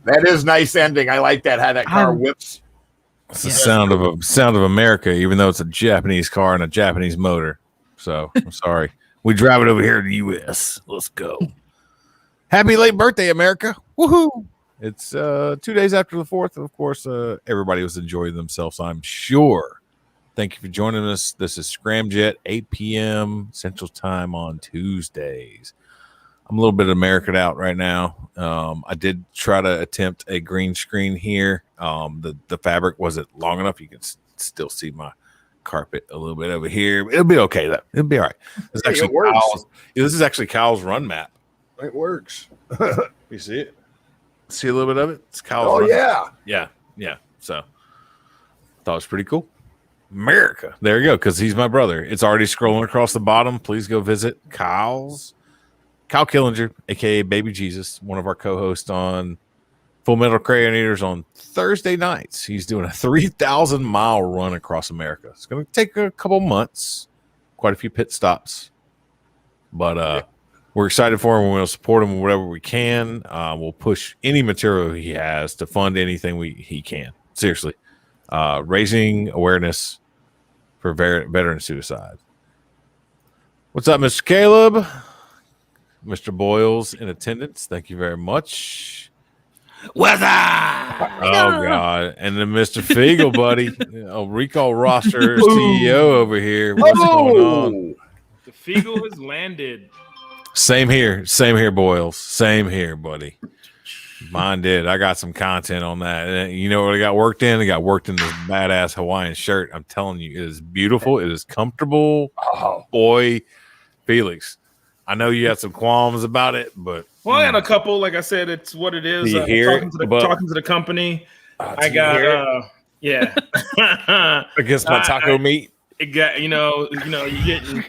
That is nice ending. I like that. How that car whips. It's the sound of America, even though it's a Japanese car and a Japanese motor. So I'm sorry. We drive it over here to the U.S. Let's go. Happy late birthday, America. Woohoo. It's 2 days after the 4th. Of course, everybody was enjoying themselves, I'm sure. Thank you for joining us. This is Scram Jett, 8 p.m. Central Time on Tuesdays. I'm a little bit American out right now. I did try to attempt a green screen here. The fabric wasn't long enough. You can still see my carpet a little bit over here. It'll be okay though. It'll be all right. This is actually Kyle's run map. It works. You see it? See a little bit of it? It's Kyle's run map. Yeah. So thought it was pretty cool. Murica. There you go, because he's my brother. It's already scrolling across the bottom. Please go visit Kyle Killinger, aka Baby Jesus, one of our co-hosts on Full Metal Crayon Eaters on Thursday nights. He's doing a 3,000-mile run across America. It's going to take a couple months, quite a few pit stops, but we're excited for him. We'll support him whatever we can. We'll push any material he has to fund anything he can. Seriously, raising awareness for veteran suicide. What's up, Mr. Caleb? Mr. Boyles in attendance. Thank you very much. What's up? Oh, God. And then Mr. Fiegel, buddy. Recall roster CEO over here. What's going on? The Fiegel has landed. Same here, Boyles. Same here, buddy. Mine did. I got some content on that. And you know what I got worked in? I got worked in this badass Hawaiian shirt. I'm telling you, it is beautiful. It is comfortable. Oh, boy, Felix. I know you had some qualms about it, but I had a couple. Like I said, it's what it is. Talking to the company, I got against my taco meat. It got you getting.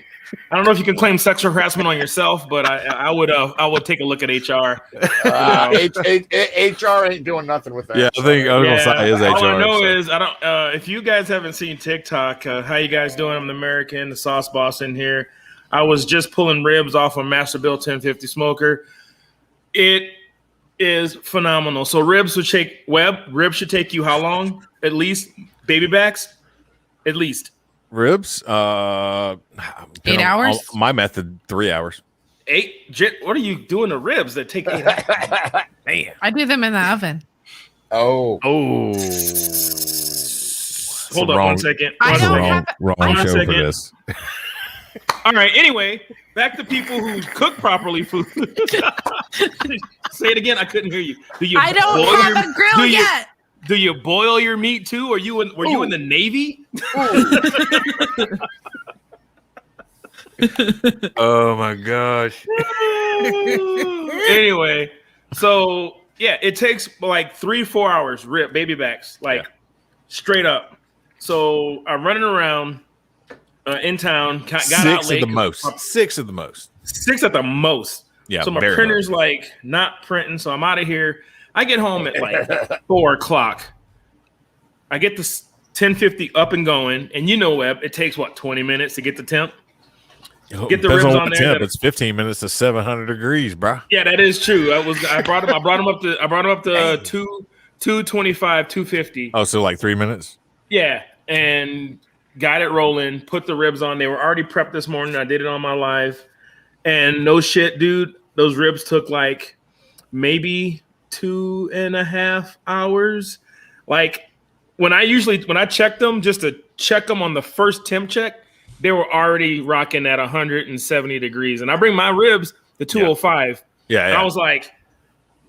I don't know if you can claim sexual harassment on yourself, but I would take a look at HR. HR ain't doing nothing with that. Yeah, I think I was gonna say is all HR. I know is I don't. If you guys haven't seen TikTok, how you guys doing? I'm the American, the sauce boss in here. I was just pulling ribs off a Master Built 1050 smoker. It is phenomenal. So ribs should take you how long? At least baby backs? At least. Ribs? 8 hours? My method, 3 hours. 8? Jett, what are you doing to ribs that take 8 hours? Man. I do them in the oven. Oh. Hold on 1 second. Wrong show for this. All right. Anyway, back to people who cook properly food. Say it again. I couldn't hear you. I don't have a grill yet. Do you boil your meat too? Were you in the Navy? Oh my gosh. Anyway, so yeah, it takes like 3-4 hours. Rip baby backs, straight up. So I'm running around. In town, got out late. 6 at the most. 6 at the most. Yeah. So my printer's not printing, so I'm out of here. I get home at 4:00. I get the 1050 up and going, and Webb, it takes 20 minutes to get the temp. Get the ribs on there. Temp. It's 15 minutes to 700 degrees, bro. Yeah, that is true. I brought him up to 225, 250. Oh, so like 3 minutes? Yeah, and got it rolling, put the ribs on. They were already prepped this morning. I did it on my live. And no shit, dude, those ribs took maybe 2.5 hours. When I checked them, just to check them on the first temp check, they were already rocking at 170 degrees. And I bring my ribs to 205. Yeah. And I was like,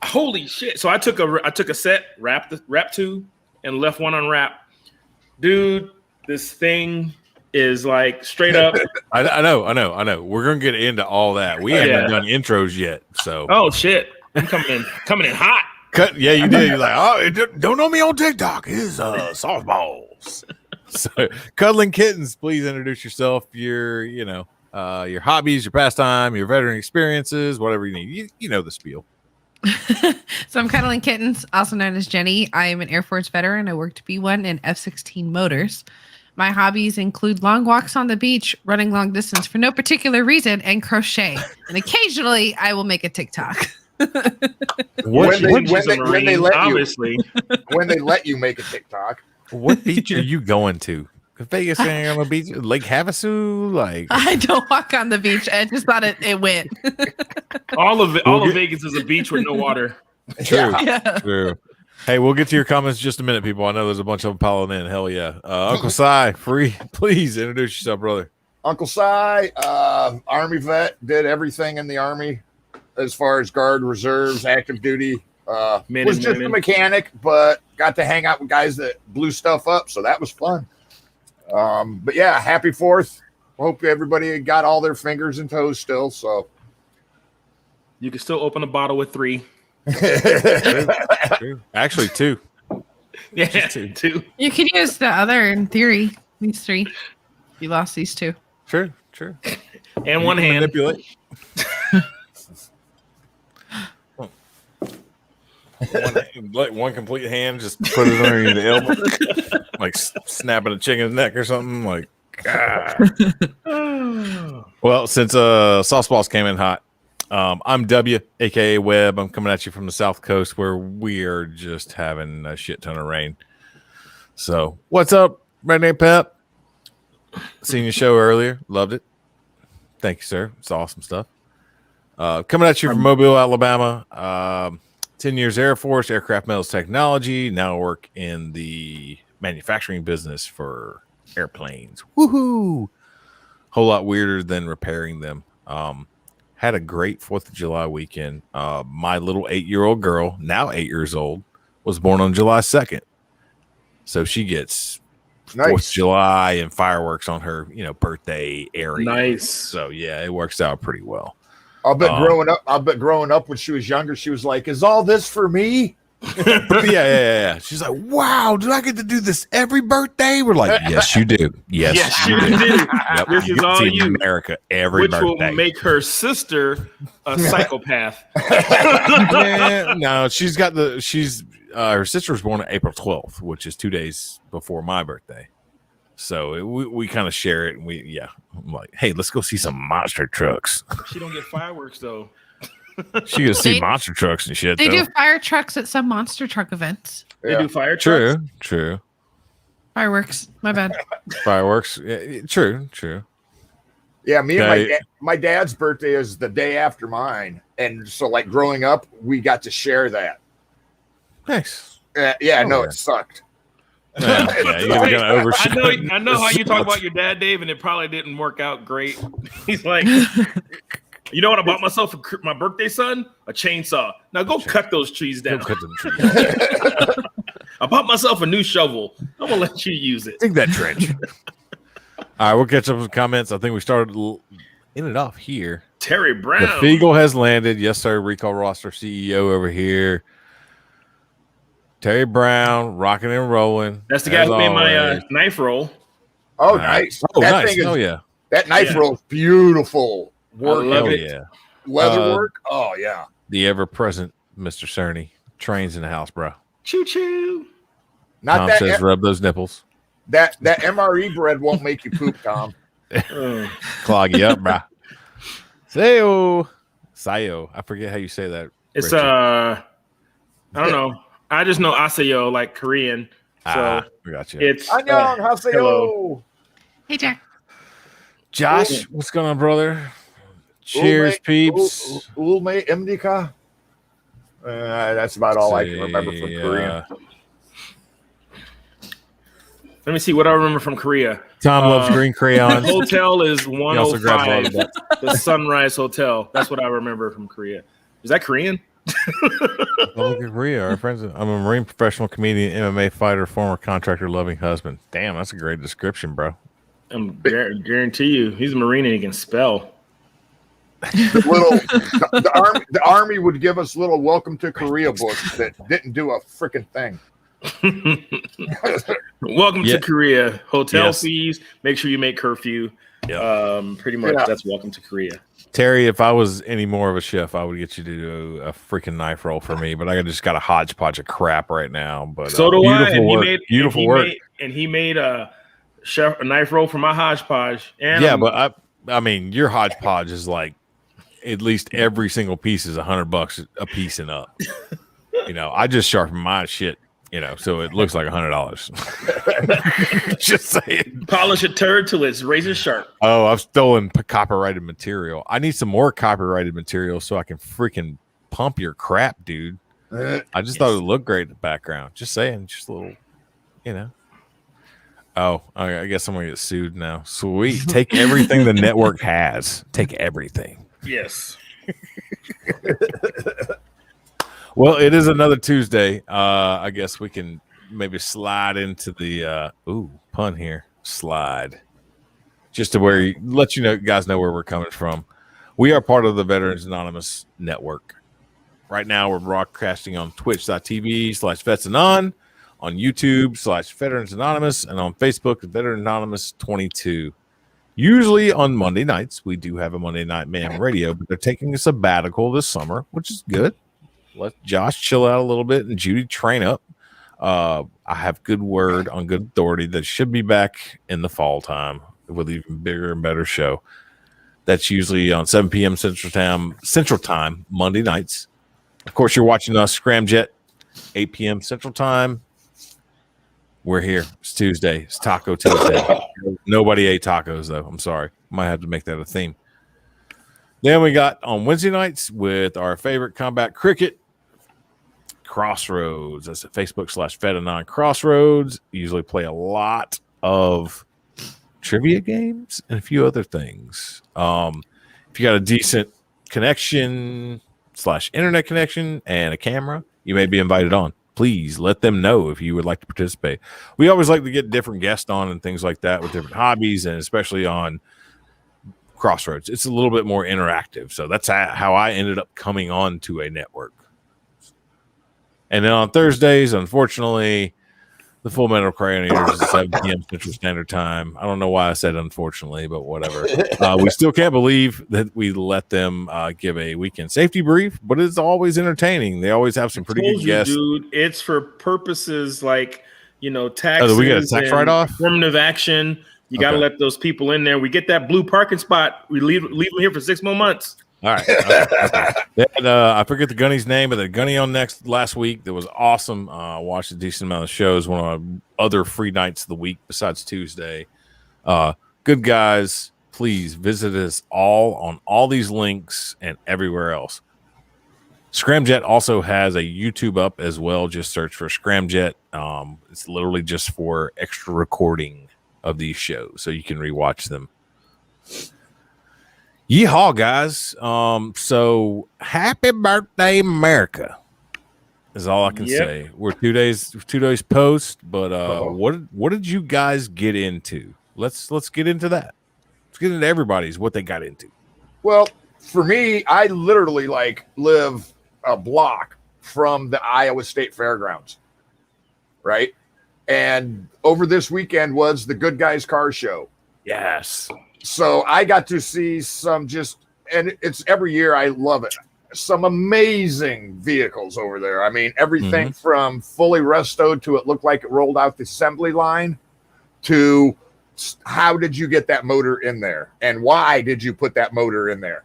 holy shit. So I took a set, wrapped 2, and left one unwrapped. Dude, this thing is straight up. I know. We're gonna get into all that. We haven't done intros yet, so. Oh shit! I'm coming in hot. Yeah, you did. You're like, don't know me on TikTok. It's softballs. So, cuddling kittens. Please introduce yourself. Your hobbies, your pastime, your veteran experiences, whatever you need. You know the spiel. So I'm Cuddling Kittens, also known as Jenny. I am an Air Force veteran. I worked B-1 and F-16 motors. My hobbies include long walks on the beach, running long distance for no particular reason, and crochet. And occasionally I will make a TikTok. When they let obviously. when they let you make a TikTok. What beach are you going to? Vegas ain't on the beach. Lake Havasu, like I don't walk on the beach. I just thought it went. all of Vegas is a beach with no water. True, Yeah. true. Hey, we'll get to your comments in just a minute, people. I know there's a bunch of them piling in. Hell yeah. Uncle Si, free, please introduce yourself, brother. Uncle Si, Army vet, did everything in the Army as far as guard, reserves, active duty. Was just a mechanic, but got to hang out with guys that blew stuff up, so that was fun. But yeah, happy 4th. Hope everybody got all their fingers and toes still. So you can still open a bottle with 3. True. Actually, 2. Yeah, 2. You could use the other in theory. These 3. You lost these 2. True. And one hand. Manipulate. one complete hand, just put it under the elbow, like snapping a chicken's neck or something. Like, well, since Sauceballs came in hot, I'm W, aka Webb. I'm coming at you from the South Coast, where we are just having a shit ton of rain. So, what's up, Redneck Pep? Seen your show earlier, loved it. Thank you, sir. It's awesome stuff. Coming at you from Mobile, Alabama. 10 years Air Force, aircraft metals technology. Now work in the manufacturing business for airplanes. Woohoo! Whole lot weirder than repairing them. Had a great 4th of July weekend. My little 8-year-old girl, now 8 years old, was born on July 2nd. So she gets 4th of July and fireworks on her, birthday area. Nice. So yeah, it works out pretty well. I'll bet growing up when she was younger, she was like, "Is all this for me?" Yeah. She's like, "Wow, do I get to do this every birthday?" We're like, "Yes, you do. Yes, you do. Yep, this is all you. America every birthday." Which will make her sister a psychopath. Yeah, no, her sister was born on April 12th, which is 2 days before my birthday. So we kind of share it, and I'm like, hey, let's go see some monster trucks. She don't get fireworks though. She gonna see monster trucks and shit. They do fire trucks at some monster truck events. They do fire trucks. True. Fireworks. My bad. Fireworks. Yeah, true. Yeah, me and my dad's birthday is the day after mine, and so like growing up, we got to share that. Nice. It sucked. Yeah, you're gonna overshoot. I know how you talk about your dad, Dave, and it probably didn't work out great. He's like, you know what I bought myself for my birthday, son? A chainsaw. Now go cut those trees down. I bought myself a new shovel. I'm gonna let you use it. Dig that trench. All right, we'll catch up with comments. I think we started in it off here. Terry Brown. The Feagle has landed. Yes, sir. Recall roster CEO over here. Terry Brown, rocking and rolling. That's the guy who made my knife roll. Oh, nice. Oh, nice. Yeah. That knife roll is beautiful. Work. I love it. Yeah. Leather work. Oh, yeah. The ever-present Mr. Cerny. Trains in the house, bro. Choo-choo. Tom says rub those nipples. That MRE bread won't make you poop, Tom. Clog you up, bro. Sayo. I forget how you say that. It's I don't know. I just know Asayo, like Korean. So I got you. It's Annyeong, Haseyo. Hey, Jack. Josh, what's going on, brother? Cheers, peeps. Ulme Imdika. That's about all I can remember from Korea. Let me see what I remember from Korea. Tom loves green crayons. The hotel is 105. The Sunrise Hotel. That's what I remember from Korea. Is that Korean? Look at Korea. Our friends. I'm a Marine professional, comedian, MMA fighter, former contractor, loving husband. Damn, that's a great description, bro. Guarantee you, he's a Marine and he can spell. The army would give us little welcome to Korea books that didn't do a freaking thing. Welcome to Korea. Hotel fees. Make sure you make curfew. Yep. Pretty much that's welcome to Korea. Terry, if I was any more of a chef, I would get you to do a freaking knife roll for me. But I just got a hodgepodge of crap right now. But so do I. And beautiful work. He made a knife roll for my hodgepodge. And but I mean, your hodgepodge is like at least every single piece is $100 a piece and up. I just sharpen my shit, so it looks like $100. Just saying. Polish a turd till it's razor sharp. Oh, I've stolen copyrighted material. I need some more copyrighted material so I can freaking pump your crap, dude. I just thought it would look great in the background. Just saying, just a little, Oh, I guess I'm gonna get sued now. Sweet. Take everything the network has. Take everything. Yes. Well, it is another Tuesday. I guess we can maybe slide into the pun here. Slide. Just to let guys know where we're coming from. We are part of the Veterans Anonymous Network. Right now, we're broadcasting on twitch.tv/VetsAnon, on YouTube /Veterans Anonymous, and on Facebook, Veteran Anonymous 22. Usually on Monday nights, we do have a Monday Night Mayhem radio, but they're taking a sabbatical this summer, which is good. Let Josh chill out a little bit and Judy train up. I have good word on good authority that should be back in the fall time with even bigger and better show. That's usually on 7 p.m. Central Time, Monday nights. Of course, you're watching us, Scram, Jett, 8 p.m. Central Time. We're here. It's Tuesday. It's Taco Tuesday. Nobody ate tacos, though. I'm sorry. Might have to make that a theme. Then we got on Wednesday nights with our favorite combat cricket, Crossroads. That's at Facebook /VetAnon Crossroads. Usually play a lot of trivia games and a few other things. If you got a decent connection /internet connection and a camera, you may be invited on. Please let them know if you would like to participate. We always like to get different guests on and things like that with different hobbies, and especially on Crossroads. It's a little bit more interactive. So that's how I ended up coming on to a network. And then on Thursdays, unfortunately, the Full Metal Crayon Eaters is 7 p.m. Central Standard Time. I don't know why I said unfortunately, but whatever. We still can't believe that we let them give a weekend safety brief, but it's always entertaining. They always have some pretty good guests. Dude, it's for purposes like, taxes. Oh, we get a tax write-off? Affirmative action. You got to let those people in there. We get that blue parking spot. We leave them here for 6 more months. All right. Okay. Then, I forget the Gunny's name, but the Gunny on last week that was awesome. Watched a decent amount of shows. One of our other free nights of the week besides Tuesday. Good guys, please visit us all on all these links and everywhere else. Scramjet also has a YouTube up as well. Just search for Scramjet. It's literally just for extra recording of these shows, so you can rewatch them. Yeehaw, guys. So happy birthday, America, is all I can say. We're 2 days post, but what did you guys get into? Let's get into that. Let's get into everybody's what they got into. Well, for me, I literally live a block from the Iowa State Fairgrounds, right? And over this weekend was the Good Guys Car Show. Yes. So I got to see and it's every year. I love it. Some amazing vehicles over there. I mean, everything from fully restoed to it looked like it rolled out the assembly line to how did you get that motor in there and why did you put that motor in there?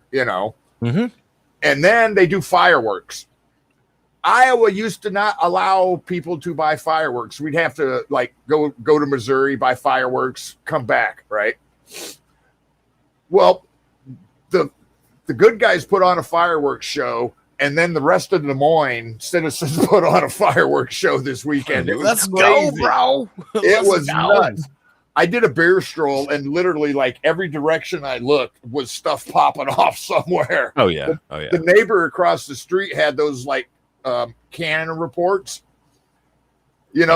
And then they do fireworks. Iowa used to not allow people to buy fireworks. We'd have to go to Missouri, buy fireworks, come back, right? Well, the good guys put on a fireworks show, and then the rest of Des Moines citizens put on a fireworks show this weekend. It was Let's crazy. go, bro. It was nuts. I did a beer stroll, and literally, every direction I looked was stuff popping off somewhere. Oh yeah. The neighbor across the street had those cannon reports. Boom.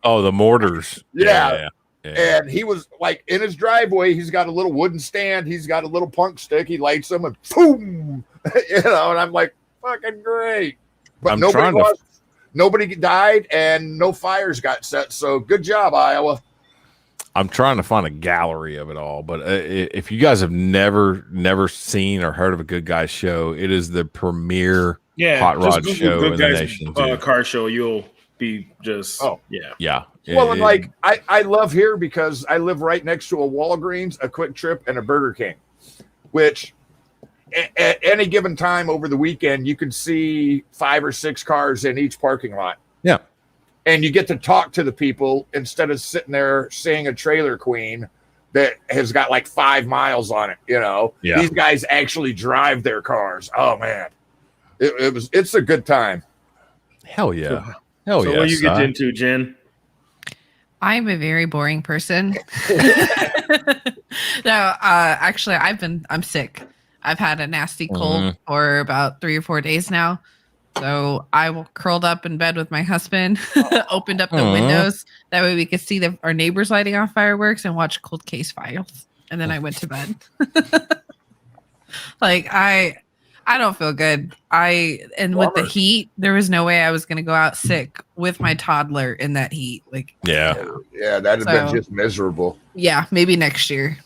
Oh, the mortars. Yeah. And he was in his driveway. He's got a little wooden stand. He's got a little punk stick. He lights them and boom, and I'm like, fucking great. But nobody died and no fires got set. So good job, Iowa. I'm trying to find a gallery of it all, but if you guys have never seen or heard of a Good Guys show, it is the premier hot rod show in the nation. Car show, you'll be just yeah. Well, and I love here because I live right next to a Walgreens, a Quick Trip, and a Burger King. which at any given time over the weekend, you can see 5 or 6 cars in each parking lot. Yeah. And you get to talk to the people instead of sitting there seeing a trailer queen that has got like 5 miles on it. Yeah. These guys actually drive their cars. Oh man, it's a good time. Hell yeah. So what do you get into, Jen? I'm a very boring person. No, actually, I'm sick. I've had a nasty cold for about 3 or 4 days now. So I curled up in bed with my husband, opened up the windows. That way we could see our neighbors lighting off fireworks and watch Cold Case Files. And then I went to bed. Like I don't feel good. With the heat, there was no way I was going to go out sick with my toddler in that heat. Like, yeah, that'd have been just miserable. Yeah, maybe next year.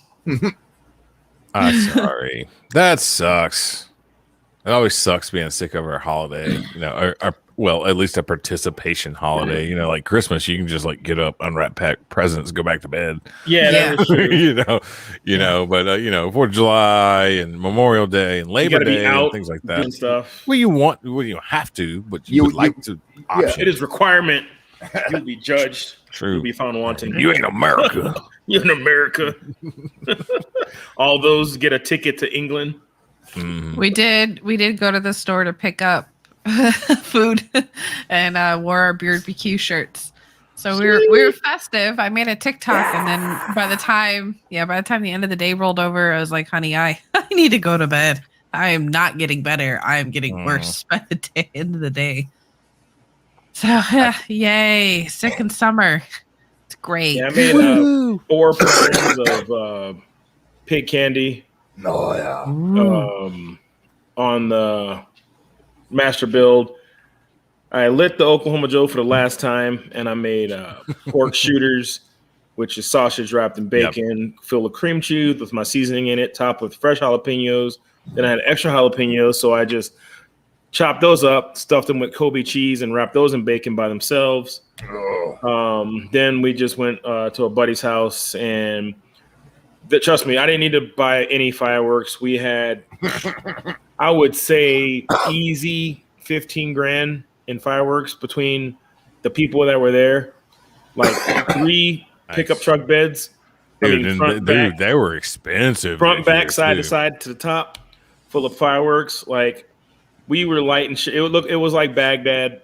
I'm sorry. That sucks. It always sucks being sick over a holiday, or at least a participation holiday. Like Christmas, you can just like get up, unwrap presents, go back to bed. Yeah, that is true. But 4th of July and Memorial Day and Labor Day and things like that. And stuff. Well, you don't have to, but you would like to. Option. It is requirement. You'll be judged. True. You'll be found wanting. You ain't America. You're in America. All those get a ticket to England. Mm-hmm. We did go to the store to pick up food and wore our BBQ shirts. So we were festive. I made a TikTok and then by the time the end of the day rolled over, I was like, honey, I need to go to bed. I am not getting better. I am getting worse by the end of the day. So yay, sick in summer. It's great. Yeah, I made 4 pounds of pig candy. Oh yeah. On the master build, I lit the Oklahoma Joe for the last time, and I made pork shooters, which is sausage wrapped in bacon, filled with cream cheese with my seasoning in it, topped with fresh jalapenos. Then I had extra jalapenos, so I just chopped those up, stuffed them with Kobe cheese, and wrapped those in bacon by themselves. Then we just went to a buddy's house and. Trust me, I didn't need to buy any fireworks. We had, I would say, easy 15 grand in fireworks between the people that were there. Like 3 pickup truck beds. Dude, they were expensive. Front, back, side to side to the top, full of fireworks. Like we were lighting shit. It was like Baghdad.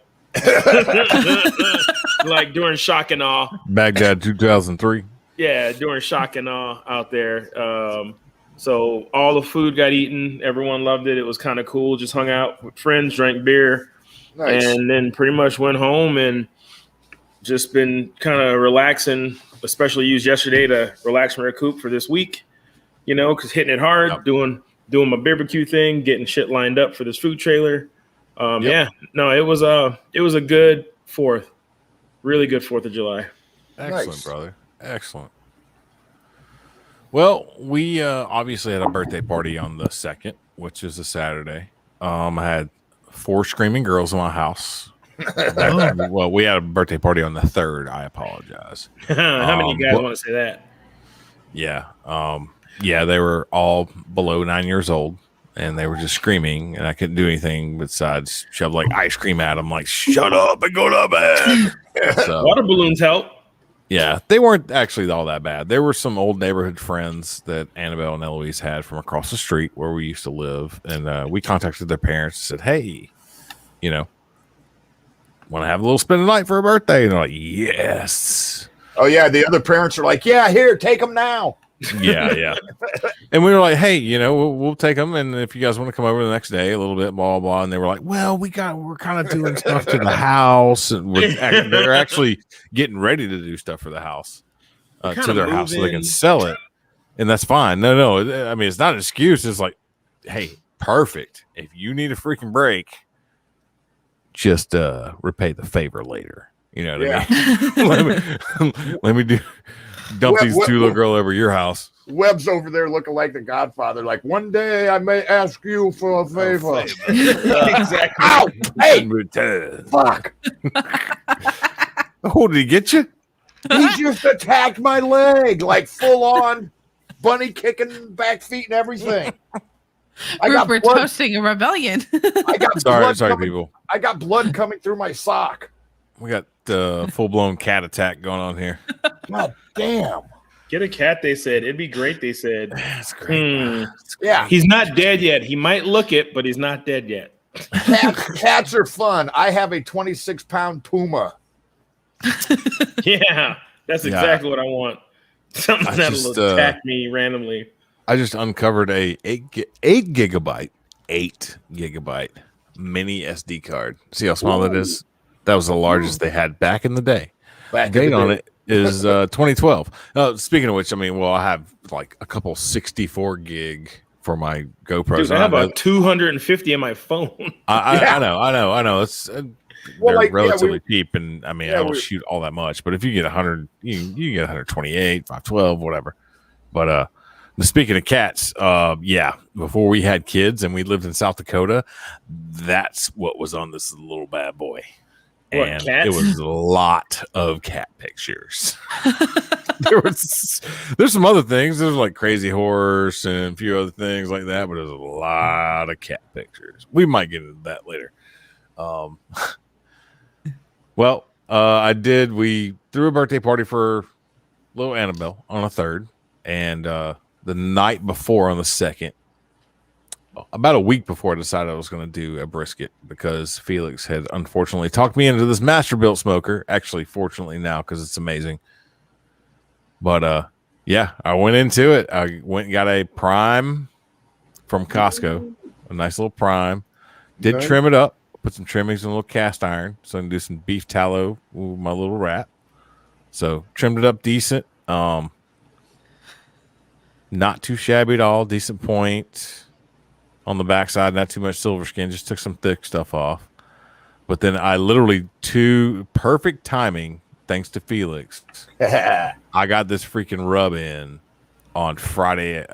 Like during shock and awe. Baghdad 2003. Yeah, during shock and awe out there. So all the food got eaten. Everyone loved it. It was kind of cool. Just hung out with friends, drank beer, and then pretty much went home and just been kind of relaxing, especially used yesterday to relax and recoup for this week, because hitting it hard, doing my BBQ thing, getting shit lined up for this food trailer. Yeah, no, it was a good 4th, really good 4th of July. Excellent, brother. Excellent. Well, we obviously had a birthday party on the 2nd, which is a Saturday. I had 4 screaming girls in my house. Well, we had a birthday party on the 3rd. I apologize. How many guys want to say that? Yeah. They were all below 9 years old, and they were just screaming, and I couldn't do anything besides shove like ice cream at them, like, shut up and go to bed. So, water balloons help. Yeah, they weren't actually all that bad. There were some old neighborhood friends that Annabelle and Eloise had from across the street where we used to live. And we contacted their parents and said, hey, want to have a little spend the night for a birthday? And they're like, yes. Oh, yeah. The other parents are like, yeah, here, take them now. Yeah. And we were like, hey, we'll take them. And if you guys want to come over the next day, a little bit, blah, blah. And they were like, well, we're kind of doing stuff to the house. And they're actually getting ready to do stuff for the house, to their house so they can sell it. And that's fine. No. I mean, it's not an excuse. It's like, hey, perfect. If you need a freaking break, just repay the favor later. You know what I mean? let me dump these 2 little girl over your house. Webb's over there looking like the Godfather. Like, one day I may ask you for a favor. Exactly. Ow! Hey! Fuck! Oh, did he get you? He just attacked my leg, like full on. bunny kicking back feet and everything. We're toasting a rebellion. I got sorry, people. I got blood coming through my sock. We got full-blown cat attack going on here. God damn. Get a cat, they said. It'd be great, they said. That's great. Yeah. He's not dead yet. He might look it, but he's not dead yet. Cats are fun. I have a 26-pound puma. Yeah, that's exactly what I want. Something that'll attack me randomly. I just uncovered a 8 gigabyte mini SD card. See how small that is? That was the largest they had back in the day. Date on it is 2012. Speaking of which, I mean, well, I have like a couple 64 gig for my GoPros. Dude, I have about 250 in my phone. I know. It's they're relatively cheap, and I mean, I don't shoot all that much. But if you get 100, you get 128, 512, whatever. But speaking of cats, before we had kids and we lived in South Dakota, that's what was on this little bad boy. And it was a lot of cat pictures. There's some other things. There's like Crazy Horse and a few other things like that, but there's a lot of cat pictures. We might get into that later. We threw a birthday party for little Annabelle on the 3rd, and the night before on the 2nd, about a week before, I decided I was going to do a brisket because Felix had unfortunately talked me into this master built smoker. Actually, fortunately now, because it's amazing. But I went into it. I went and got a prime from Costco, a nice little prime. Did trim it up, put some trimmings in a little cast iron so I can do some beef tallow with my little wrap. So trimmed it up decent. Not too shabby at all. Decent point. On the backside, not too much silver skin, just took some thick stuff off. But then I literally, perfect timing, thanks to Felix, I got this freaking rub in on Friday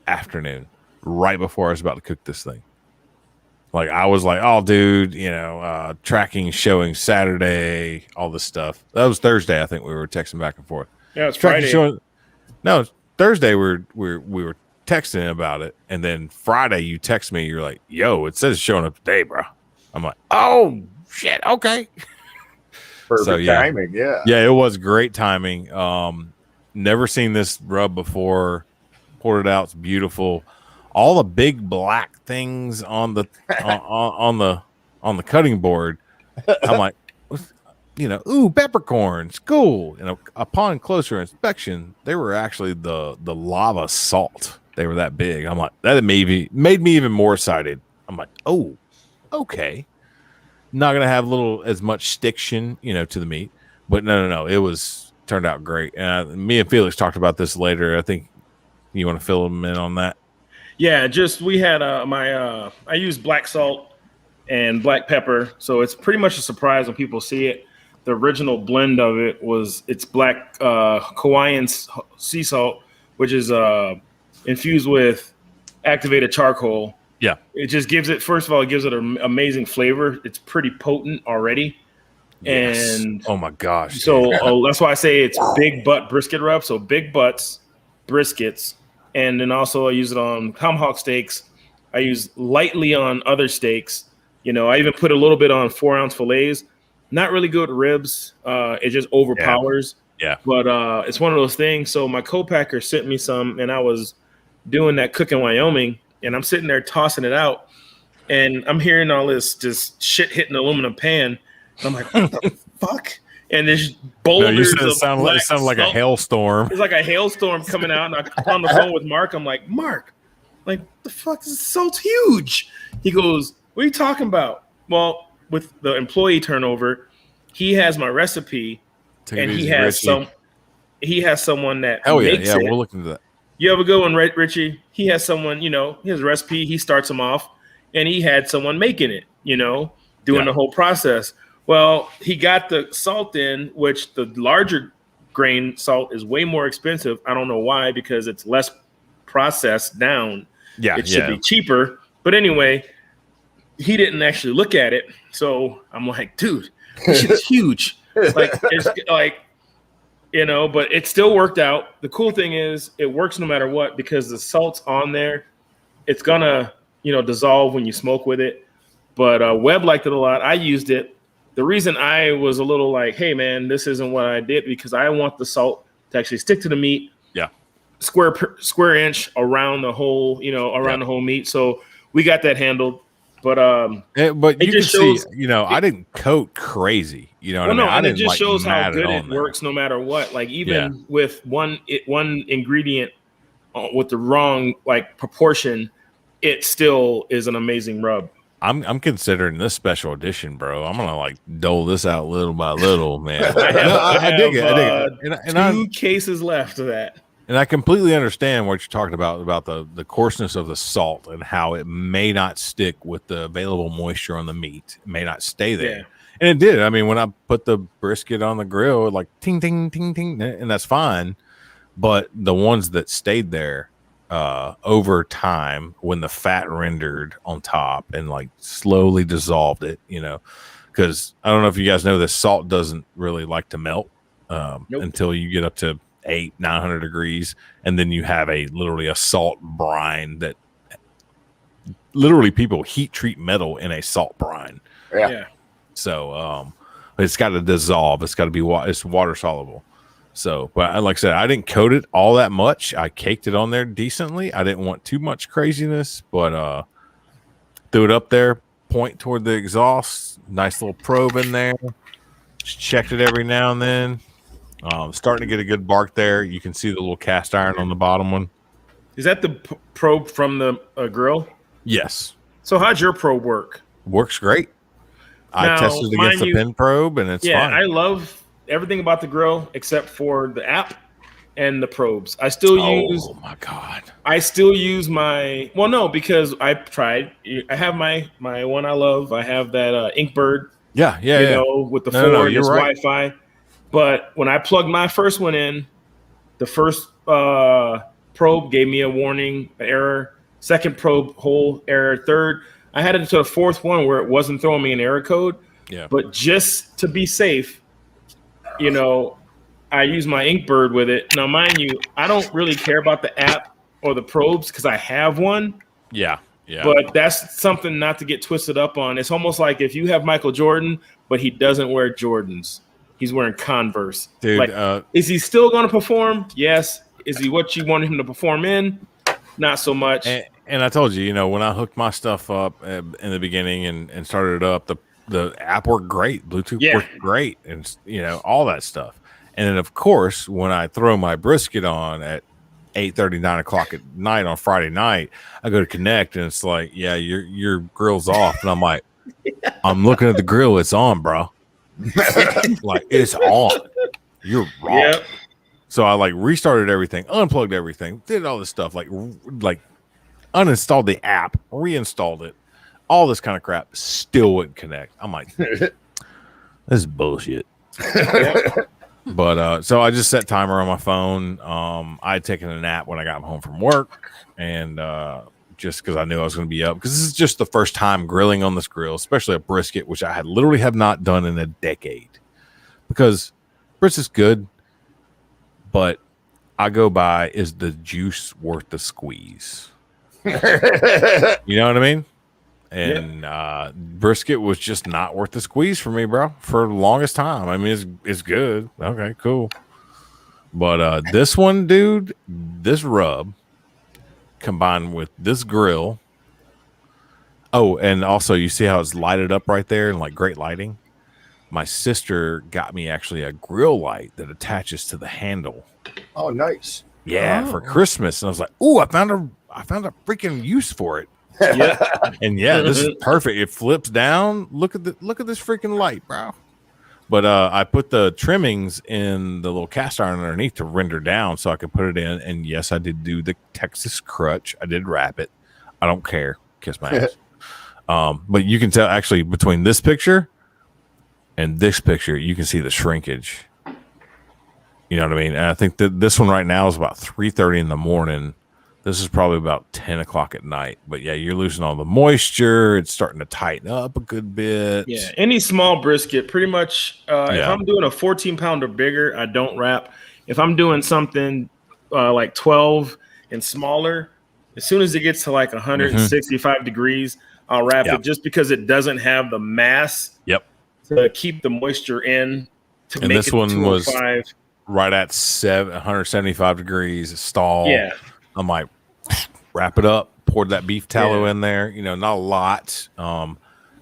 afternoon, right before I was about to cook this thing. Like, I was like, oh, dude, tracking, showing Saturday, all this stuff. That was Thursday, I think we were texting back and forth. Yeah, it's Friday. Thursday we were texting about it, and then Friday you text me, you're like, yo, it says it's showing up today, bro. I'm like, oh shit, okay. Perfect timing. Yeah, it was great timing. Never seen this rub before. Poured it out, it's beautiful. All the big black things on the on the cutting board, I'm like, peppercorns, cool. Upon closer inspection, they were actually the lava salt. They were that big. I'm like, that made me even more excited. I'm like, oh, okay. Not gonna have as much stiction, to the meat, but no. It turned out great. Me and Felix talked about this later. I think you want to fill them in on that. Yeah, we had I used black salt and black pepper, so it's pretty much a surprise when people see it. The original blend of it's black Hawaiian sea salt, which is infused with activated charcoal. Yeah. It just gives it, first of all, it gives it an amazing flavor. It's pretty potent already. Yes. And oh my gosh. So that's why I say it's big butt brisket rub. So big butts, briskets. And then also I use it on tomahawk steaks. I use lightly on other steaks. I even put a little bit on 4-ounce fillets. Not really good ribs. It just overpowers. Yeah. But it's one of those things. So my co-packer sent me some, and I was doing that cook in Wyoming, and I'm sitting there tossing it out, and I'm hearing all this just shit hitting the aluminum pan. And I'm like, what the fuck? And there's boulders it sounded like a hailstorm. It's like a hailstorm coming out, and I'm on the phone with Mark. I'm like, Mark, like, the fuck? This salt's huge. He goes, what are you talking about? Well, with the employee turnover, he has my recipe, and he has someone that makes it. We'll look into that. You have a good one, right, Richie? He has someone, his recipe, he starts them off, and he had someone making it, doing the whole process. Well, he got the salt in, which the larger grain salt is way more expensive. I don't know why, because it's less processed down. Yeah, it should be cheaper. But anyway, he didn't actually look at it. So I'm like, dude, this shit is huge. It's like But it still worked out. The cool thing is it works no matter what because the salt's on there. It's gonna, dissolve when you smoke with it. But Webb liked it a lot. I used it. The reason I was a little like, hey man, this isn't what I did because I want the salt to actually stick to the meat. Yeah. Square inch around the whole, the whole meat. So we got that handled. But but you can see, I didn't coat crazy. You know what I mean? And it just shows how good it works no matter what. Like even with one ingredient with the wrong proportion, it still is an amazing rub. I'm considering this special edition, bro. I'm gonna dole this out little by little, man. I dig it. And two cases left of that. And I completely understand what you're talking about the coarseness of the salt and how it may not stick with the available moisture on the meat. It may not stay there. Yeah. And it did. I mean, when I put the brisket on the grill, ting, ting, ting, ting, and that's fine. But the ones that stayed there over time, when the fat rendered on top and slowly dissolved it, because I don't know if you guys know this, salt doesn't really like to melt until you get up to 800-900 degrees, and then you have literally a salt brine that literally people heat treat metal in a salt brine. Yeah. So it's got to dissolve. It's got to be it's water soluble. So, but like I said, I didn't coat it all that much. I caked it on there decently. I didn't want too much craziness, but threw it up there, point toward the exhaust, nice little probe in there. Just checked it every now and then. Starting to get a good bark there. You can see the little cast iron on the bottom one. Is that the probe from the grill? Yes. So how'd your probe work? Works great. I tested against the pin probe, and it's fine. I love everything about the grill except for the app and the probes. I still use. Oh my god! I still use my. Well, no, because I tried. I have my one I love. I have that Inkbird. Yeah. With the 4 and it's right. Wi-Fi. But when I plugged my first one in, the first probe gave me a warning, an error. Second probe, hole error. Third, I had it to the fourth one where it wasn't throwing me an error code. Yeah. But just to be safe, I use my Inkbird with it. Now, mind you, I don't really care about the app or the probes because I have one. Yeah. But that's something not to get twisted up on. It's almost like if you have Michael Jordan, but he doesn't wear Jordans. He's wearing Converse. Dude, is he still going to perform? Yes. Is he what you wanted him to perform in? Not so much. And I told you, when I hooked my stuff up in the beginning and started it up, the app worked great. Bluetooth worked great. And, all that stuff. And then, of course, when I throw my brisket on at 8:30, 9 o'clock at night on Friday night, I go to connect and it's like, yeah, your grill's off. And I'm like, I'm looking at the grill. It's on, bro. It's on. You're wrong. Yep. So I restarted everything, unplugged everything, did all this stuff, uninstalled the app, reinstalled it, all this kind of crap, still wouldn't connect. I'm like, this is bullshit. But so I just set timer on my phone. I had taken a nap when I got home from work, and just because I knew I was going to be up, because this is just the first time grilling on this grill, especially a brisket, which I literally have not done in a decade. Because brisket's good, but I go by, is the juice worth the squeeze? You know what I mean? And brisket was just not worth the squeeze for me, bro, for the longest time. I mean, it's good. Okay, cool. But this one, dude, this rub combined with this grill. Oh, and also you see how it's lighted up right there and great lighting? My sister got me actually a grill light that attaches to the handle. Oh, nice. Yeah, for Christmas. And I was like, ooh, I found a freaking use for it. Yeah. And this is perfect. It flips down. Look at this freaking light, bro. But I put the trimmings in the little cast iron underneath to render down so I could put it in. And yes, I did do the Texas crutch. I did wrap it. I don't care. Kiss my ass. But you can tell actually between this picture and this picture, you can see the shrinkage. You know what I mean? And I think that this one right now is about 3:30 in the morning. This is probably about 10 o'clock at night. But yeah, you're losing all the moisture. It's starting to tighten up a good bit. Yeah, any small brisket, pretty much. If I'm doing a 14-pound or bigger, I don't wrap. If I'm doing something like 12 and smaller, as soon as it gets to like 165 degrees, I'll wrap it just because it doesn't have the mass to keep the moisture in. And this one was right at 175 degrees stall. Yeah. I'm like, wrap it up, poured that beef tallow in there, not a lot.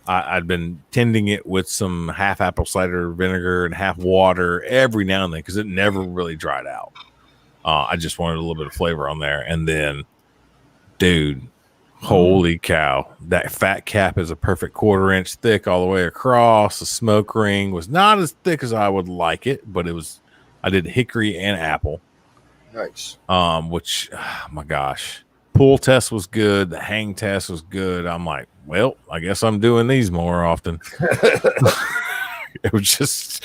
I'd been tending it with some half apple cider vinegar and half water every now and then because it never really dried out. I just wanted a little bit of flavor on there. And then, dude, holy cow, that fat cap is a perfect 1/4 inch thick all the way across. The smoke ring was not as thick as I would like it, but I did hickory and apple. Nice. Which, oh my gosh, pull test was good. The hang test was good. I'm like, well, I guess I'm doing these more often. It was just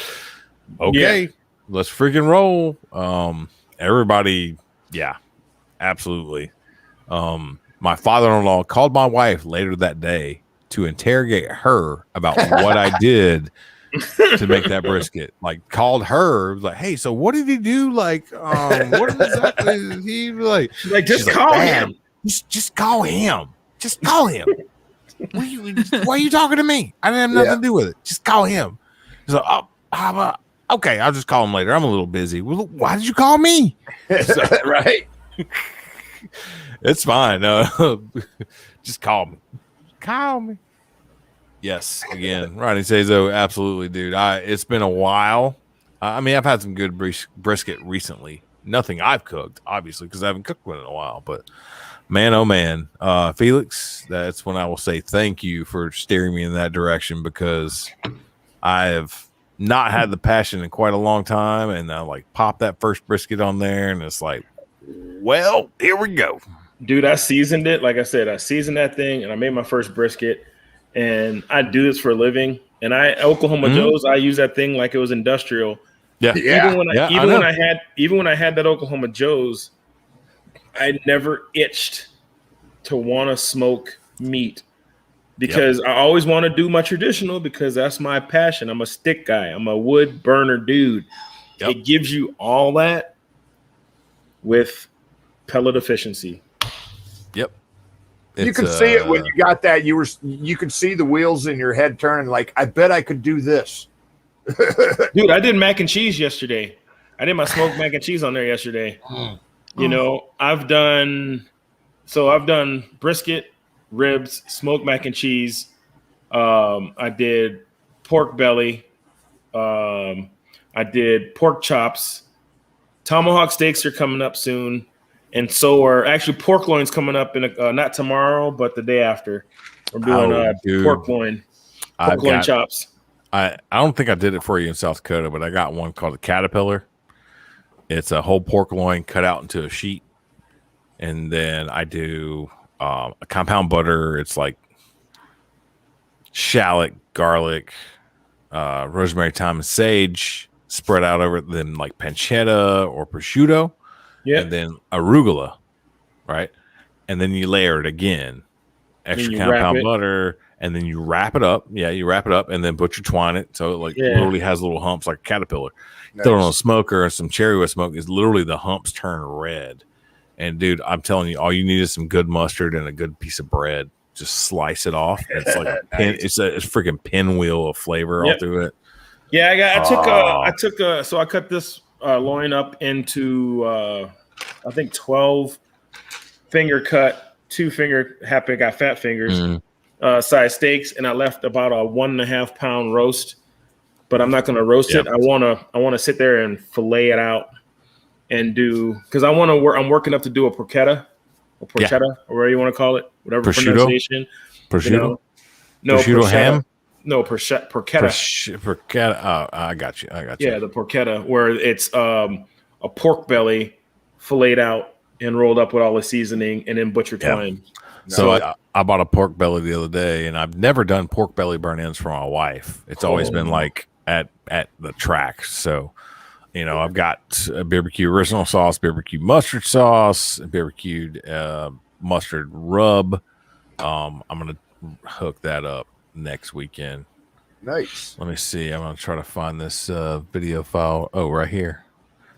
okay. Let's freaking roll. Everybody, absolutely. My father-in-law called my wife later that day to interrogate her about what I did to make that brisket. Like, called her, like, hey, so what did he do? Like, what exactly did he like? Just call him. Just call him. Just call him. Why are you talking to me? I didn't have nothing to do with it. Just call him. He's like, okay, I'll just call him later. I'm a little busy. Well, why did you call me? So, right. It's fine. Just call me. Call me. Yes, again, Ronnie Sazo, absolutely, dude. It's been a while. I've had some good brisket recently. Nothing I've cooked, obviously, because I haven't cooked one in a while. But man, oh man, Felix, that's when I will say thank you for steering me in that direction because I have not had the passion in quite a long time, and I like pop that first brisket on there, and it's like, well, here we go. Dude, I seasoned it. Like I said, I seasoned that thing, and I made my first brisket. And I do this for a living. And Oklahoma Joe's, I use that thing like it was industrial. Yeah. Even when I had that Oklahoma Joe's, I never itched to want to smoke meat because I always want to do my traditional because that's my passion. I'm a stick guy. I'm a wood burner dude. It gives you all that with pellet efficiency. You could see it when you got that. You could see the wheels in your head turning. Like, I bet I could do this. Dude, I did mac and cheese yesterday. I did my smoked mac and cheese on there yesterday. I've done brisket, ribs, smoked mac and cheese. I did pork belly. I did pork chops. Tomahawk steaks are coming up soon. And so are actually pork loins coming up in not tomorrow, but the day after. We're doing pork loin chops. I don't think I did it for you in South Dakota, but I got one called a Caterpillar. It's a whole pork loin cut out into a sheet. And then I do a compound butter. It's like shallot, garlic, rosemary, thyme, and sage spread out over then like pancetta or prosciutto. Yeah. And then arugula, right? And then you layer it again. Extra compound butter. And then you wrap it up. Yeah, you wrap it up and then butcher twine it. So it literally has little humps like a caterpillar. Nice. Throw it on a smoker or some cherry wood smoke is literally the humps turn red. And dude, I'm telling you, all you need is some good mustard and a good piece of bread. Just slice it off. It's like a pin. It's a freaking pinwheel of flavor all through it. Yeah, so I cut this loin up into I think 12 finger cut, 2 finger happy got fat fingers size steaks, and I left about a 1.5 pound roast, but I'm not going to roast it. I want to sit there and fillet it out and do because I'm working up to do a porchetta or porchetta or whatever you want to call it, whatever pronunciation. Prosciutto? No, prosciutto ham. No, porchetta. Porchetta. I got you. Yeah, the porchetta, where it's a pork belly filleted out and rolled up with all the seasoning and then butcher twine. So I bought a pork belly the other day, and I've never done pork belly burn-ins for my wife. It's always been like at the track. So I've got a barbecue original sauce, barbecue mustard sauce, barbecued mustard rub. I'm gonna hook that up next weekend. Nice. Let me see. I'm gonna try to find this video file. Oh, right here.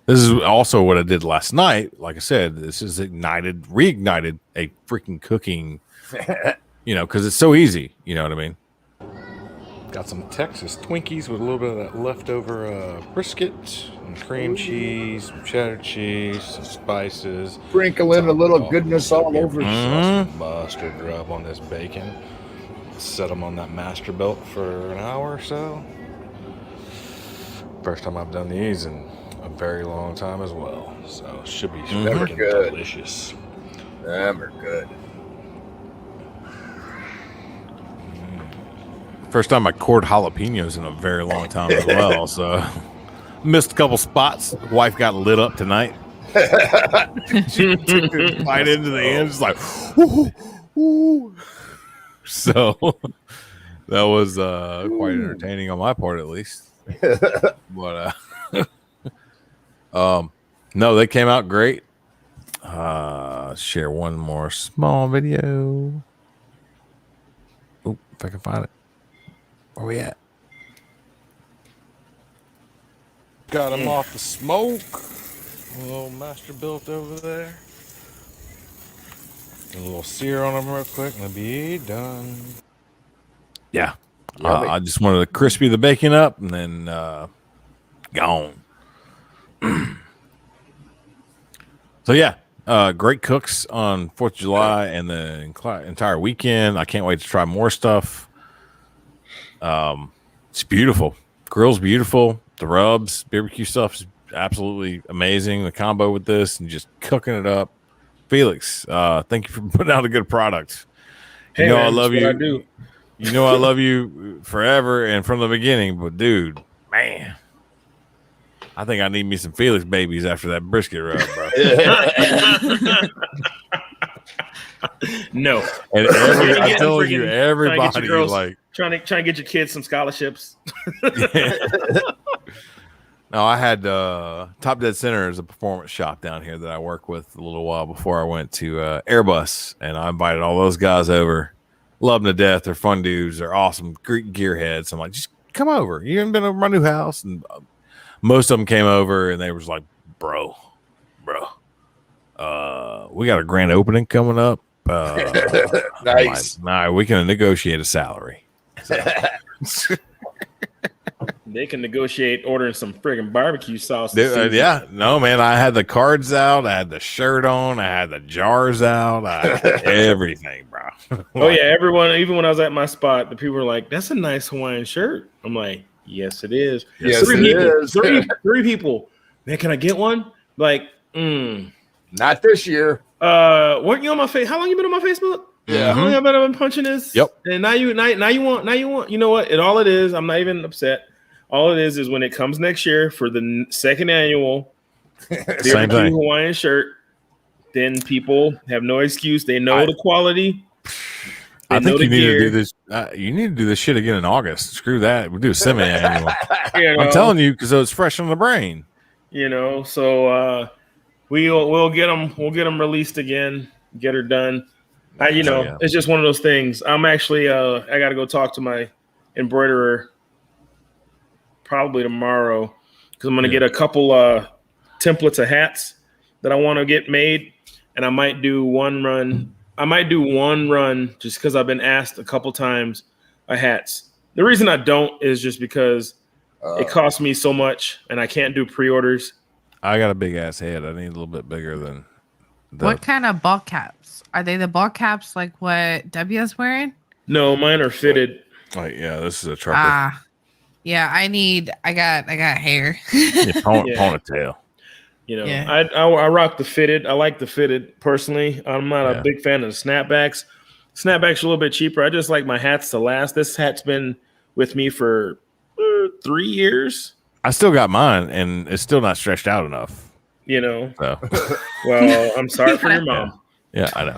This is also what I did last night. Like I said, this is reignited a freaking cooking. Because it's so easy. You know what I mean? Got some Texas Twinkies with a little bit of that leftover brisket and cream cheese, some cheddar cheese, some spices. Sprinkling a little goodness all over. Some mustard rub on this bacon. Set them on that master belt for an hour or so. First time I've done these in a very long time as well. So it should be freaking delicious. Them are good. First time I cored jalapenos in a very long time as well. So missed a couple spots. Wife got lit up tonight. She took this bite into the end. It's like, ooh, ooh. So that was quite entertaining on my part, at least. But no, they came out great. Share one more small video. Oh, if I can find it. Where we at? Got them off the smoke. A little master built over there. A little sear on them real quick and they'll be done. Yeah. I just wanted to crispy the bacon up and then gone. So yeah, great cooks on 4th of July and the entire weekend. I can't wait to try more stuff. It's beautiful. Grill's beautiful. The rubs, barbecue stuff is absolutely amazing. The combo with this and just cooking it up. Felix, thank you for putting out a good product. Hey, man, I love you. I do. You know I love you forever and from the beginning, but dude, man, I think I need me some Felix babies after that brisket rub, bro. No. And I'm telling you, everybody like trying to get your kids some scholarships. No, I had Top Dead Center is a performance shop down here that I worked with a little while before I went to Airbus, and I invited all those guys over. Love them to death. They're fun dudes. They're awesome gearheads. I'm like, just come over. You haven't been over my new house, and most of them came over, and they was like, bro, we got a grand opening coming up. Nice. Like, nah, we can negotiate a salary. So. They can negotiate ordering some friggin' barbecue sauce. Yeah, no, man. I had the cards out. I had the shirt on. I had the jars out. I had everything, bro. Oh yeah, everyone. Even when I was at my spot, the people were like, "That's a nice Hawaiian shirt." I'm like, "Yes, it is." Yes, three it people. is. Three people. Man, can I get one? Like, not this year. Weren't you on my face? How long you been on my Facebook? Yeah. How long I've been punching this? Yep. And now you want. You know what? All it is. I'm not even upset. All it is when it comes next year for the second annual Same thing. Hawaiian shirt, then people have no excuse. They know the quality. I think you need to do this. You need to do this shit again in August. Screw that. We'll do a semi-annual. I'm telling you because it's fresh on the brain. So we'll get them. We'll get them released again. Get her done. It's just one of those things. I'm actually. I got to go talk to my embroiderer. Probably tomorrow because I'm going to get a couple templates of hats that I want to get made, and I might do one run. Just because I've been asked a couple times of hats. The reason I don't is just because it costs me so much, and I can't do pre-orders. I got a big ass head. I need a little bit bigger than. What kind of ball caps? Are they the ball caps like what W's wearing? No, mine are fitted. Like this is a trucker. Yeah, I got hair. Ponytail. I rock the fitted. I like the fitted personally. I'm not a big fan of the snapbacks. Snapbacks are a little bit cheaper. I just like my hats to last. This hat's been with me for 3 years. I still got mine, and it's still not stretched out enough. So. Well, I'm sorry for your mom. Yeah, I know.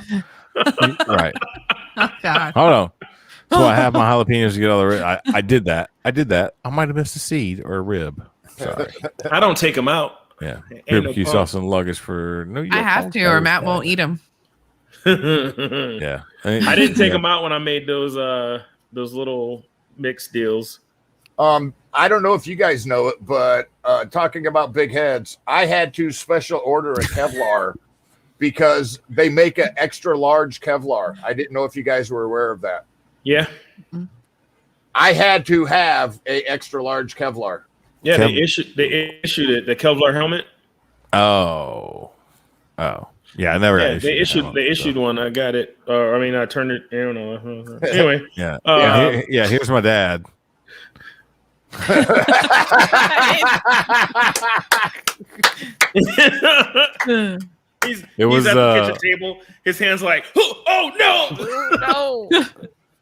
Right. Oh God. Hold on. So I have my jalapenos to get all the rib. I did that. I might have missed a seed or a rib. Sorry. I don't take them out. Yeah. Ain't Barbecue no sauce and luggage for New York. I have to, or Matt won't eat them. Yeah. I didn't take them out when I made those little mixed deals. I don't know if you guys know it, but talking about big heads, I had to special order a Kevlar because they make an extra large Kevlar. I didn't know if you guys were aware of that. Yeah. I had to have a extra large Kevlar. Yeah, they issued it, the Kevlar helmet. Oh. Yeah, I never got they issued one. I got it. I turned it. I don't know. Anyway. Yeah. Here's my dad. He's at the kitchen table. His hands like, oh no.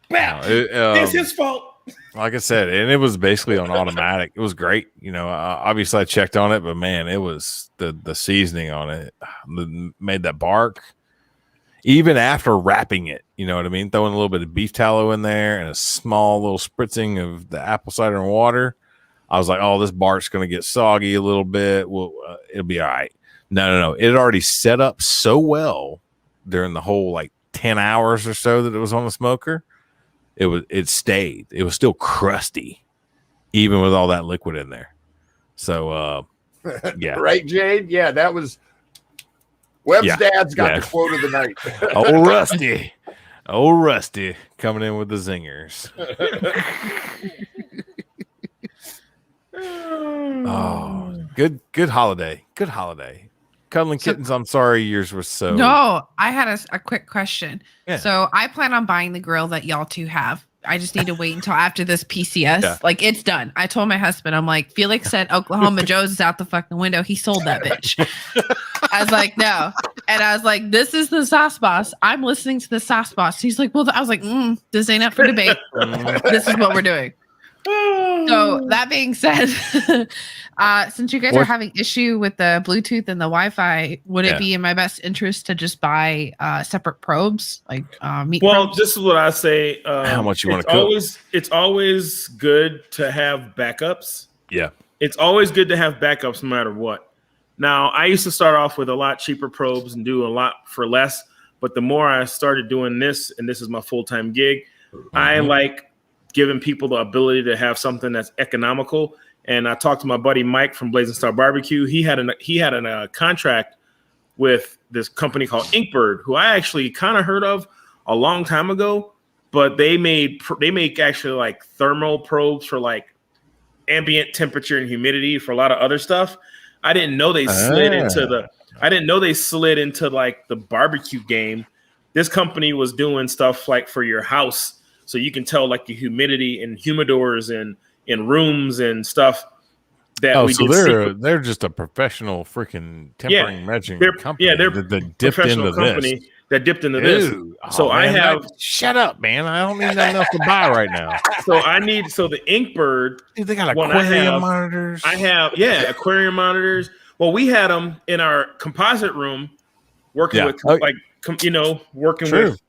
It's his fault. Like I said, and it was basically on automatic. It was great. Obviously I checked on it, but man, it was the seasoning on it made that bark. Even after wrapping it, you know what I mean? Throwing a little bit of beef tallow in there and a small little spritzing of the apple cider and water. I was like, oh, this bark's going to get soggy a little bit. Well, it'll be all right. No. It had already set up so well during the whole 10 hours or so that it was on the smoker. It stayed. It was still crusty, even with all that liquid in there. So, yeah. Right, Jade? Yeah, that was Webb's dad's got the quote of the night. Old Rusty coming in with the zingers. Oh, good holiday. Good holiday. Cuddling Kittens, I'm sorry yours was so. No, I had a quick question. Yeah. So I plan on buying the grill that y'all two have. I just need to wait until after this PCS. Yeah. It's done. I told my husband, I'm like, Felix said Oklahoma Joe's is out the fucking window. He sold that bitch. I was like, no. And I was like, this is the sauce boss. I'm listening to the sauce boss. He's like, well, I was like, this ain't up for debate. This is what we're doing. So that being said, since you guys are having issue with the Bluetooth and the Wi-Fi, would it be in my best interest to just buy separate probes, meat probes? This is what I say. How much you want to cook? It's always good to have backups. Yeah. It's always good to have backups no matter what. Now, I used to start off with a lot cheaper probes and do a lot for less. But the more I started doing this, and this is my full-time gig, I like giving people the ability to have something that's economical. And I talked to my buddy Mike from Blazing Star Barbecue. He had a contract with this company called Inkbird, who I actually kind of heard of a long time ago. But they make actually thermal probes for ambient temperature and humidity for a lot of other stuff. I didn't know they slid into the barbecue game. This company was doing stuff for your house. So you can tell the humidity in humidors and in rooms and stuff that they're just a professional freaking tempering measuring company. Yeah, they're that dipped into company that dipped into this. So shut up, man. I don't need enough to buy right now. So the Inkbird. Dude, they got aquarium monitors. I have aquarium monitors. Well, we had them in our composite room, working with working with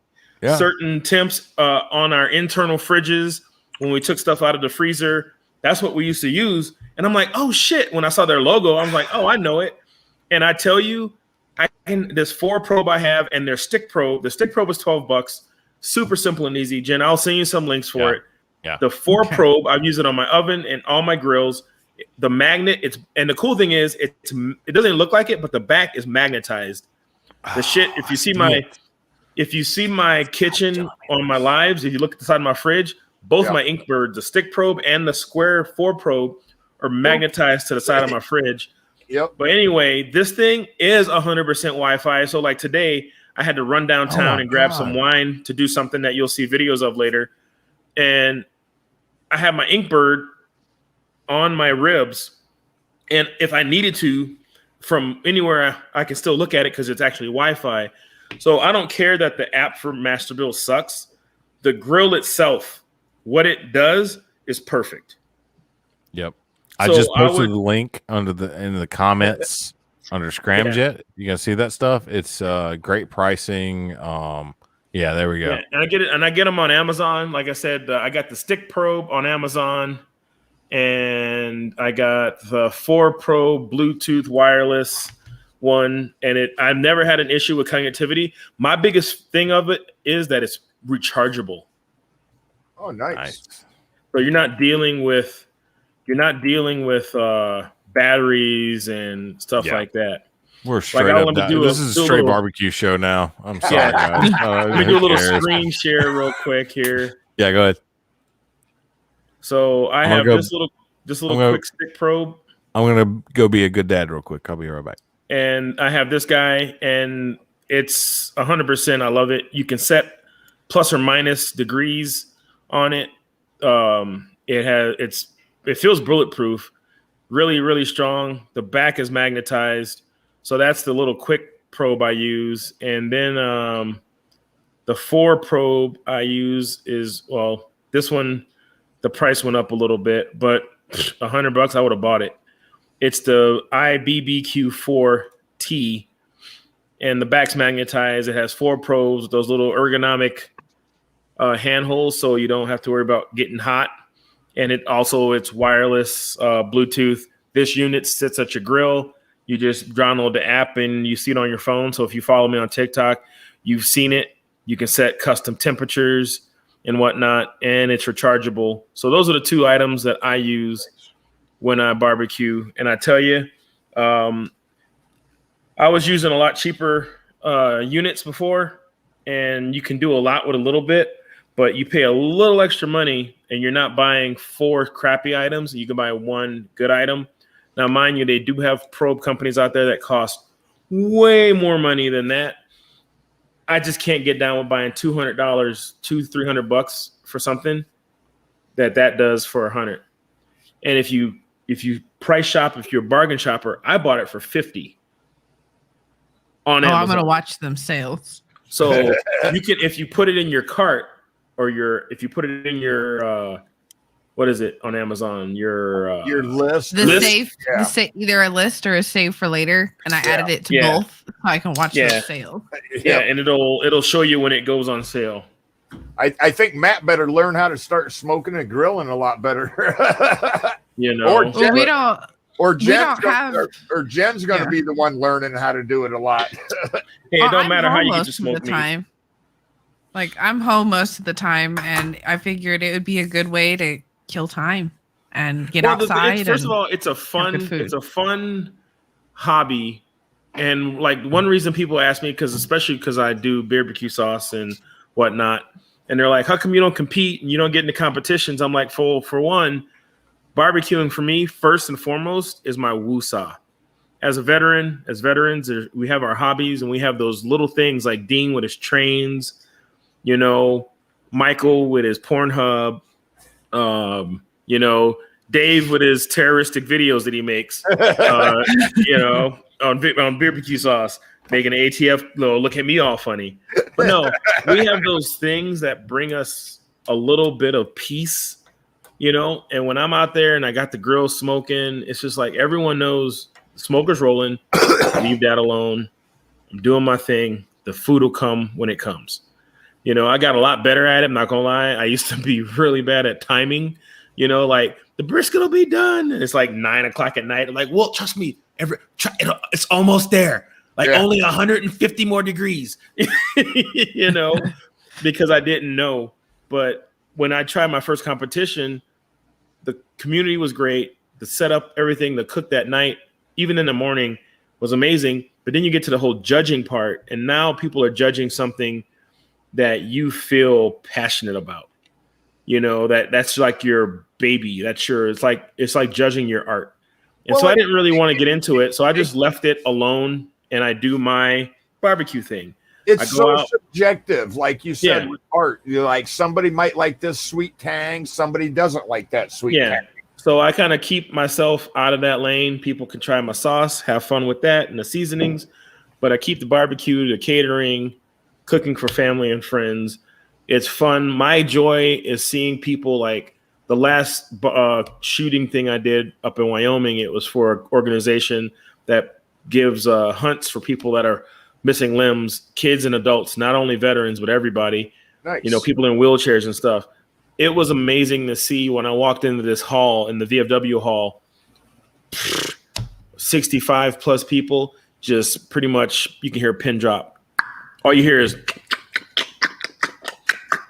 certain temps on our internal fridges when we took stuff out of the freezer. That's what we used to use. And I'm like, oh shit. When I saw their logo, I'm like, oh, I know it. And I tell you, this 4 probe I have and their stick probe. The stick probe is $12. Super simple and easy. Jen, I'll send you some links for it. Yeah. The 4 probe, I've used it on my oven and all my grills. The magnet, and the cool thing is it doesn't look like it, but the back is magnetized. The shit, if you see my kitchen on my lives, if you look at the side of my fridge, both my Inkbird, the stick probe and the square 4 probe are magnetized to the side of my fridge. Yep. But anyway, this thing is 100% Wi-Fi. So today I had to run downtown and grab some wine to do something that you'll see videos of later. And I have my Inkbird on my ribs. And if I needed to, from anywhere, I can still look at it because it's actually Wi-Fi. So I don't care that the app for Master Build sucks. The grill itself, what it does is perfect. Yep. I just posted the link in the comments under Scram Jett. You guys see that stuff? It's great pricing. There we go. Yeah, and I get them on Amazon. Like I said, I got the stick probe on Amazon, and I got the 4 Pro Bluetooth wireless one, and I've never had an issue with connectivity. My biggest thing of it is that it's rechargeable. Oh, nice. So you're not dealing with batteries and stuff like that. We're straight up. This is a straight barbecue show now. I'm sorry, guys. Let me do a little screen share real quick here. Yeah, go ahead. So I have this little quick stick probe. I'm gonna go be a good dad real quick. I'll be right back. And I have this guy, and it's 100%. I love it. You can set plus or minus degrees on it. It feels bulletproof, really, really strong. The back is magnetized. So that's the little quick probe I use. And then the 4 probe I use is, well, this one, the price went up a little bit, but $100 I would have bought it. It's the IBBQ4T, and the back's magnetized. It has 4 probes with those little ergonomic handholds, so you don't have to worry about getting hot. And it's wireless Bluetooth. This unit sits at your grill. You just download the app and you see it on your phone. So if you follow me on TikTok, you've seen it. You can set custom temperatures and whatnot, and it's rechargeable. So those are the 2 items that I use when I barbecue. And I tell you, I was using a lot cheaper units before, and you can do a lot with a little bit, but you pay a little extra money and you're not buying 4 crappy items. You can buy 1 good item. Now, mind you, they do have probe companies out there that cost way more money than that. I just can't get down with buying $200, $300 for something that does for $100. And if you price shop, if you're a bargain shopper, I bought it for $50 on Amazon. I'm gonna watch them sales. So you can, if you put it in your cart, or if you put it in your what is it on Amazon? Your list. Either a list or a save for later, and I added it to both so I can watch those sales. Yeah, and it'll show you when it goes on sale. I think Matt better learn how to start smoking and grilling a lot better. Or Jen's going to be the one learning how to do it a lot. Hey, it don't matter how you get to smoke meat. Like, I'm home most of the time, and I figured it would be a good way to kill time and get outside. First of all, it's a fun hobby. And like, one reason people ask me, especially because I do barbecue sauce and whatnot, and they're like, how come you don't compete and you don't get into competitions? I'm like, for one, barbecuing for me, first and foremost, is my woosah. As veterans, we have our hobbies, and we have those little things like Dean with his trains, Michael with his Pornhub, Dave with his terroristic videos that he makes, on barbecue sauce, making ATF look at me all funny. But no, we have those things that bring us a little bit of peace, and when I'm out there and I got the grill smoking, it's just like everyone knows the smoker's rolling, leave that alone. I'm doing my thing. The food will come when it comes. I got a lot better at it. I'm not gonna lie. I used to be really bad at timing. Like the brisket will be done, and it's like 9:00 at night. I'm like, well, trust me, it's almost there. Only 150 more degrees. Because I didn't know. But when I tried my first competition, the community was great. The setup, everything, the cook that night, even in the morning, was amazing. But then you get to the whole judging part, and now people are judging something that you feel passionate about, that's like your baby. It's like judging your art. And so I didn't really want to get into it. So I just left it alone, and I do my barbecue thing. It's so subjective. Like you said, with art, you're like, somebody might like this sweet tang. Somebody doesn't like that sweet tang. So I kind of keep myself out of that lane. People can try my sauce, have fun with that and the seasonings, but I keep the barbecue, the catering, cooking for family and friends. It's fun. My joy is seeing people, like the last shooting thing I did up in Wyoming. It was for an organization that gives hunts for people that are missing limbs, kids and adults, not only veterans, but everybody, Nice. People in wheelchairs and stuff. it was amazing to see when I walked into this hall, in the VFW hall, 65 plus people, just pretty much you can hear a pin drop. All you hear is,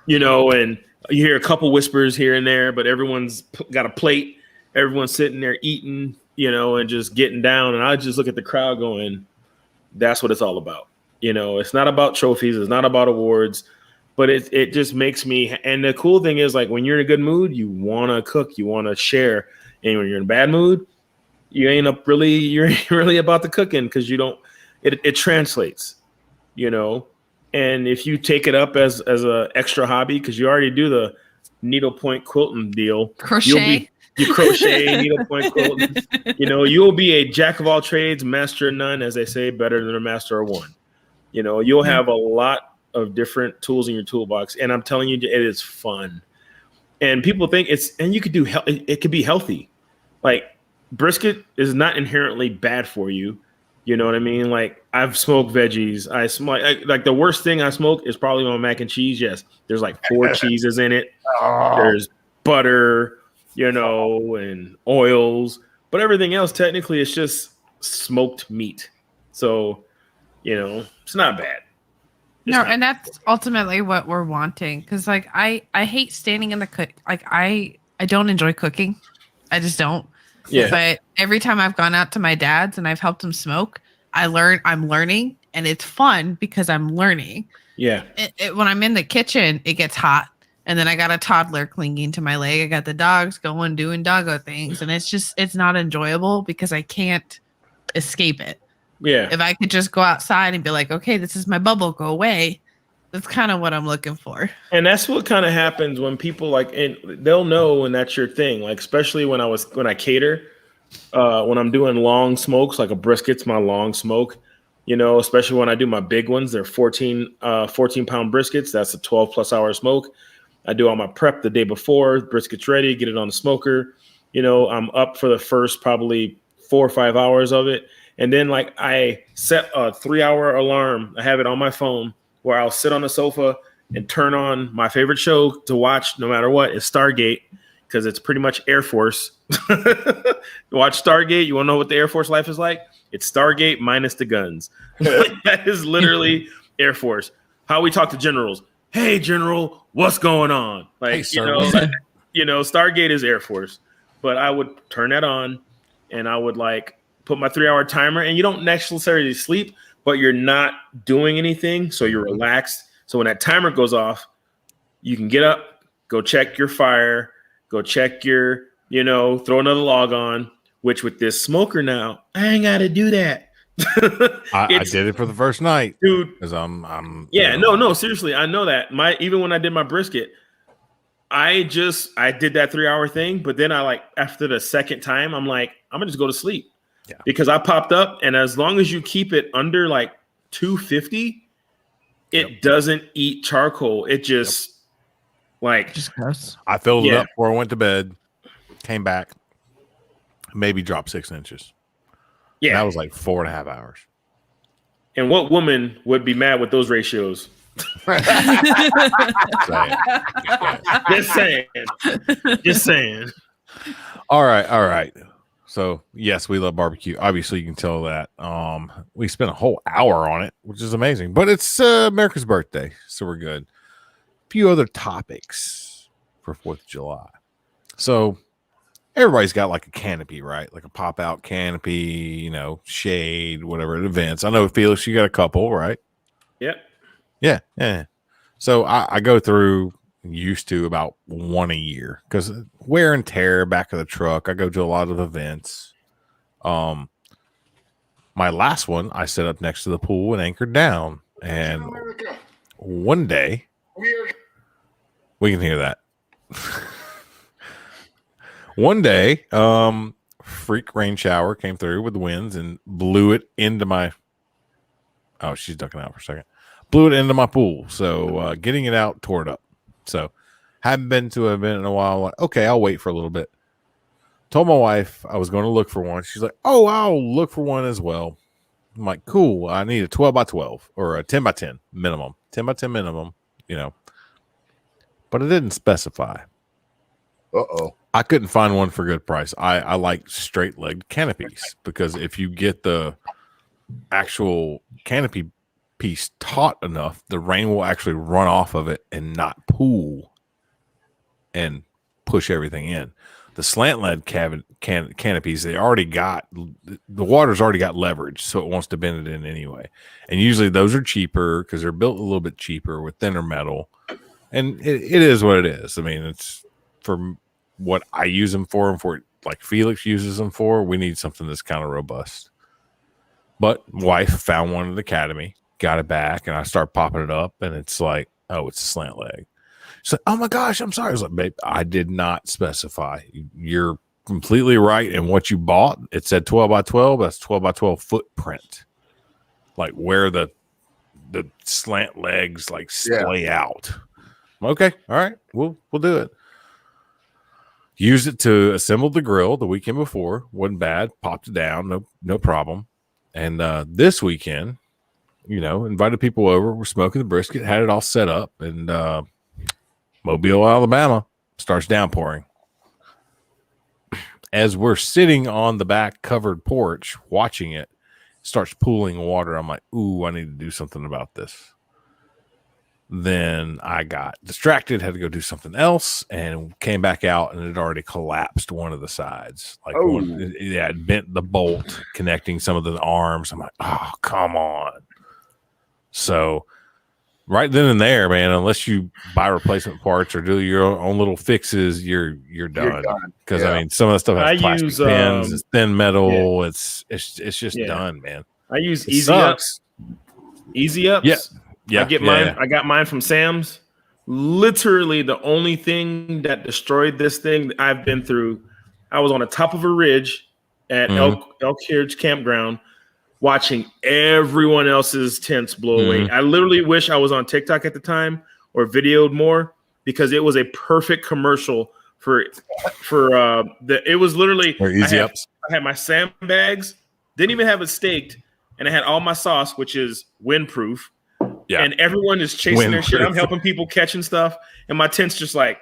and you hear a couple whispers here and there, but everyone's got a plate. Everyone's sitting there eating, and just getting down. And I just look at the crowd going, that's what it's all about. It's not about trophies. It's not about awards. But it just makes me, and the cool thing is, like, when you're in a good mood, you want to cook, you want to share. And when you're in a bad mood, you're ain't really about the cooking, because it translates, And if you take it up as a extra hobby, because you already do the needlepoint quilting deal, crochet, you crochet, needlepoint quilting, you'll be a jack of all trades, master of none, as they say, better than a master of one. You'll have a lot of different tools in your toolbox, and I'm telling you, it is fun. And people think and you could do it could be healthy. Like, brisket is not inherently bad for you. You know what I mean? Like, I've smoked veggies. I smoke like the worst thing I smoke is probably my mac and cheese. Yes, there's like 4 cheeses in it. There's butter, and oils, but everything else technically it's just smoked meat. So, it's not bad. And that's ultimately what we're wanting. Because, like, I hate standing in the cook. Like, I don't enjoy cooking. I just don't. Yeah. But every time I've gone out to my dad's and I've helped him smoke, I'm learning, and it's fun because I'm learning. Yeah. When I'm in the kitchen, it gets hot, and then I got a toddler clinging to my leg. I got the dogs going, doing doggo things, and it's not enjoyable because I can't escape it. Yeah. If I could just go outside and be like, okay, this is my bubble, go away. That's kind of what I'm looking for. And that's what kind of happens when people and they'll know when that's your thing. Like, especially when I cater, when I'm doing long smokes, like a brisket's my long smoke, especially when I do my big ones, they're 14 pound briskets. That's a 12 plus hour smoke. I do all my prep the day before, brisket's ready, get it on the smoker. I'm up for the first probably 4 or 5 hours of it. And then, like, I set a 3-hour alarm. I have it on my phone where I'll sit on the sofa and turn on my favorite show to watch no matter what. It's Stargate, because it's pretty much Air Force. Watch Stargate. You want to know what the Air Force life is like? It's Stargate minus the guns. That is literally Air Force. How we talk to generals. Hey, General, what's going on? Like, hey, sir, Stargate is Air Force. But I would turn that on, and I would, like, put my 3-hour timer, and you don't necessarily sleep, but you're not doing anything, so you're relaxed. So when that timer goes off, you can get up, go check your fire, go check your, throw another log on, which with this smoker now, I ain't got to do that. I did it for the first night, dude. Because I'm no, seriously, I know that. Even when I did my brisket, I did that 3-hour thing, but then after the second time, I'm like, I'm gonna just go to sleep. Yeah. Because I popped up, and as long as you keep it under like 250, it doesn't eat charcoal. It just just goes. I filled it up before I went to bed, came back, maybe dropped 6 inches. Yeah, and that was like 4.5 hours. And what woman would be mad with those ratios? Just saying. All right. So yes, we love barbecue. Obviously, you can tell that. We spent a whole hour on it, which is amazing. But it's America's birthday, so we're good. A few other topics for 4th of July. So everybody's got like a canopy, right? Like a pop-out canopy, shade, whatever at events. I know, Felix, you got a couple, right? Yep. Yeah. So I go through, used to, about one a year because wear and tear back of the truck. I go to a lot of events. My last one, I set up next to the pool and anchored down. And one day, we can hear that. One day, freak rain shower came through with the winds and blew it into my. Oh, she's ducking out for a second. Blew it into my pool. So getting it out tore it up. So haven't been to an event in a while. I'm like, okay, I'll wait for a little bit. Told my wife I was going to look for one. She's like, oh, I'll look for one as well. I'm like, cool. I need a 12 by 12 or a 10 by 10 minimum. 10 by 10 minimum, But it didn't specify. I couldn't find one for good price. I like straight legged canopies because if you get the actual canopy piece taut enough, the rain will actually run off of it and not pool and push everything in. The slant lead canopies, they already got the water's already got leverage, so it wants to bend it in anyway. And usually those are cheaper because they're built a little bit cheaper with thinner metal. And it is what it is. I mean, it's for what I use them for, and for like Felix uses them for. We need something that's kind of robust. But wife found one at the Academy, got it back, and I start popping it up, and it's like, oh, it's a slant leg. She's like, oh my gosh, I'm sorry. I was like, babe, I did not specify. You're completely right in what you bought. It said 12 by 12. That's 12 by 12 footprint. Like where the slant legs like splay out. Okay, all right, we'll do it. Used it to assemble the grill the weekend before. Wasn't bad. Popped it down, no problem. And this weekend, invited people over. We're smoking the brisket, had it all set up, and Mobile, Alabama starts downpouring. As we're sitting on the back covered porch watching it, starts pooling water. I'm like, ooh, I need to do something about this. Then I got distracted, had to go do something else, and came back out, and it had already collapsed one of the sides. Like, it bent the bolt connecting some of the arms. I'm like, oh, come on. So right then and there, man, unless you buy replacement parts or do your own little fixes, you're done. Because I mean, some of the stuff has plastic pins, it's thin metal, it's just done, man. I use Easy Ups. Easy Ups. Yeah. I get mine. I got mine from Sam's. Literally the only thing that destroyed this thing that I've been through. I was on the top of a ridge at Elk Ridge Campground, watching everyone else's tents blow away. I literally wish I was on TikTok at the time or videoed more, because it was a perfect commercial for it was literally Easy Ups. I had my sandbags, didn't even have it staked, and I had all my sauce, which is windproof. Yeah. And everyone is chasing their shit. I'm helping people catching stuff, and my tent's just like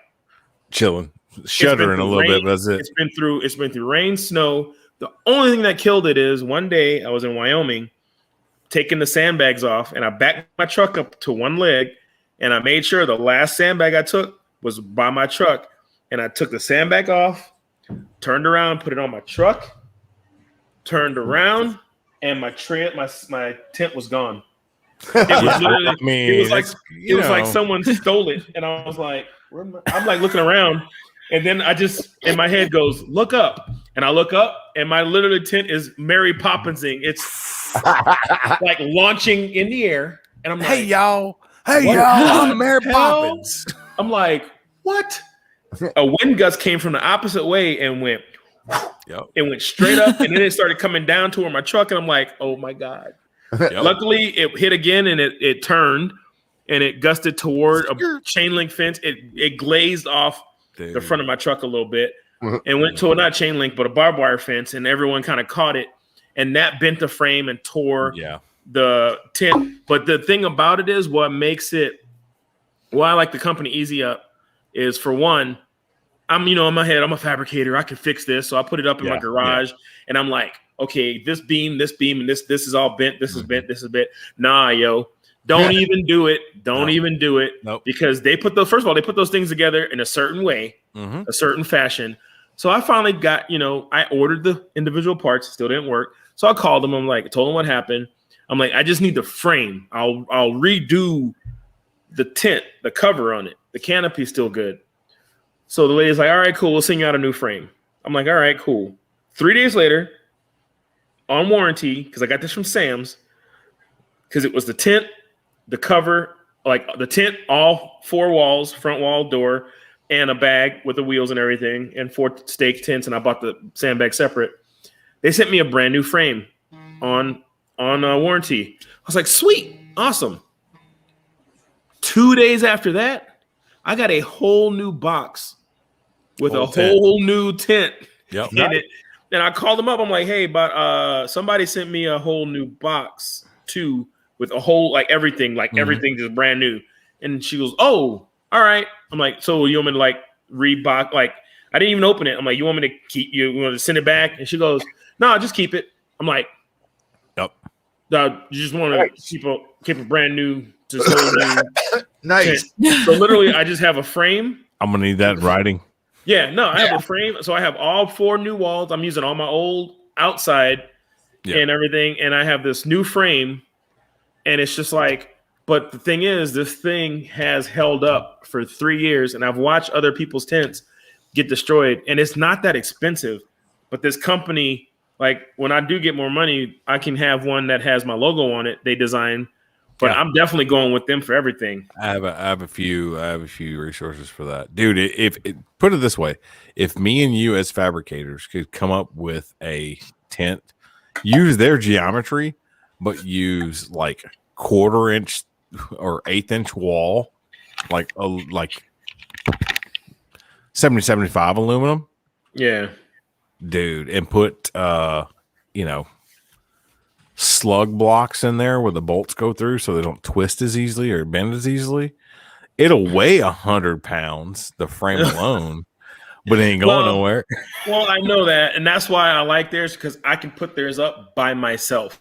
chilling, shuddering a little bit. That's it. It's been through rain, snow. The only thing that killed it is one day I was in Wyoming taking the sandbags off, and I backed my truck up to one leg, and I made sure the last sandbag I took was by my truck, and I took the sandbag off, turned around, put it on my truck, turned around, and my tent was gone. It was literally, it was like someone stole it, and I was like, I'm like looking around, and then I just in my head goes, look up, and I look up, and my literally tent is Mary Poppinsing. It's like launching in the air, and I'm like, hey y'all, I'm Mary Poppins. I'm like, what? A wind gust came from the opposite way and went. It went straight up, and then it started coming down toward my truck, and I'm like, oh my God. Luckily, it hit again, and it turned, and it gusted toward a chain link fence. It glazed off the front of my truck a little bit and went to not chain link, but a barbed wire fence, and everyone kind of caught it, and that bent the frame and tore the tent. But the thing about it is, what makes it, why I like the company Easy Up is, for one, I'm, in my head, I'm a fabricator. I can fix this. So I put it up in my garage, and I'm like, okay, this beam, and this is all bent. This is bent. This is bent. Nah, yo, don't even do it. Don't even do it. Nope. Because they put those things together in a certain way, a certain fashion. So I finally got, I ordered the individual parts. Still didn't work. So I called them. I'm like, told them what happened. I'm like, I just need the frame. I'll redo the tent, the cover on it. The canopy's still good. So the lady's like, all right, cool. We'll send you out a new frame. I'm like, all right, cool. 3 days later, on warranty, because I got this from Sam's, because it was the tent, the cover, like the tent, all 4 walls, front wall, door, and a bag with the wheels and everything, and 4 stake tents, and I bought the sandbag separate. They sent me a brand new frame on warranty. I was like, sweet, awesome. 2 days after that, I got a whole new box with a whole new tent in it. And I called them up. I'm like, hey, but somebody sent me a whole new box too, with a whole, everything just brand new. And she goes, oh, all right. I'm like, so you want me to rebox? I didn't even open it. I'm like, you want me to you want to send it back? And she goes, no, just keep it. I'm like, yep. You just want to keep a brand new, just new. Nice. So literally, I just have a frame. I'm gonna need that in writing. Yeah, no, I have a frame. So I have all 4 new walls. I'm using all my old outside and everything, and I have this new frame, and it's just like. But the thing is, this thing has held up for 3 years, and I've watched other people's tents get destroyed, and it's not that expensive. But this company, like when I do get more money, I can have one that has my logo on it. They design, but I'm definitely going with them for everything. I have a few resources for that, dude. If put it this way, if me and you as fabricators could come up with a tent, use their geometry, but use like 1/4 inch or 1/8 inch wall, like 70-75 aluminum, dude, and put slug blocks in there where the bolts go through so they don't twist as easily or bend as easily. It'll weigh 100 pounds, the frame alone, but it ain't going nowhere. Well, I know that, and that's why I like theirs, because I can put theirs up by myself.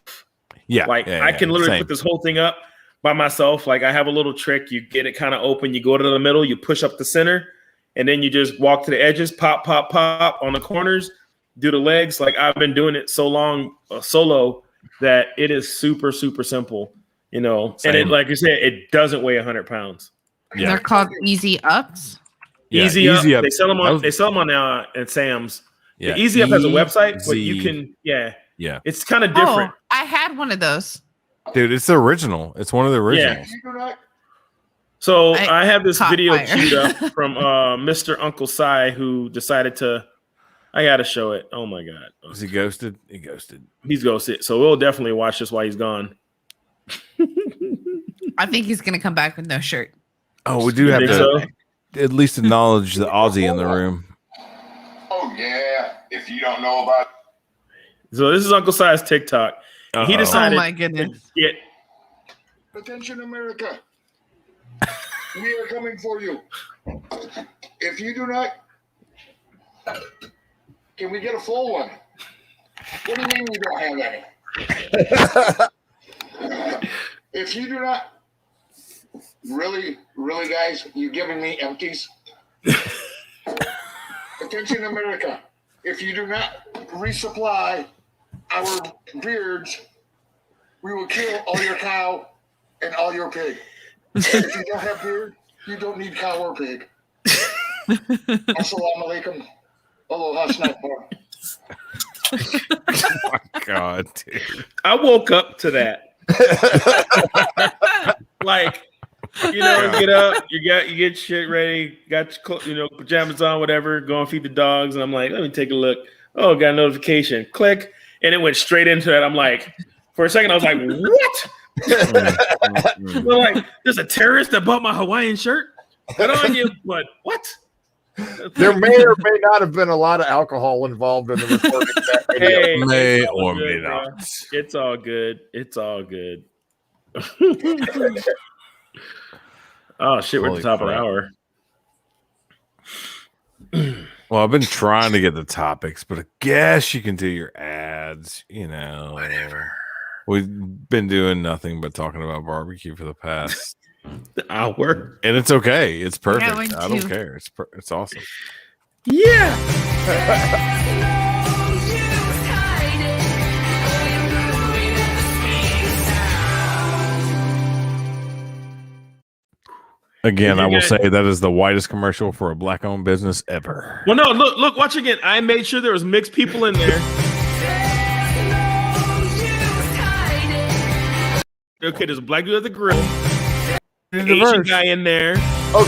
I can literally put this whole thing up by myself. Like, I have a little trick. You get it kind of open, you go to the middle, you push up the center, and then you just walk to the edges, pop on the corners, do the legs. Like, I've been doing it so long solo that it is super, super simple, Same. And it, like you said, it doesn't weigh 100 pounds. Yeah. They're called Easy Ups. Easy Up. They sell them on now at Sam's. Yeah. Easy Up has a website, but you can, it's kind of different. Oh, I had one of those. Dude, it's the original. It's one of the originals. Yeah. So I have this video queued up from Mr. Uncle Si, who decided to. I gotta show it. Oh my god! Is he ghosted? He ghosted. He's ghosted. So we'll definitely watch this while he's gone. I think he's gonna come back with no shirt. Oh, we do have to at least acknowledge the Aussie in the room. Oh yeah! If you don't know about. So this is Uncle Si's TikTok. He decided. Oh my goodness! Attention, America! We are coming for you. If you do not, can we get a full one? What do you mean you don't have any? If you do not, really, guys, you giving me empties? Attention, America! If you do not resupply our beards, we will kill all your cow and all your pig. If you don't have beard, you don't need cow or pig. Assalamu alaikum. Aloha snapper. Oh my god, dude. I woke up to that. Like, get up, you get shit ready, got your pajamas on, whatever, go and feed the dogs, and I'm like, let me take a look. Oh, got a notification. Click, and it went straight into that. I'm like, for a second, I was like, what? We're like, there's a terrorist that bought my Hawaiian shirt. Good on you, but what? There may or may not have been a lot of alcohol involved in the recording of that video. Hey, may or may not. It's all good. It's all good. Oh shit, we're at the top of the hour. Well, I've been trying to get the topics, but I guess you can do your ads, Whatever. We've been doing nothing but talking about barbecue for the past hour. And it's okay. It's perfect. Yeah, I don't care. It's awesome. Yeah. Again, I will say that is the whitest commercial for a black-owned business ever. Well, no, look, watch again. I made sure there was mixed people in there. Okay, there's a black dude at the grill. Asian guy in there. Oh.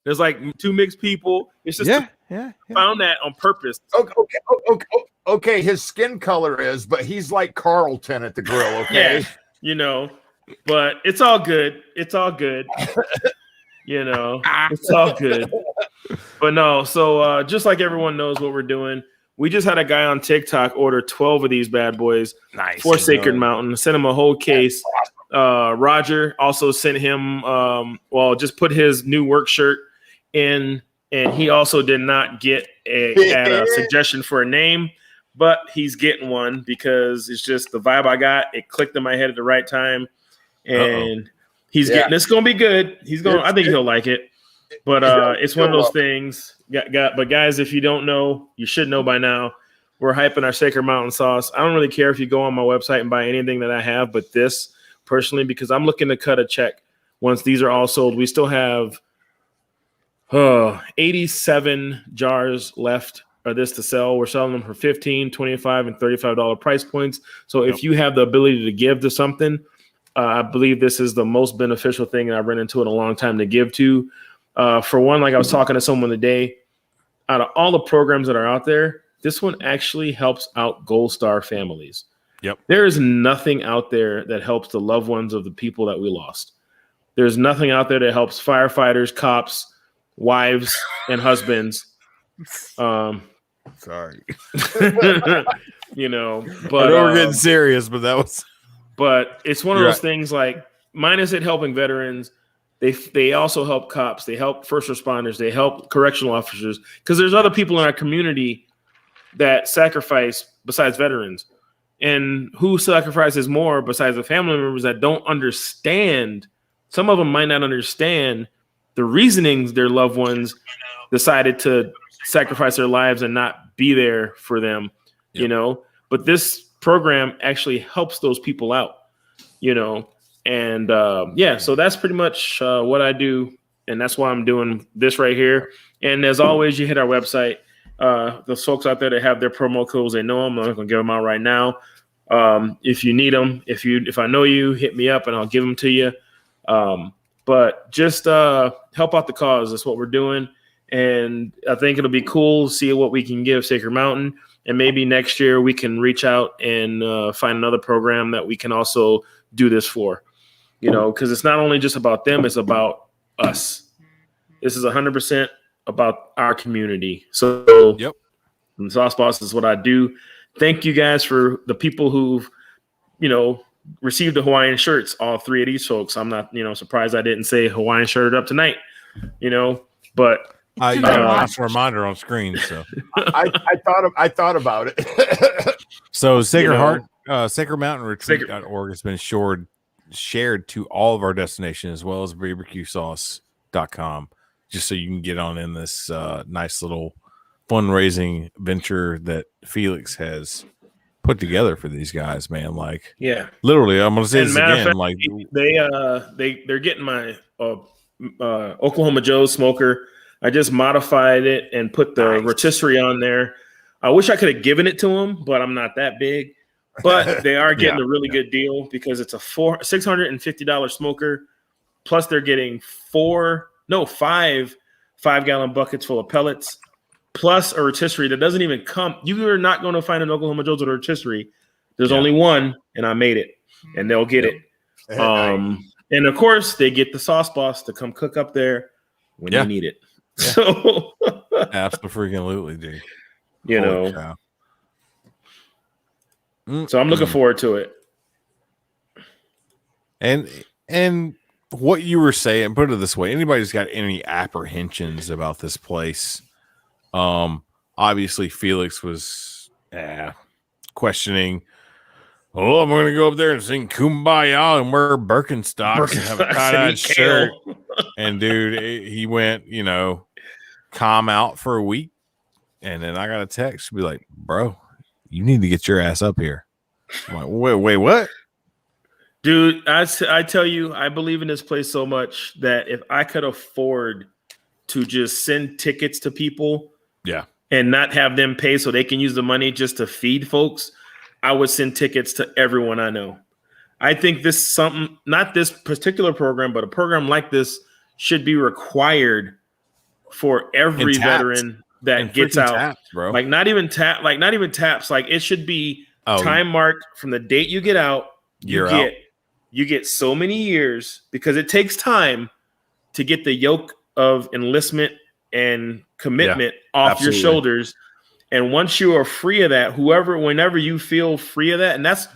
There's like 2 mixed people. It's just found that on purpose. Okay. His skin color is, but he's like Carlton at the grill. Okay, but it's all good. It's all good. It's all good. But no, so just like everyone knows what we're doing. We just had a guy on TikTok order 12 of these bad boys for Sacred Mountain. Sent him a whole case. Roger also sent him, just put his new work shirt in, and he also did not get a suggestion for a name, but he's getting one because it's just the vibe I got. It clicked in my head at the right time, and he's getting. It's gonna be good. I think he'll like it. But it's one of those things. But guys, if you don't know, you should know by now. We're hyping our Sacred Mountain sauce. I don't really care if you go on my website and buy anything that I have, but this personally, because I'm looking to cut a check once these are all sold. We still have 87 jars left of this to sell. We're selling them for $15, $25, and $35 price points. So if you have the ability to give to something, I believe this is the most beneficial thing I've run into in a long time to give to. For one, like I was talking to someone today, out of all the programs that are out there, this one actually helps out Gold Star families. Yep. There is nothing out there that helps the loved ones of the people that we lost. There's nothing out there that helps firefighters, cops, wives, and husbands. Sorry. But I know we're getting serious, but that was. But it's one of those things like, minus it helping veterans, they also help cops, they help first responders, they help correctional officers, because there's other people in our community that sacrifice besides veterans. And who sacrifices more besides the family members that don't understand? Some of them might not understand the reasonings their loved ones decided to sacrifice their lives and not be there for them, But this program actually helps those people out, And so that's pretty much what I do. And that's why I'm doing this right here. And as always, you hit our website. The folks out there that have their promo codes, they know them. I'm not going to give them out right now. If you need them, if I know you, hit me up and I'll give them to you. But just help out the cause. That's what we're doing. And I think it'll be cool to see what we can give Sacred Mountain. And maybe next year we can reach out and find another program that we can also do this for, because it's not only just about them, it's about us. This is 100% about our community. So the Sauce Boss is what I do. Thank you guys for the people who've, received the Hawaiian shirts, all three of these folks. I'm not, surprised I didn't say Hawaiian shirt up tonight, but you got a nice reminder on screen. So I thought about it. So Sacred Mountain Retreat.org has been shared to all of our destinations, as well as barbecuesauce.com, just so you can get on in this nice little fundraising venture that Felix has put together for these guys, man. Like, literally, I'm gonna say this again. Fact, like, they're getting my Oklahoma Joe's smoker. I just modified it and put the rotisserie on there. I wish I could have given it to them, but I'm not that big. But they are getting a really good deal because it's a $650 smoker. Plus, they're getting 5 5-gallon buckets full of pellets, plus a rotisserie that doesn't even come. You are not going to find an Oklahoma Joe's with a rotisserie. There's only one, and I made it, and they'll get it. And of course, they get the Sauce Boss to come cook up there when you need it. Yeah. So, absolutely, dude. So I'm looking forward to it. And what you were saying, put it this way: anybody's got any apprehensions about this place? Obviously, Felix was questioning. Oh, I'm going to go up there and sing "Kumbaya" and wear Birkenstocks and have a tie-dyed shirt. And dude, he went, calm out for a week, and then I got a text, be like, "Bro, you need to get your ass up here." I'm like, wait, what? Dude, I tell you, I believe in this place so much that if I could afford to just send tickets to people, and not have them pay so they can use the money just to feed folks, I would send tickets to everyone I know. I think not this particular program, but a program like this should be required for every veteran that gets out. Taps, bro. Like not even taps. Like it should be time marked from the date you get out. You get so many years, because it takes time to get the yoke of enlistment and commitment off your shoulders. And once you are free of that, whenever you feel free of that, and that's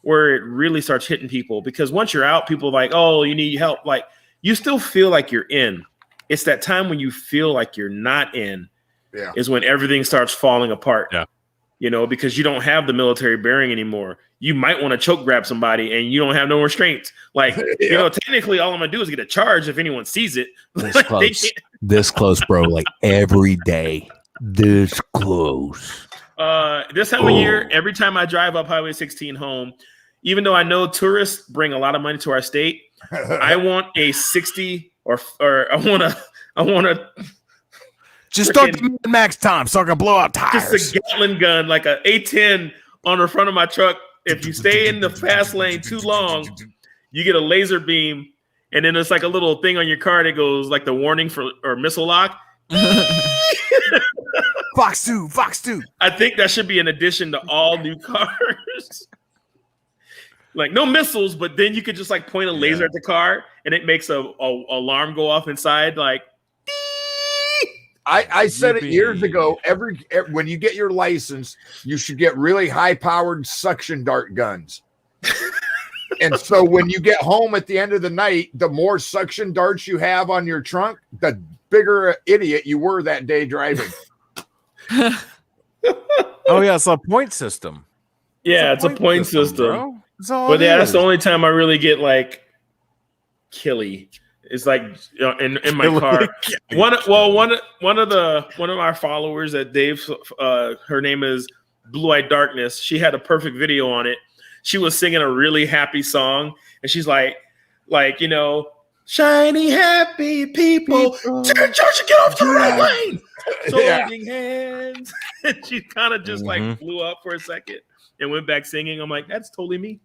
where it really starts hitting people, because once you're out, people are like, oh, you need help. Like, you still feel like you're in. It's that time when you feel like you're not in is when everything starts falling apart. Yeah. You know, because you don't have the military bearing anymore. You might want to choke grab somebody and you don't have no restraints. Like, you know, technically all I'm going to do is get a charge if anyone sees it. This close, bro. Like every day. This close. This time of year, every time I drive up Highway 16 home, even though I know tourists bring a lot of money to our state, I want a 60 or I want to just start the max time so I can blow out tires. Just a Gatling gun, like a A10 on the front of my truck. If you stay in the fast lane too long, you get a laser beam, and then it's like a little thing on your car that goes like the warning for or missile lock. Fox 2. I think that should be an addition to all new cars. Like no missiles, but then you could just like point a laser at the car and it makes a alarm go off inside. Like I said it years ago. When you get your license, you should get really high-powered suction dart guns. And so when you get home at the end of the night, the more suction darts you have on your trunk, the bigger idiot you were that day driving. Oh yeah, it's a point system. Yeah, it's a point system. But that's the only time I really get like killy. It's like in my car. One of our followers at Dave, her name is Blue Eyed Darkness. She had a perfect video on it. She was singing a really happy song, and she's like you know, shiny happy people, turn church and get off the right lane. Holding hands. And she kind of just like blew up for a second and went back singing. I'm like, that's totally me.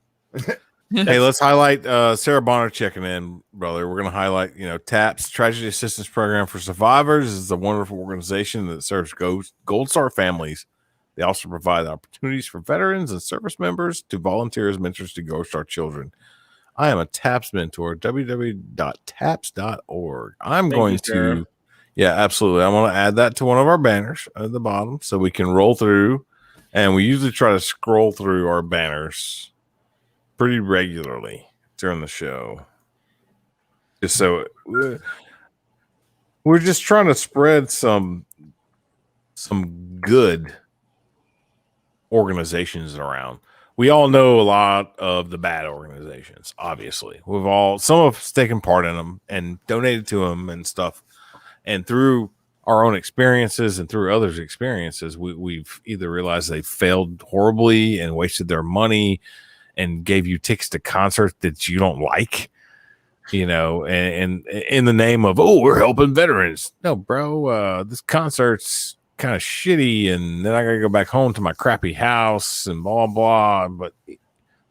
Hey, let's highlight Sarah Bonner checking in, brother. We're going to highlight, TAPS, Tragedy Assistance Program for Survivors. Is a wonderful organization that serves Gold Star families. They also provide opportunities for veterans and service members to volunteer as mentors to Gold Star children. I am a TAPS mentor, www.taps.org. Yeah, absolutely. I want to add that to one of our banners at the bottom so we can roll through. And we usually try to scroll through our banners pretty regularly during the show. Just so we're just trying to spread some good organizations around. We all know a lot of the bad organizations, obviously. Some of us taken part in them and donated to them and stuff. And through our own experiences and through others' experiences, we've either realized they failed horribly and wasted their money and gave you tickets to concerts that you don't like, and in the name of, we're helping veterans. No, bro, this concert's kind of shitty, and then I gotta go back home to my crappy house and blah, blah. But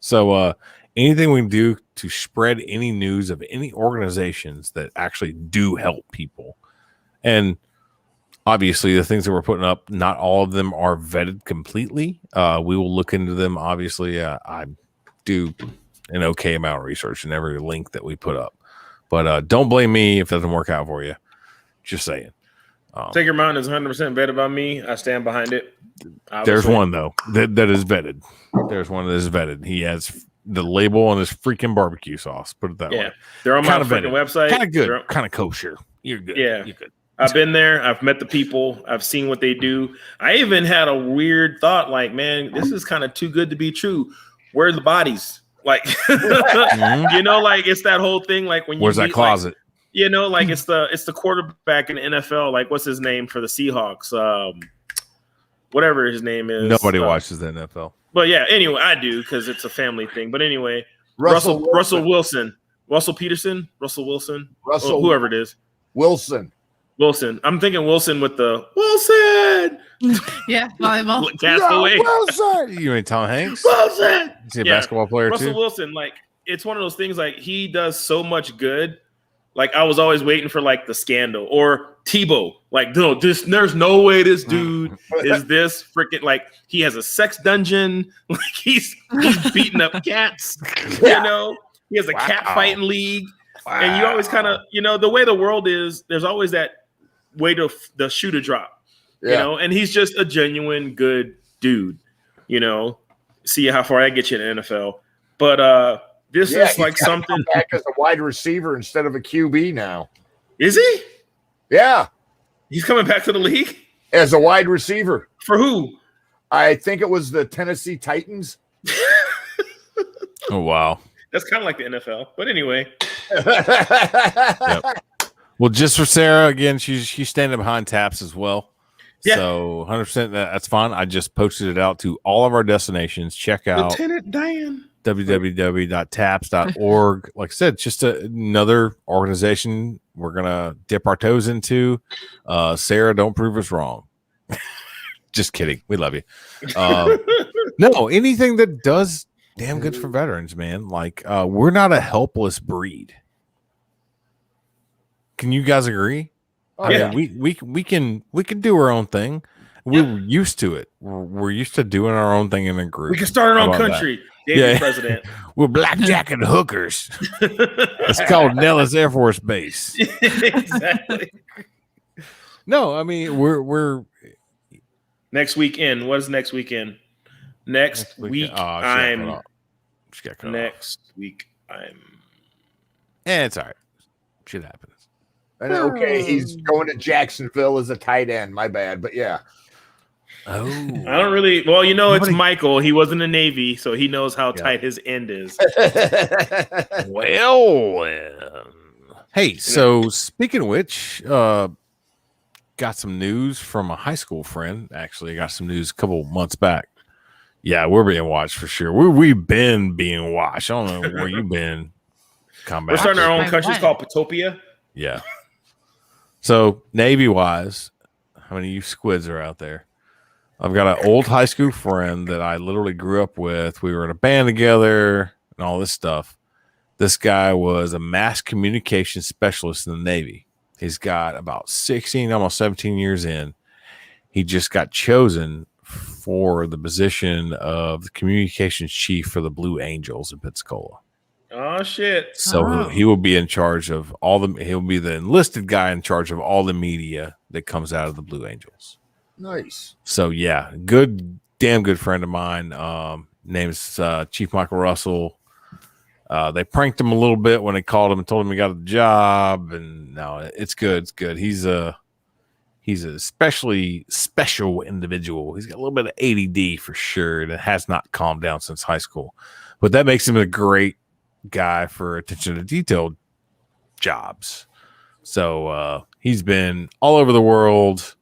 so anything we can do to spread any news of any organizations that actually do help people. And obviously, the things that we're putting up, not all of them are vetted completely. We will look into them. Obviously, I do an okay amount of research in every link that we put up. But don't blame me if it doesn't work out for you. Just saying. Take Your Mind is 100% vetted by me. I stand behind it. Obviously. There's one, though, that is vetted. There's one that is vetted. He has the label on his freaking barbecue sauce. Put it that way. Yeah, they're on my freaking website. Kind of good. Kind of kosher. You're good. Yeah. You're good. I've been there. I've met the people. I've seen what they do. I even had a weird thought like, man, this is kind of too good to be true. Where are the bodies? Like, like it's that whole thing. Like when you where's that closet? Like it's the quarterback in the NFL. Like what's his name for the Seahawks? Whatever his name is. Nobody watches the NFL. But yeah, anyway, I do because it's a family thing. But anyway, Russell Wilson, Russell Peterson, whoever it is. Wilson. I'm thinking Wilson with the Wilson. Yeah, volleyball. Castaway. Wilson. You ain't Tom Hanks? Wilson. Is he a basketball player Russell too? Wilson, like it's one of those things. Like he does so much good. Like I was always waiting for like the scandal or Tebow. Like no, there's no way this dude is this freaking like he has a sex dungeon. Like he's beating up cats. He has a cat fighting league. Wow. And you always kind of the way the world is. There's always that way to the shoe to drop, and he's just a genuine good dude, see how far that gets you in the NFL. But this is like something. Come back as a wide receiver instead of a QB now. Is he? Yeah, he's coming back to the league as a wide receiver. For who? I think it was the Tennessee Titans. Oh wow, that's kind of like the NFL. But anyway. Yep. Well, just for Sarah again, she's standing behind Taps as well. Yeah. So 100% that's fine. I just posted it out to all of our destinations. Check out Lieutenant Dan. www.taps.org. Like I said, just another organization we're gonna dip our toes into. Sarah, don't prove us wrong. Just kidding. We love you. No, anything that does damn good for veterans, man. Like we're not a helpless breed. Can you guys agree? Oh, I mean, we can do our own thing. We're used to it. We're used to doing our own thing in a group. We can start our own country. David President. We're blackjack and hookers. It's called Nellis Air Force Base. Exactly. No, I mean we're next weekend. What is next weekend? Next week I'm. Next week I'm. It's all right. Shit happens. And okay, he's going to Jacksonville as a tight end. My bad, but yeah. Oh, I don't really. Well, it's Michael. He was in the Navy, so he knows how tight his end is. Well, hey. So speaking of which, got some news from a high school friend. Actually, got some news a couple months back. Yeah, we're being watched for sure. We've been being watched. I don't know where you've been. We're starting our own country. It's called Potopia. Yeah. So Navy-wise, how many of you squids are out there? I've got an old high school friend that I literally grew up with. We were in a band together and all this stuff. This guy was a mass communication specialist in the Navy. He's got about 16, almost 17 years in. He just got chosen for the position of the communications chief for the Blue Angels in Pensacola. Oh shit! So he will be in charge of all the. He'll be the enlisted guy in charge of all the media that comes out of the Blue Angels. Nice. So yeah, damn good friend of mine. Name's Chief Michael Russell. They pranked him a little bit when they called him and told him he got a job, and no, it's good. It's good. He's a especially special individual. He's got a little bit of ADD for sure, and it has not calmed down since high school. But that makes him a great guy for attention to detail jobs. So he's been all over the world.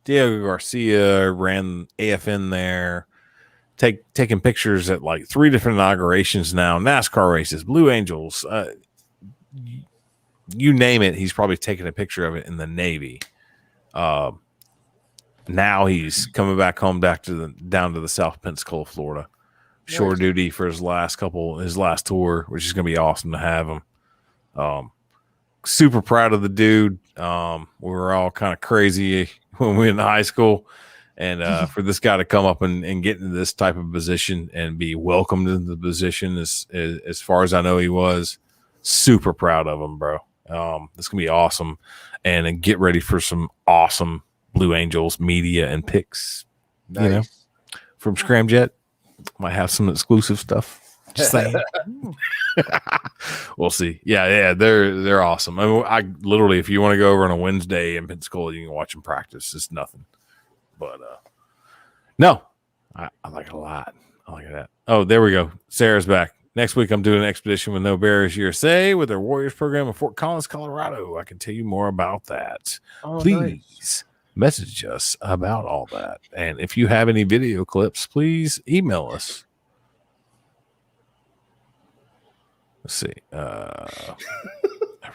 Diego Garcia ran AFN there, taking pictures at like 3 different inaugurations now, NASCAR races, Blue Angels, you name it. He's probably taken a picture of it in the Navy. Now he's coming back home down to the South Pensacola, Florida. Shore duty for his last tour, which is going to be awesome to have him. Super proud of the dude. We were all kind of crazy when we were in high school, and for this guy to come up and get into this type of position and be welcomed into the position, as far as I know, he was super proud of him, bro. This gonna be awesome, and get ready for some awesome Blue Angels media and pics. Nice. From Scram Jett. Might have some exclusive stuff. Just saying. We'll see. Yeah, they're awesome. I literally, if you want to go over on a Wednesday in Pensacola, you can watch them practice. It's nothing. But no, I like it a lot. I like that. Oh, there we go. Sarah's back. Next week, I'm doing an expedition with No Barriers USA with their Warriors program in Fort Collins, Colorado. I can tell you more about that. Please message us about all that. And if you have any video clips, please email us. Let's see. I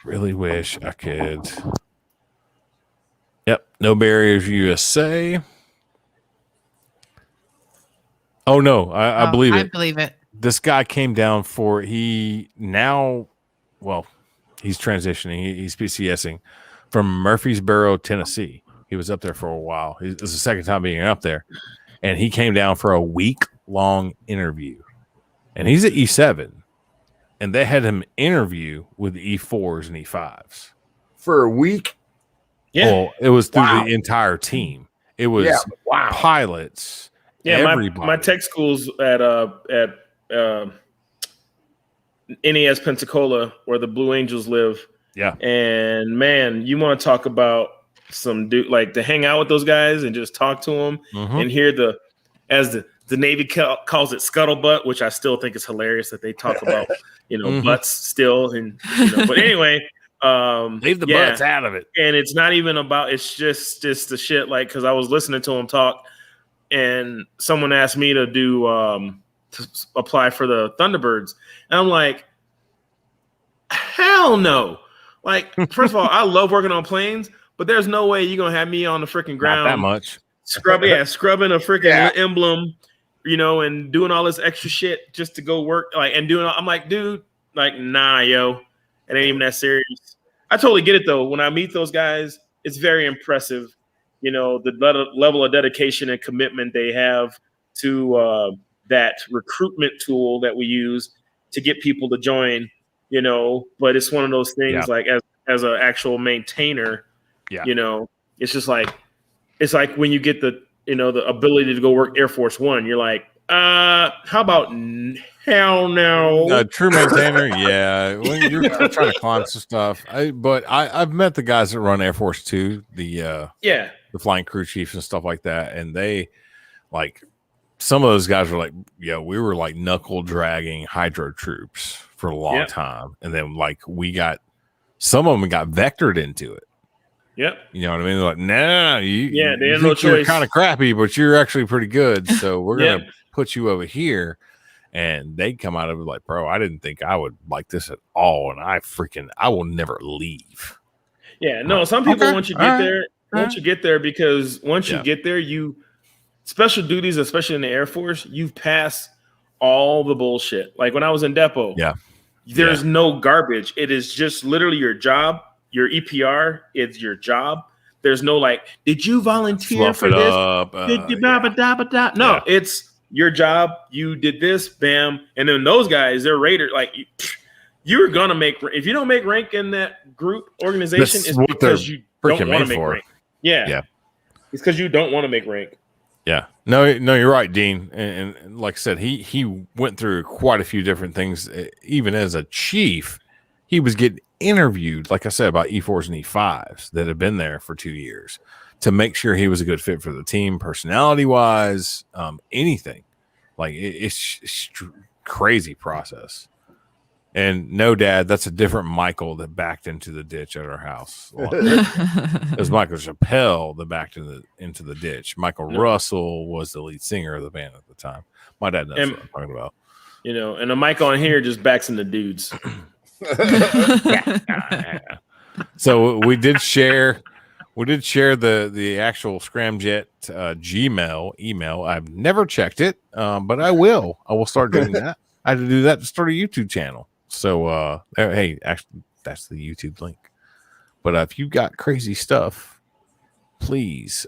really wish I could. Yep. No Barriers USA. Oh, no. I believe it. I believe it. This guy came down he's transitioning. He's PCSing from Murfreesboro, Tennessee. He was up there for a while. It was the second time being up there. And he came down for a week-long interview. And he's at E7. And they had him interview with the E4s and E5s. For a week? Yeah. Well, it was through the entire team. It was pilots. Yeah, my tech school's at NAS Pensacola, where the Blue Angels live. Yeah. And man, you want to talk about some dude, like to hang out with those guys and just talk to them and hear as the Navy calls it scuttlebutt, which I still think is hilarious that they talk about, butts still. And, but anyway, leave the butts out of it. And it's not even about, it's just the shit. Like, cause I was listening to them talk and someone asked me to do, to apply for the Thunderbirds. And I'm like, hell no. Like, first of all, I love working on planes, but there's no way you're going to have me on the freaking ground. Not that much. Scrubbing a freaking emblem, and doing all this extra shit just to go work. I'm like, dude, like, nah, yo, it ain't even that serious. I totally get it though. When I meet those guys, it's very impressive. The level of dedication and commitment they have to that recruitment tool that we use to get people to join. But it's one of those things like as an actual maintainer, it's just like, it's like when you get the ability to go work Air Force One, you're like, how about hell no? True maintainer. Yeah. When you're trying to climb some stuff, I've met the guys that run Air Force Two, the flying crew chiefs and stuff like that. And they like, some of those guys were like, we were like knuckle dragging hydro troops for a long time. And then like some of them got vectored into it. Yep. You know what I mean? They're like, nah, they have no choice. You're kind of crappy, but you're actually pretty good. So we're going to put you over here. And they come out of it like, bro, I didn't think I would like this at all. And I will never leave. Yeah. No, some people, once you get there, because once you get there, special duties, especially in the Air Force, you've passed all the bullshit. Like when I was in depot, there's no garbage. It is just literally your job, your EPR. It's your job. There's no like, did you volunteer for this? No, it's your job. You did this, bam. And then those guys, they're rated like you're gonna make. If you don't make rank in that group organization, it's because you don't want to make rank. Yeah, it's because you don't want to make rank. Yeah, no, you're right, Dean. And like I said, he went through quite a few different things. Even as a chief, he was getting interviewed, like I said, about E4s and E5s that had been there for 2 years to make sure he was a good fit for the team, personality wise, anything. Like it's crazy process. And no, Dad, that's a different Michael that backed into the ditch at our house. It was Michael Chappelle that backed into the ditch. Michael Russell was the lead singer of the band at the time. My dad knows what I'm talking about. And the mic on here just backs into dudes. So we did share the actual Scramjet Gmail email. I've never checked it, but I will start doing that. I had to do that to start a YouTube channel. So, hey, actually, that's the YouTube link. But if you've got crazy stuff, please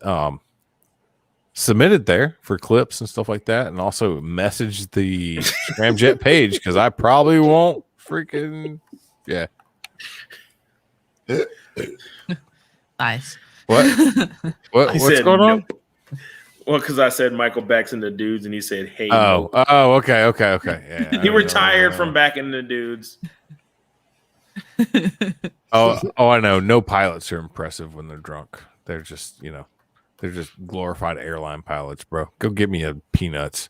submit it there for clips and stuff like that. And also message the Scramjet page because I probably won't freaking, Nice. What's going on? Well, because I said Michael backs into dudes, and he said, "Hey." Okay. Yeah, he retired from backing into dudes. I know. No pilots are impressive when they're drunk. They're just, they're just glorified airline pilots, bro. Go get me a peanuts.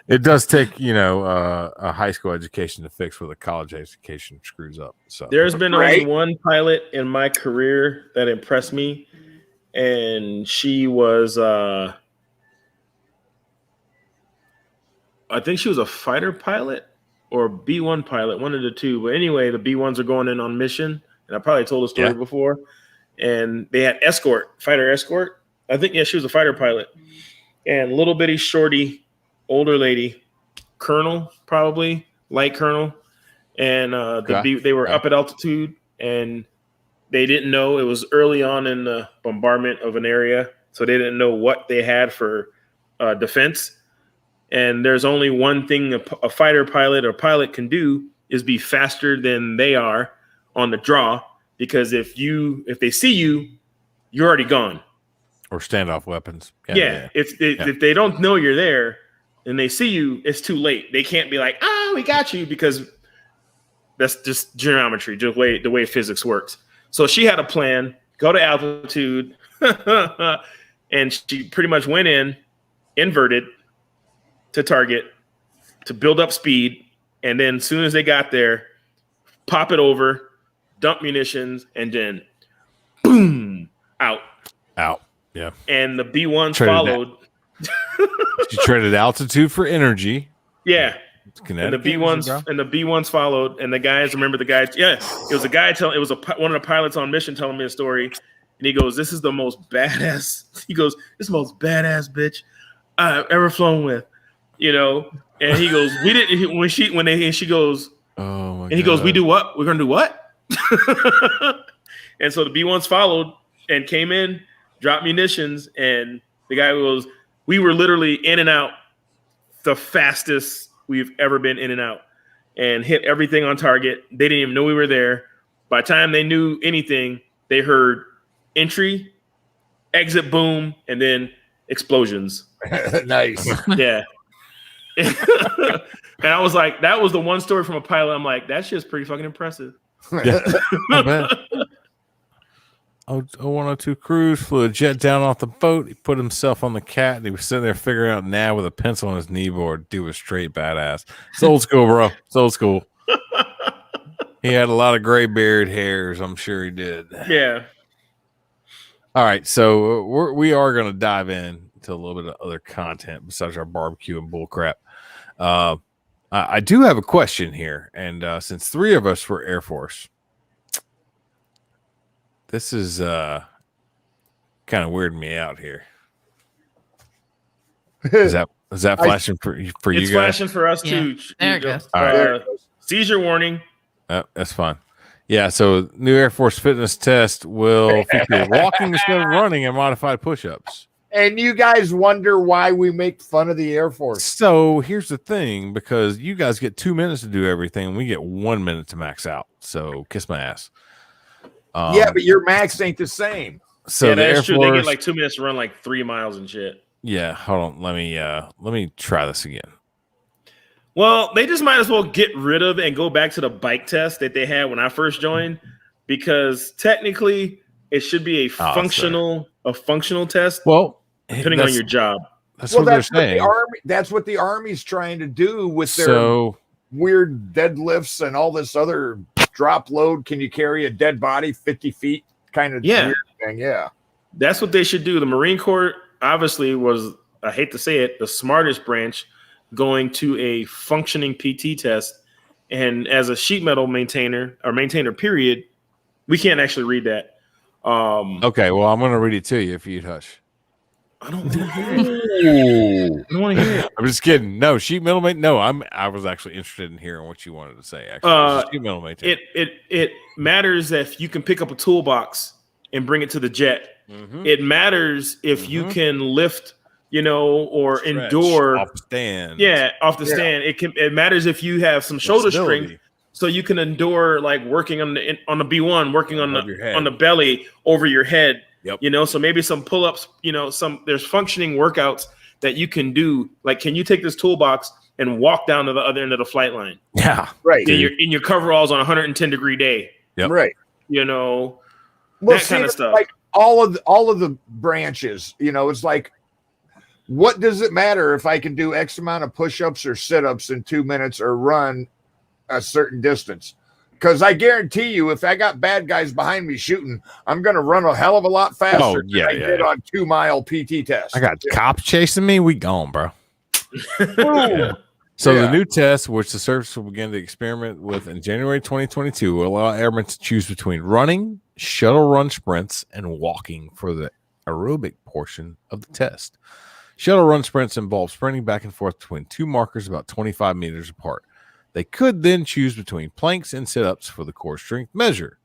It does take, a high school education to fix what a college education screws up. So there's been only one pilot in my career that impressed me, and she was, I think she was a fighter pilot or B-1 pilot, one of the two. But anyway, the B-1s are going in on mission, and I probably told the story before. And they had fighter escort. I think, she was a fighter pilot, and little bitty shorty. Older lady, colonel, probably light colonel, and they were up at altitude, and they didn't know it was early on in the bombardment of an area, so they didn't know what they had for defense. And there's only one thing a fighter pilot or pilot can do is be faster than they are on the draw, because if they see you, you're already gone. Or standoff weapons. If they don't know you're there. and they see you, it's too late. They can't be like, "Ah, we got you," because that's just geometry, the way physics works. So she had a plan: go to altitude, and she pretty much went in, inverted to target to build up speed, and then as soon as they got there, pop it over, dump munitions, and then boom, out. Yeah. And the B1s followed. She traded altitude for energy. Yeah. And the B1s followed, and the guys, remember the guys? Yeah, it was a guy telling. It was one of the pilots on mission telling me a story, and he goes, "This is the most badass." He goes, "This is the most badass bitch I've ever flown with," you know. And he goes, "We didn't." She goes, "Oh my!" And he goes, "We do what? We're gonna do what?" And so the B1s followed and came in, dropped munitions, and the guy goes, "We were literally in and out the fastest we've ever been in and out, and hit everything on target. They didn't even know we were there. By the time they knew anything, they heard entry, exit, boom, and then explosions." Nice. Yeah. And I was like, that was the one story from a pilot. I'm like, that shit's pretty fucking impressive. Yeah. I bet. 102 Cruise flew a jet down off the boat. He put himself on the cat, and he was sitting there figuring out nav with a pencil on his kneeboard. Dude was straight badass. It's old school, bro. It's old school. He had a lot of gray beard hairs. I'm sure he did. Yeah. All right, so we are going to dive in to a little bit of other content besides our barbecue and bull crap. I do have a question here, and since three of us were Air Force, this is kind of weirding me out here. Is that flashing for you guys? It's flashing for us too. There it goes. All right. Seizure warning. That's fine. Yeah, so new Air Force fitness test will feature walking instead of running and modified push-ups. And you guys wonder why we make fun of the Air Force. So here's the thing, because you guys get 2 minutes to do everything, and we get 1 minute to max out. So kiss my ass. Yeah, but your max ain't the same. So yeah, the that's Air true. Force, They get like 2 minutes to run like 3 miles and shit. Yeah, hold on. Let me try this again. Well, they just might as well get rid of and go back to the bike test that they had when I first joined, because technically it should be a functional test. Well, depending on your job. That's what they're saying. That's what the Army's trying to do with their weird deadlifts and all this other drop load. Can you carry a dead body 50 feet kind of weird thing? Yeah. That's what they should do. The Marine Corps obviously was, I hate to say it, the smartest branch going to a functioning PT test. And as a sheet metal maintainer period, we can't actually read that. Okay, well, I'm going to read it to you if you'd hush. I don't want to hear it. I don't want to hear it. I'm just kidding. No, sheet metal mate. No, I was actually interested in hearing what you wanted to say. Actually, sheet metal mate. It matters if you can pick up a toolbox and bring it to the jet. Mm-hmm. It matters if you can lift, or stretch, endure off the stand. Yeah, off the stand. It matters if you have some shoulder strength, so you can endure like working on the B1, working on the belly over your head. Yep. So maybe some pull-ups, there's functioning workouts that you can do. Like, can you take this toolbox and walk down to the other end of the flight line? Yeah. Right. In your coveralls on a 110-degree day. Yep. Right. That kind of stuff. Like all of the branches, it's like, what does it matter if I can do X amount of push-ups or sit-ups in 2 minutes or run a certain distance? Because I guarantee you, if I got bad guys behind me shooting, I'm going to run a hell of a lot faster than I did on 2 mile PT test. I got cops chasing me. We gone, bro. So the new test, which the service will begin to experiment with in January 2022, will allow airmen to choose between running, shuttle run sprints, and walking for the aerobic portion of the test. Shuttle run sprints involve sprinting back and forth between two markers about 25 meters apart. They could then choose between planks and sit-ups for the core strength measure.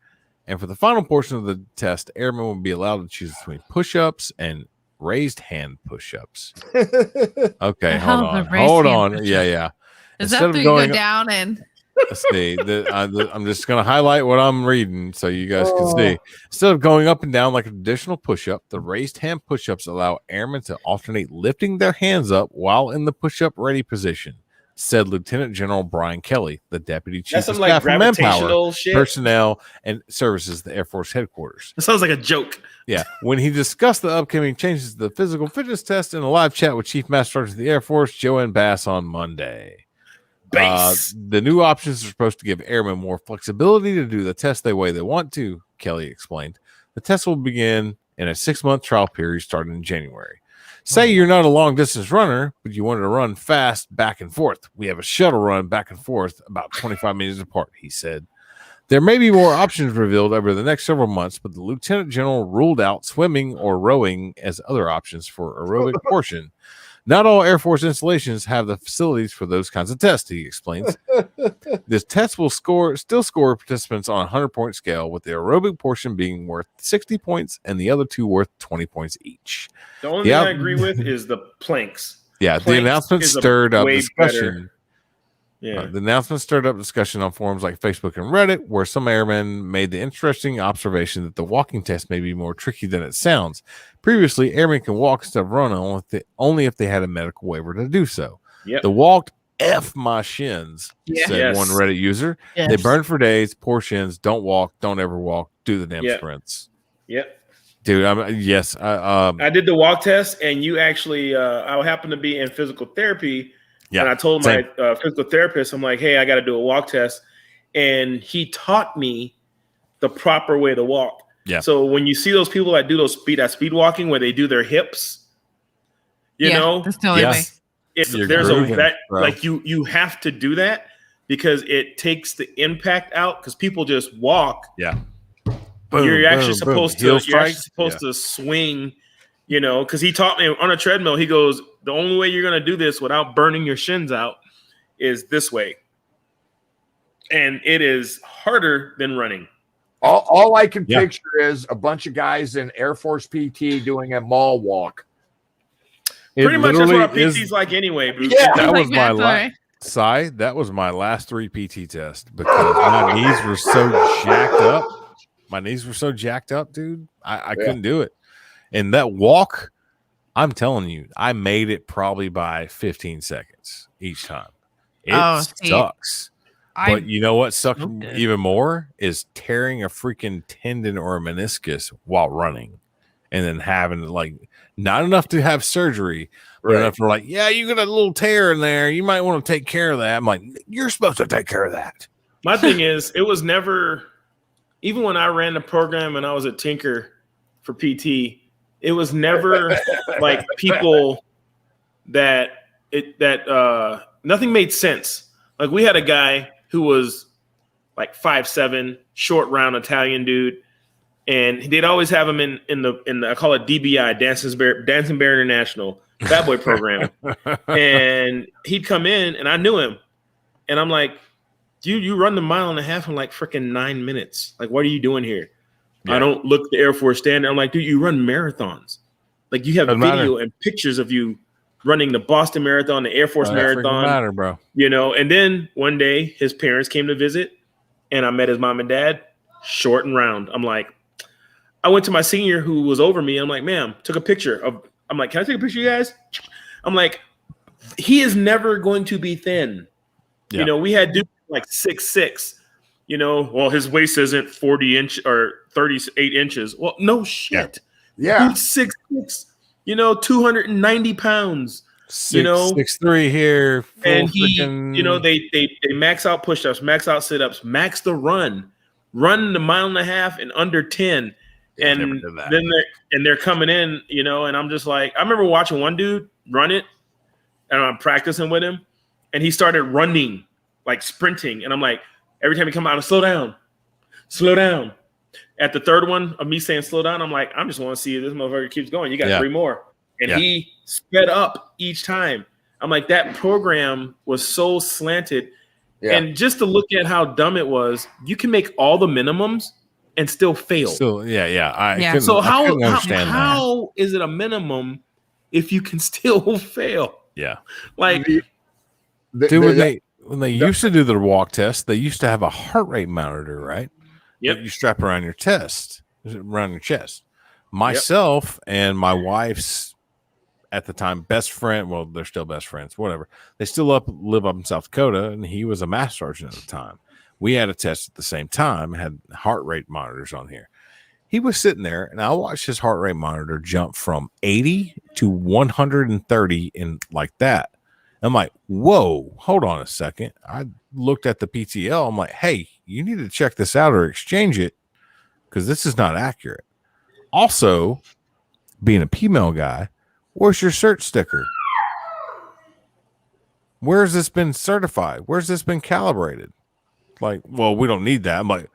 And for the final portion of the test, airmen will be allowed to choose between push-ups and raised hand push-ups. Okay, hold on. Yeah. Is that after you go down and Let's see. I'm just going to highlight what I'm reading so you guys can see. Instead of going up and down like a traditional push-up, the raised hand push-ups allow airmen to alternate lifting their hands up while in the push-up ready position, said Lieutenant General Brian Kelly, the Deputy Chief of Staff for Manpower, Personnel, and Services, the Air Force Headquarters. That sounds like a joke. Yeah. When he discussed the upcoming changes to the physical fitness test in a live chat with Chief Master Sergeant of the Air Force, Joanne Bass, on Monday. The new options are supposed to give airmen more flexibility to do the test the way they want to, Kelly explained. The test will begin in a 6-month trial period starting in January. Say you're not a long-distance runner, but you wanted to run fast back and forth. We have a shuttle run back and forth about 25 minutes apart, he said. There may be more options revealed over the next several months, but the Lieutenant General ruled out swimming or rowing as other options for aerobic portion. Not all Air Force installations have the facilities for those kinds of tests, he explains. This test will still score participants on a 100-point scale, with the aerobic portion being worth 60 points and the other two worth 20 points each. The only thing I agree with is the planks. Yeah, the announcement stirred up discussion. Yeah, the announcement stirred up discussion on forums like Facebook and Reddit, where some airmen made the interesting observation that the walking test may be more tricky than it sounds. Previously, airmen can walk instead of run only if they had a medical waiver to do so. Yep. The walked F my shins, said one Reddit user. Yes. They burn for days, poor shins, don't walk, don't ever walk, do the damn sprints. Yep. Dude, I did the walk test, and you actually, I happened to be in physical therapy. Yeah, and I told my physical therapist, I'm like, hey, I got to do a walk test. And he taught me the proper way to walk. Yeah. So when you see those people that do those speed walking where they do their hips, you know, like you have to do that because it takes the impact out because people just walk. Yeah. Boom, you're actually supposed to swing. You know, because he taught me on a treadmill, he goes, the only way you're going to do this without burning your shins out is this way. And it is harder than running. All I can picture is a bunch of guys in Air Force PT doing a mall walk. Pretty much that's what our PT's like anyway, Bruce. Yeah, that was my that was my last 3 PT tests because my knees were so jacked up. My knees were so jacked up, dude. I couldn't do it. And that walk, I'm telling you, I made it probably by 15 seconds each time. It sucks. But you know what sucks even more is tearing a freaking tendon or a meniscus while running and then having not enough to have surgery, but enough for you got a little tear in there. You might want to take care of that. I'm like, you're supposed to take care of that. My thing is, it was never, even when I ran the program and I was a tinker for PT, it was never like people that nothing made sense. Like we had a guy who was like 5'7", short, round Italian dude, and they'd always have him in the I call it DBI, Dancing Bear International Bad Boy program, and he'd come in and I knew him, and I'm like, dude, you run the 1.5 miles in like freaking 9 minutes. Like, what are you doing here? Yeah. I don't look the Air Force standard. I'm like, dude, you run marathons. Like you have video and pictures of you running the Boston Marathon, the Air Force Marathon. Matter, bro. You know, and then one day his parents came to visit and I met his mom and dad, short and round. I'm like, I went to my senior who was over me. I'm like, ma'am, took a picture of, I'm like, can I take a picture of you guys? I'm like, he is never going to be thin. Yeah. You know, we had dudes like 6'6". You know, well, his waist isn't 40 inch or 38 inches. Well, no shit. Yeah. 6'6", 290 pounds. 6'3" here. And he, they max out push-ups, max out sit-ups, max the run the 1.5 miles in under 10. And then they're coming in, and I'm just like, I remember watching one dude run it and I'm practicing with him and he started running, like sprinting. And I'm like, every time he come out, slow down. At the third one of me saying slow down, I'm like, I just want to see if this motherfucker keeps going. You got 3 more. And he sped up each time. I'm like, that program was so slanted. Yeah. And just to look at how dumb it was, you can make all the minimums and still fail. So So how is it a minimum if you can still fail? Yeah. Like when they used to do the walk test, they used to have a heart rate monitor, right? Yep. That you strap around your chest. Myself and my wife's at the time best friend. Well, they're still best friends. Whatever. They still live up in South Dakota, and he was a master sergeant at the time. We had a test at the same time. Had heart rate monitors on here. He was sitting there, and I watched his heart rate monitor jump from 80 to 130 in like that. I'm like, whoa, hold on a second. I looked at the PTL. I'm like, hey, you need to check this out or exchange it because this is not accurate. Also, being a female guy, where's your cert sticker? Where's this been certified? Where's this been calibrated? Like, well, we don't need that. I'm like,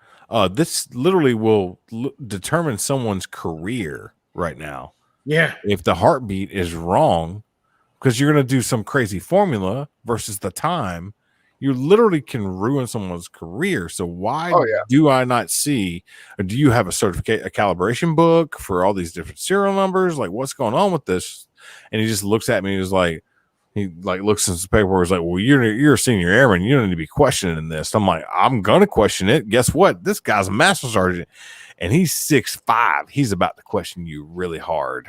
this literally will determine someone's career right now. Yeah. If the heartbeat is wrong, because you're going to do some crazy formula versus the time, you literally can ruin someone's career. So why do I not see, or do you have a calibration book for all these different serial numbers? Like, what's going on with this? And he just looks at me and he's like, he like looks in some paperwork. He's like, well, you're a senior airman. You don't need to be questioning this. I'm like, I'm going to question it. Guess what? This guy's a master sergeant and he's 6'5". He's about to question you really hard.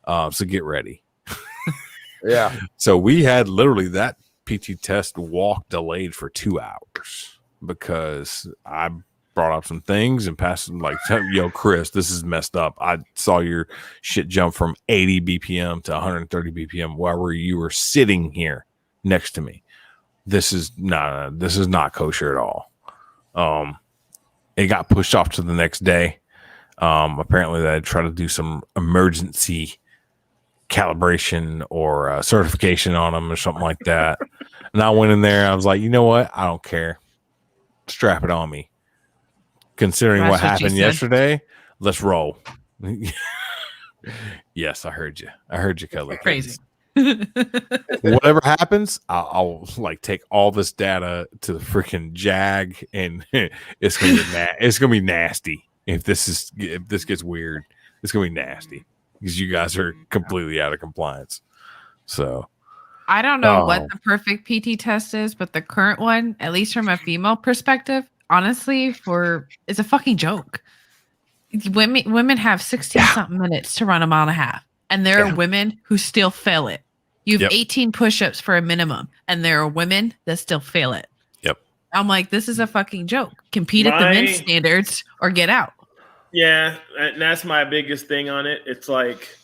So get ready. Yeah. So we had literally that PT test walk delayed for 2 hours because I brought up some things and passed them like, yo, Chris, this is messed up. I saw your shit jump from 80 BPM to 130 BPM while you were sitting here next to me. This is not kosher at all. It got pushed off to the next day. Apparently they tried to do some emergency calibration or certification on them or something like that. And I went in there. I was like, you know what? I don't care. Strap it on me. Considering what happened yesterday, let's roll. Yes, I heard you. I heard you, Kelly. Crazy. Whatever happens, I'll like take all this data to the freaking JAG, and it's gonna be nasty. If this gets weird, it's gonna be nasty because you guys are completely out of compliance. So I don't know what the perfect PT test is, but the current one, at least from a female perspective, honestly, it's a fucking joke. Women have 16 something minutes to run a mile and a half, and there are women who still fail it. You have 18 push-ups for a minimum, and there are women that still fail it. Yep. I'm like, this is a fucking joke. Compete at the men's standards or get out. Yeah, and that's my biggest thing on it. It's like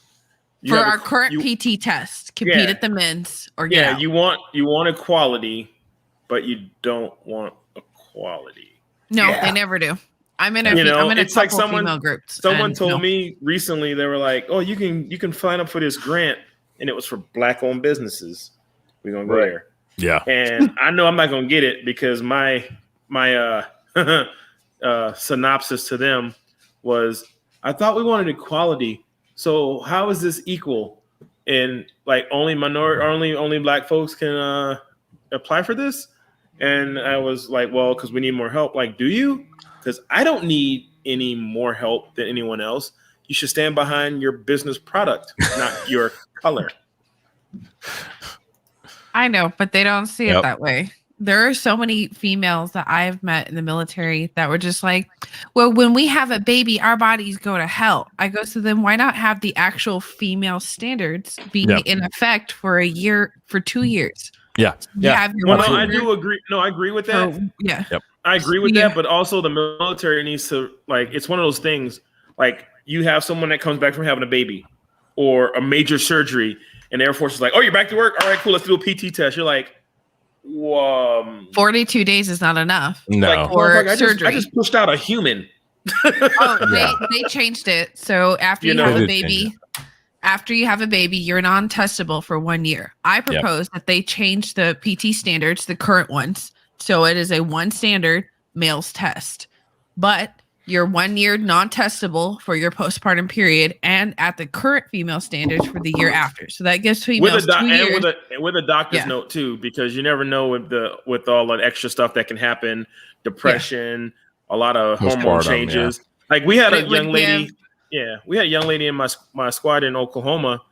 for our current PT test, compete at the men's or get out. You want equality, but you don't want equality. No, they never do. I'm in a it's couple like female groups. Someone told me recently, they were like, "Oh, you can sign up for this grant," and it was for Black-owned businesses. We're gonna go there. Yeah, and I know I'm not gonna get it because my synopsis to them was, "I thought we wanted equality. So how is this equal? And like only Black folks can apply for this?" And I was like, "Well, because we need more help." Like, do you? Because I don't need any more help than anyone else. You should stand behind your business product, not your color. I know, but they don't see it that way. There are so many females that I've met in the military that were just like, well, when we have a baby, our bodies go to hell. I go, so then why not have the actual female standards be in effect for a year, for 2 years? Yeah. I do agree. No, I agree with that. I agree with that, but also the military needs to, like, it's one of those things, like you have someone that comes back from having a baby or a major surgery and the Air Force is like, "Oh, you're back to work? All right, cool. Let's do a PT test." You're like, 42 days is not enough. No. Like, for surgery. I just pushed out a human. They changed it. So after you have a baby, you're non-testable for 1 year. I propose that they change the PT standards, the current ones. So it is a one standard males test, but you're 1 year non-testable for your postpartum period and at the current female standards for the year after. So that gives females 2 years. With a doctor's note too, because you never know with all that extra stuff that can happen, depression, a lot of hormone changes. Like we had a young lady. We had a young lady in my squad in Oklahoma.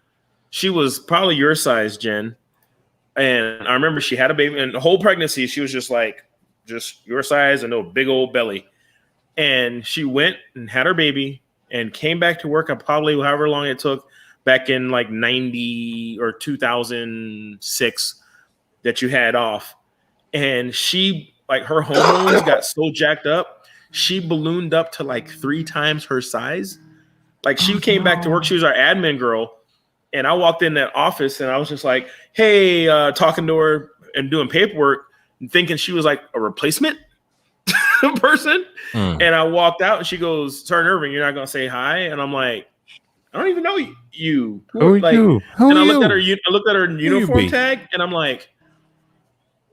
She was probably your size, Jen. And I remember she had a baby, and the whole pregnancy, she was just your size and no big old belly. And she went and had her baby and came back to work probably however long it took back in like 90 or 2006 that you had off. And she, like, her hormones got so jacked up, she ballooned up to like 3 times her size. Like, she came back to work. She was our admin girl. And I walked in that office and I was just like, hey, talking to her and doing paperwork and thinking she was like a replacement person. And I walked out and she goes, Sergeant Irving, you're not going to say hi? And I'm like, I don't even know you. Who are you? And I looked at her uniform tag and I'm like,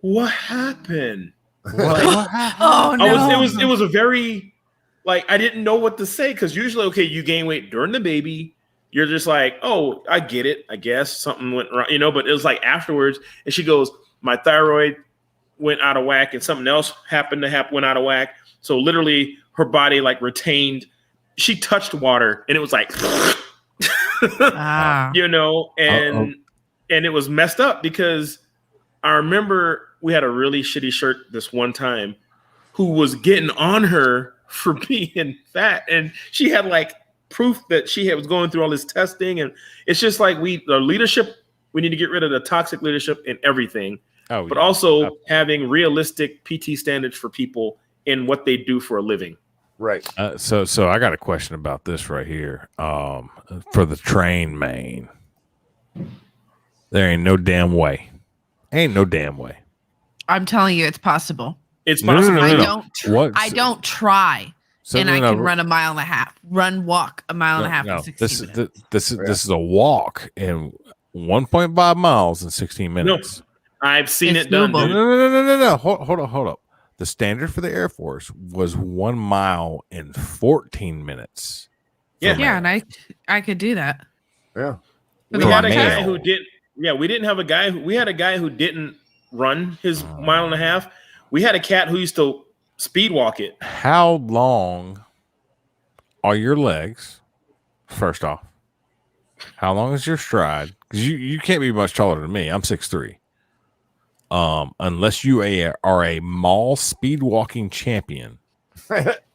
what happened? What happened? Oh no! It was a very, like, I didn't know what to say, because usually, okay, you gain weight during the baby, you're just like, oh, I get it, I guess something went wrong, but it was like afterwards, and she goes, my thyroid went out of whack and something else happened to went out of whack, so literally her body like retained, she touched water and it was like and it was messed up, because I remember we had a really shitty shirt this one time who was getting on her for being fat. And she had like proof that she was going through all this testing. And it's just like the leadership, we need to get rid of the toxic leadership in everything. But also having realistic PT standards for people in what they do for a living. Right. So I got a question about this right here. For the train main, there ain't no damn way. Ain't no damn way. I'm telling you, it's possible. It's possible. No. I don't try, and I can run a mile and a half. Walk a mile and a half in 16 minutes. This is a walk in 1.5 miles in 16 minutes. No, I've seen it done. No. Hold up. The standard for the Air Force was 1 mile in 14 minutes. Yeah, and I could do that. Yeah. We had a guy who didn't. Yeah, we didn't have a guy. We had a guy who didn't run his mile and a half. We had a cat who used to speed walk it. How long are your legs? First off, how long is your stride? Because you can't be much taller than me. I'm 6'3". Unless you are a mall speed walking champion,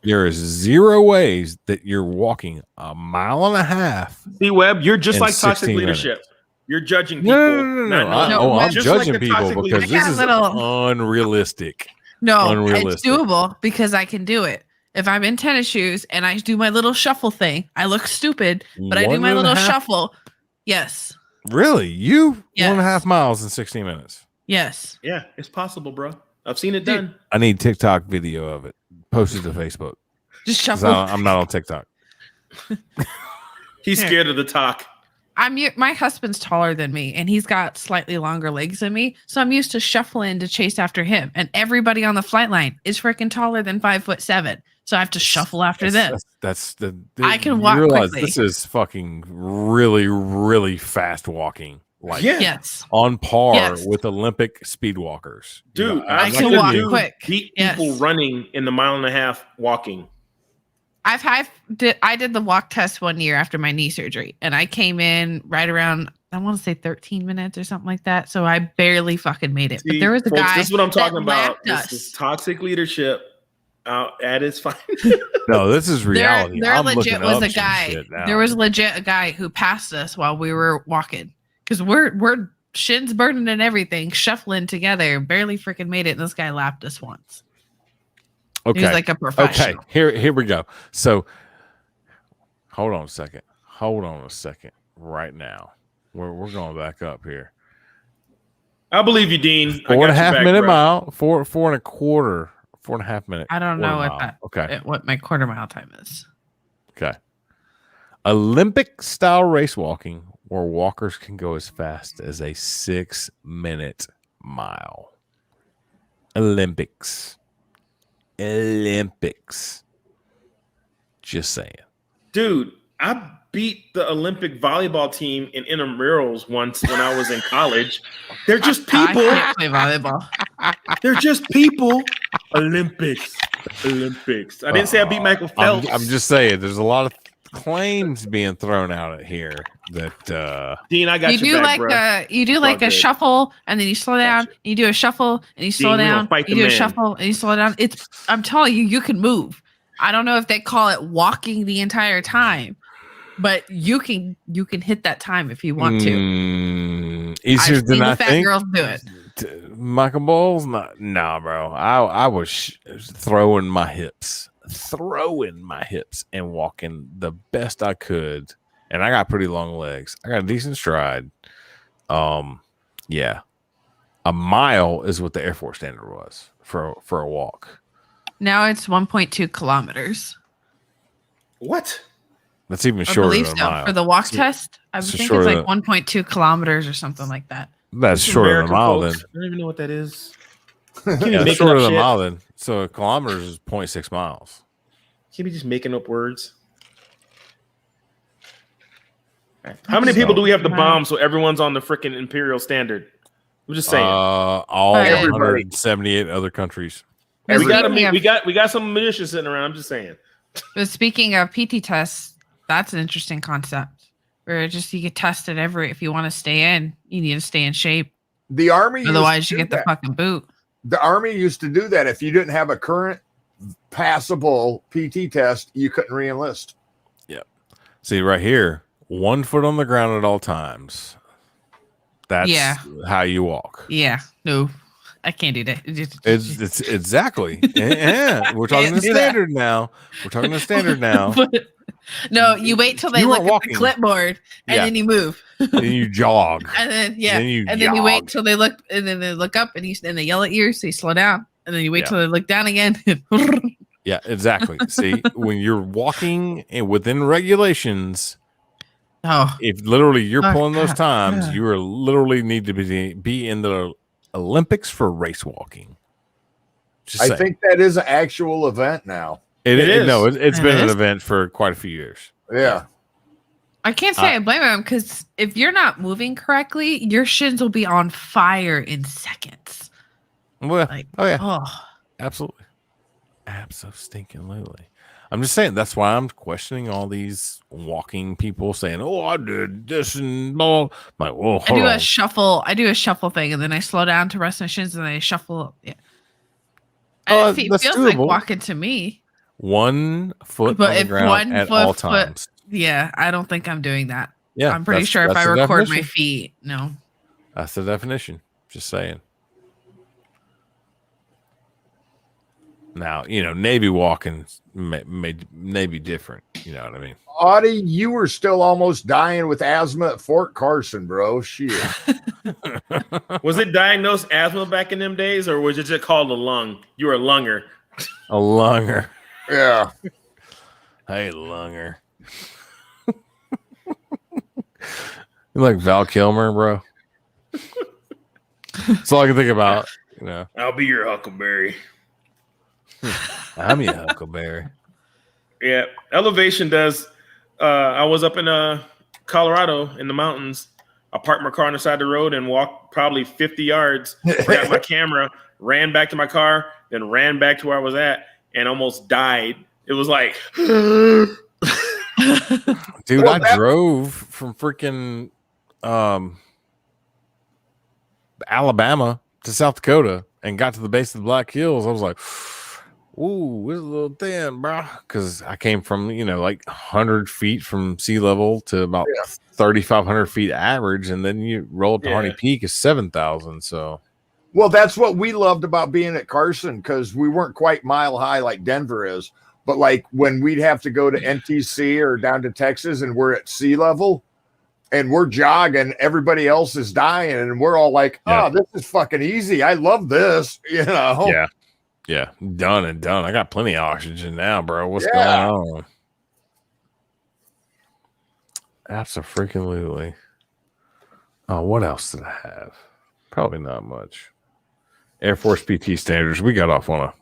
there is 0 ways that you're walking a mile and a half. See, Webb, you're just like toxic leadership. You're judging people. No. I'm judging people because this is unrealistic. No, it's doable because I can do it. If I'm in tennis shoes and I do my little shuffle thing, I look stupid, but I do my little shuffle. Yes. Really? 1.5 miles in 16 minutes? Yes. Yeah, it's possible, bro. I've seen it done. I need TikTok video of it. Post it to Facebook. Just shuffle. I'm not on TikTok. He's scared of the talk. My husband's taller than me, and he's got slightly longer legs than me, so I'm used to shuffling to chase after him. And everybody on the flight line is freaking taller than 5'7", so I have to shuffle after them. I can walk quickly. This is fucking really, really fast walking. Like, yes, on par with Olympic speed walkers. Dude, I can walk quick. Beat people running in the mile and a half walking. I did the walk test 1 year after my knee surgery, and I came in right around, I want to say 13 minutes or something like that. So I barely fucking made it. But there was a guy. This is what I'm talking about. This is toxic leadership out at its finest. No, this is reality. There legit was a guy. There was legit a guy who passed us while we were walking, because we're shins burning and everything, shuffling together, barely freaking made it, and this guy lapped us once. Okay. He's like a professional. Okay, here we go. So hold on a second. Right now. We're going back up here. I believe you, Dean. 4.5 minute mile, 4.25 minute. I don't know what my quarter mile time is. Okay. Olympic style race walking, where walkers can go as fast as a 6-minute mile. Olympics. Just saying. Dude, I beat the Olympic volleyball team in intramurals once when I was in college. They're just people. I can't play volleyball. They're just people. Olympics. I didn't say I beat Michael Phelps. I'm just saying there's a lot claims being thrown out at here that Dean, I got You your do back, like bro. you do like a shuffle and then you slow down. Gotcha. You do a shuffle and you slow Dean, we gonna down. fight You the do a man. shuffle and you slow down. I'm telling you, you can move. I don't know if they call it walking the entire time, but you can hit that time if you want to. Easier I've than seen I the fat think. girls do it. Michael Bowles, nah, bro. I was throwing my hips and walking the best I could, and I got pretty long legs. I got a decent stride. Yeah, a mile is what the Air Force standard was for a walk. Now it's 1.2 kilometers. What? That's even I shorter believe than a so. mile. For the walk test, I it's think it's shorter like 1.2 kilometers or something like that. That's It's shorter than a America, mile. folks. Then I don't even know what that is. yeah, making shorter up than a shit. mile. Then so a kilometers is 0.6 miles. Can't be just making up words. How many people do we have to bomb so everyone's on the freaking imperial standard? I'm just saying. All Everybody. 178 other countries. we got Speaking of- we got some munitions sitting around. I'm just saying. But speaking of PT tests, that's an interesting concept. Where just you get tested if you want to stay in, you need to stay in shape. The Army, Otherwise, you get the fucking boot. The Army used to do that. If you didn't have a current passable PT test, you couldn't re-enlist. Yep. See right here, 1 foot on the ground at all times. That's how you walk. Yeah. No, I can't do that. It's exactly. Yeah. We're talking the standard now. But, no, you wait till they You look weren't at walking. the clipboard and then you move. Then you jog. And then Then you wait till they look and then they look up and they yell at you, so you slow down. And then you wait till they look down again. Yeah, exactly. See, when you're walking and within regulations, if literally you're pulling those times, you are literally need to be in the Olympics for race walking. I think that is an actual event now. It is. No, it's been an event for quite a few years. Yeah. I can't say I blame him because if you're not moving correctly, your shins will be on fire in seconds. Well, absolutely. Absolutely. I'm just saying that's why I'm questioning all these walking people saying, "Oh, I did this and blah." I'm like, whoa, I do a shuffle thing, and then I slow down to rest my shins, and then I shuffle. Yeah. It feels like walking to me. 1 foot on the ground at all times. Yeah, I don't think I'm doing that. Yeah, I'm pretty sure if I record my feet, no. That's the definition. Just saying. Now, Navy walking may be different. You know what I mean? Audie, you were still almost dying with asthma at Fort Carson, bro. Shit. Was it diagnosed asthma back in them days, or was it just called a lung? You were a lunger. A lunger. Yeah. Hey, lunger. You like Val Kilmer, bro? That's all I can think about. I'll be your huckleberry. I'm your huckleberry. Yeah, elevation does. I was up in Colorado in the mountains. I parked my car on the side of the road and walked probably 50 yards. Grabbed my camera, ran back to my car, then ran back to where I was at, and almost died. It was like, dude, I drove from freaking Alabama to South Dakota and got to the base of the Black Hills. I was like, ooh, it's a little thin, bro. Because I came from, like 100 feet from sea level to about 3,500 feet average. And then you roll up to Harney Peak is 7,000. So, well, that's what we loved about being at Carson because we weren't quite mile high like Denver is. But like when we'd have to go to NTC or down to Texas and we're at sea level and we're jogging, everybody else is dying. And we're all like, oh, this is fucking easy. I love this, Yeah. Yeah, done and done. I got plenty of oxygen now, bro. What's going on? Absolutely. Oh, what else did I have? Probably not much. Air Force PT standards. We got off on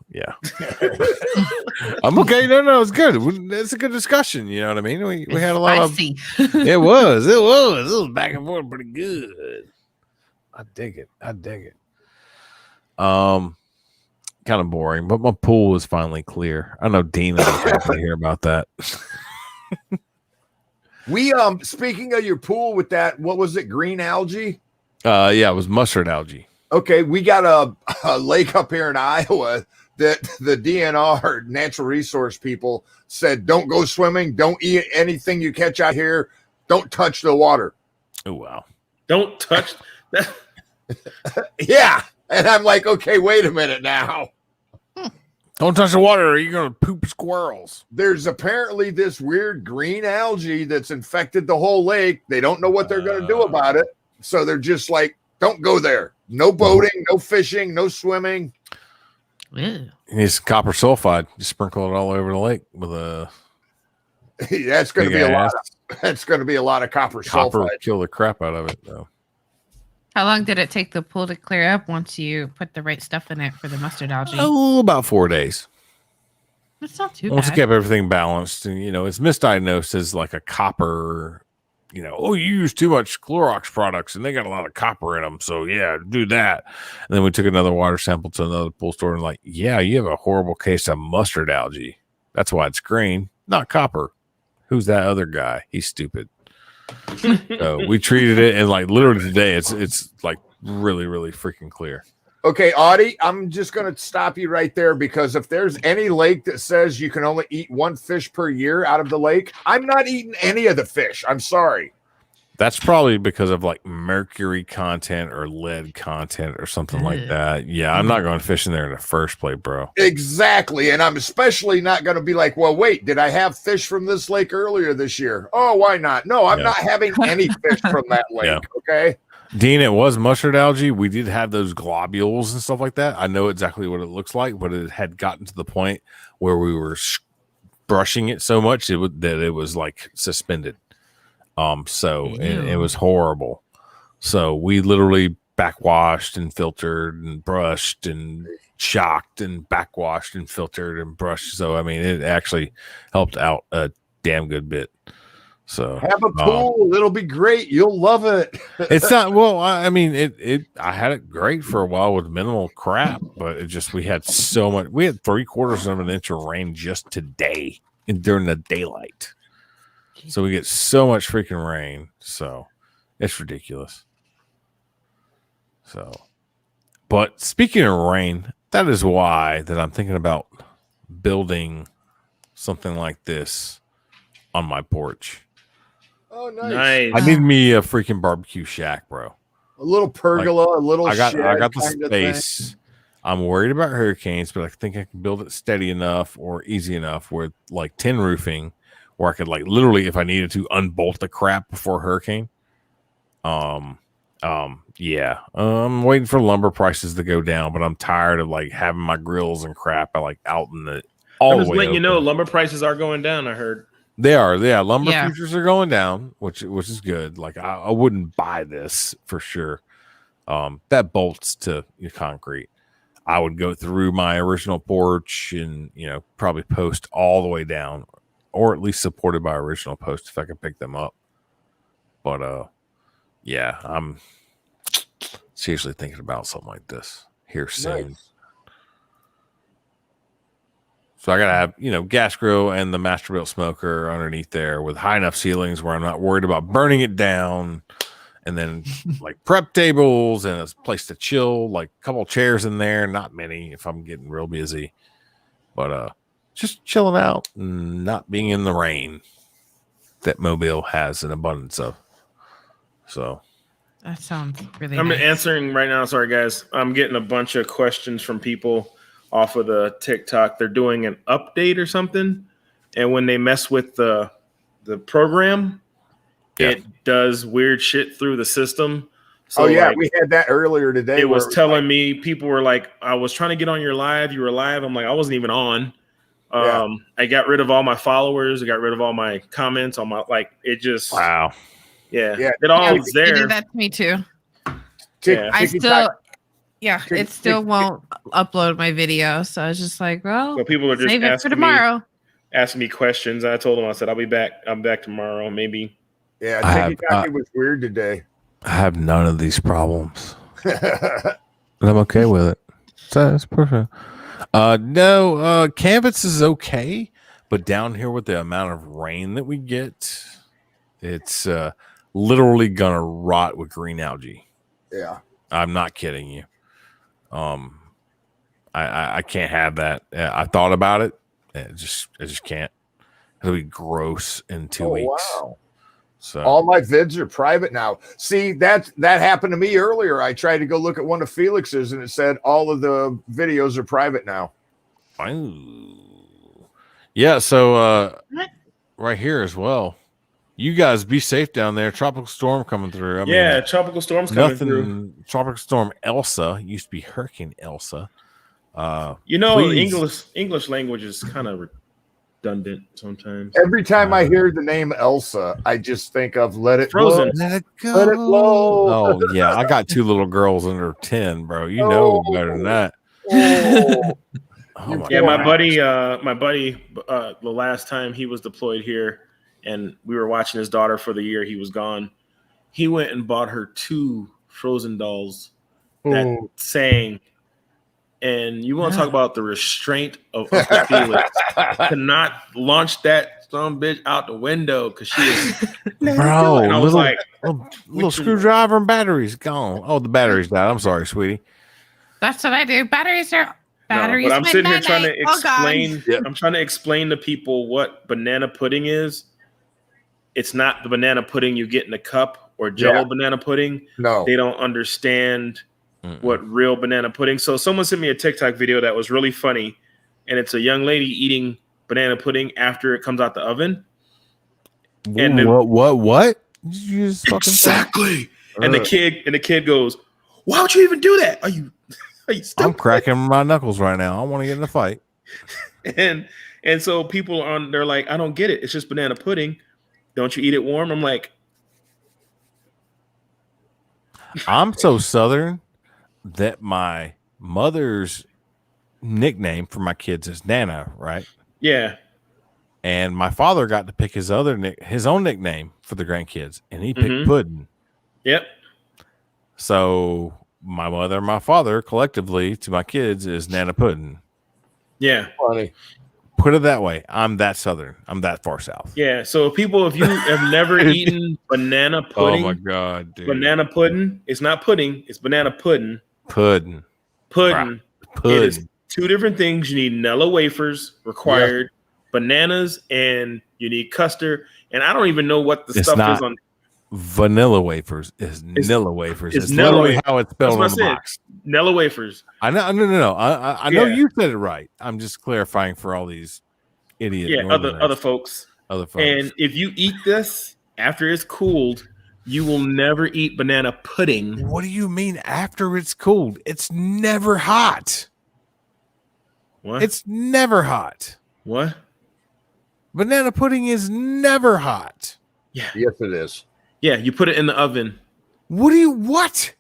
I'm okay. No, it's good. It's a good discussion. You know what I mean? We had a lot of. It was back and forth pretty good. I dig it. Kind of boring, but my pool is finally clear. I know Dean is happy to hear about that. We speaking of your pool with that, what was it? Green algae? Yeah, it was mustard algae. Okay, we got a lake up here in Iowa that the DNR, natural resource people, said don't go swimming, don't eat anything you catch out here, don't touch the water. Oh wow! Don't touch that. Yeah, and I'm like, okay, wait a minute now. Don't touch the water, or you're gonna poop squirrels. There's apparently this weird green algae that's infected the whole lake. They don't know what they're going to do about it, so they're just like, don't go there. No boating, no fishing, no swimming. Ew. It's copper sulfide. You sprinkle it all over the lake with a. That's going to be a lot. That's going to be a lot of copper sulfide. Kill the crap out of it, though. How long did it take the pool to clear up once you put the right stuff in it for the mustard algae? Oh, about 4 days. That's not too Once bad. it kept everything balanced, and it's misdiagnosed as like a copper. Oh, you use too much Clorox products, and they got a lot of copper in them. So yeah, do that. And then we took another water sample to another pool store, and like, yeah, you have a horrible case of mustard algae. That's why it's green, not copper. Who's that other guy? He's stupid. So we treated it, and like literally today, it's like really, really freaking clear. Okay, Audie, I'm just going to stop you right there because if there's any lake that says you can only eat one fish per year out of the lake, I'm not eating any of the fish. I'm sorry. That's probably because of like mercury content or lead content or something like that. Yeah, I'm not going fishing there in the first place, bro. Exactly. And I'm especially not going to be like, well, wait, did I have fish from this lake earlier this year? Oh, why not? No, I'm not having any fish from that lake. Yeah. Okay. Dean, it was mustard algae. We did have those globules and stuff like that. I know exactly what it looks like, but it had gotten to the point where we were brushing it so much that it was like suspended. So it was horrible. So we literally backwashed and filtered and brushed and shocked and backwashed and filtered and brushed. So, I mean, it actually helped out a damn good bit. So have a pool. It'll be great. You'll love it. It's not, well, I mean, I had it great for a while with minimal crap, but we had so much, we had 3/4 of an inch of rain just today and during the daylight. So we get so much freaking rain. So it's ridiculous. So, but speaking of rain, that is why that I'm thinking about building something like this on my porch. Oh, nice. I need me a freaking barbecue shack, bro. A little pergola, a little I got the space. I'm worried about hurricanes, but I think I can build it steady enough or easy enough with like tin roofing where I could like literally, if I needed to, unbolt the crap before a hurricane. Yeah. I'm waiting for lumber prices to go down, but I'm tired of like having my grills and crap out in the all I'm the just way letting you open. know lumber prices are going down, I heard. They are. Yeah, lumber futures are going down, which is good. Like I wouldn't buy this for sure. That bolts to your concrete. I would go through my original porch and probably post all the way down, or at least supported by original post if I could pick them up. But yeah, I'm seriously thinking about something like this here soon. Nice. So I gotta have, gas grill and the Masterbuilt smoker underneath there with high enough ceilings where I'm not worried about burning it down. And then like prep tables and a place to chill, like a couple chairs in there, not many if I'm getting real busy. But just chilling out and not being in the rain that Mobile has an abundance of. So that sounds really I'm nice. answering right now. Sorry, guys. I'm getting a bunch of questions from people off of the TikTok. They're doing an update or something. And when they mess with the program, it does weird shit through the system. So we had that earlier today. It was telling me, people were like, I was trying to get on your live. You were live. I'm like, I wasn't even on. I got rid of all my followers. I got rid of all my comments on my, it just, wow. Yeah. It all was there. You did that to me too. Yeah. It still won't upload my video. So I was just like, well, people are just save it for tomorrow. Asking me questions. I told them, I said, I'll be back. I'm back tomorrow. Maybe. Yeah, TikTok was weird today. I have none of these problems. And I'm okay with it. So that's perfect. Canvas is okay, but down here with the amount of rain that we get, It's literally gonna rot with green algae. Yeah. I'm not kidding you. I can't have that. I thought about it. I just can't. It'll be gross in 2 weeks. Wow. So All my vids are private now. See, that happened to me earlier. I tried to go look at one of Felix's and it said all of the videos are private now. Yeah, so right here as well. You guys be safe down there. Tropical storm coming through. I mean, tropical storm's coming through. Tropical storm Elsa used to be Hurricane Elsa. English language is kind of redundant sometimes. Every time I hear the name Elsa, I just think of Let It Frozen. Blow. Let it go. Let it blow. Oh yeah, I got 2 little girls under 10, bro. You know better than that. Oh. My buddy, the last time he was deployed here, and we were watching his daughter for the year he was gone. He went and bought her 2 Frozen dolls that sang. And you want to talk about the restraint of Uncle Felix to not launch that some bitch out the window because she is, bro. And I was little screwdriver and batteries gone. Oh, the batteries died. I'm sorry, sweetie. That's what I do. Batteries. But I'm sitting here trying to explain. Oh, I'm trying to explain to people what banana pudding is. It's not the banana pudding you get in a cup or Jello banana pudding. No, they don't understand what real banana pudding. So someone sent me a TikTok video that was really funny, and it's a young lady eating banana pudding after it comes out the oven. And what? You just exactly. And the kid goes, "Why would you even do that? Are you stupid?" I'm cracking my knuckles right now. I want to get in a fight. And so people they're like, "I don't get it. It's just banana pudding. Don't you eat it warm?" I'm like, I'm so Southern that my mother's nickname for my kids is Nana, right? Yeah. And my father got to pick his own nickname for the grandkids, and he picked Puddin'. Yep. So my mother and my father collectively to my kids is Nana Puddin'. Yeah. Funny. Put it that way. I'm that Southern. I'm that far south. Yeah. So if you have never eaten banana pudding, oh my god, dude. Banana pudding. It's not pudding. It's banana pudding. Pudding. It is 2 different things. You need Nilla wafers required, bananas, and you need custard. And I don't even know what the stuff is on. Vanilla wafers is Nilla wafers. It's literally how it's spelled on the box. Nilla wafers. I know. No. I know you said it right. I'm just clarifying for all these idiots. Yeah, other folks. And if you eat this after it's cooled, you will never eat banana pudding. What do you mean after it's cooled? It's never hot. What? It's never hot. What? Banana pudding is never hot. Yeah. Yes, it is. Yeah, you put it in the oven. What?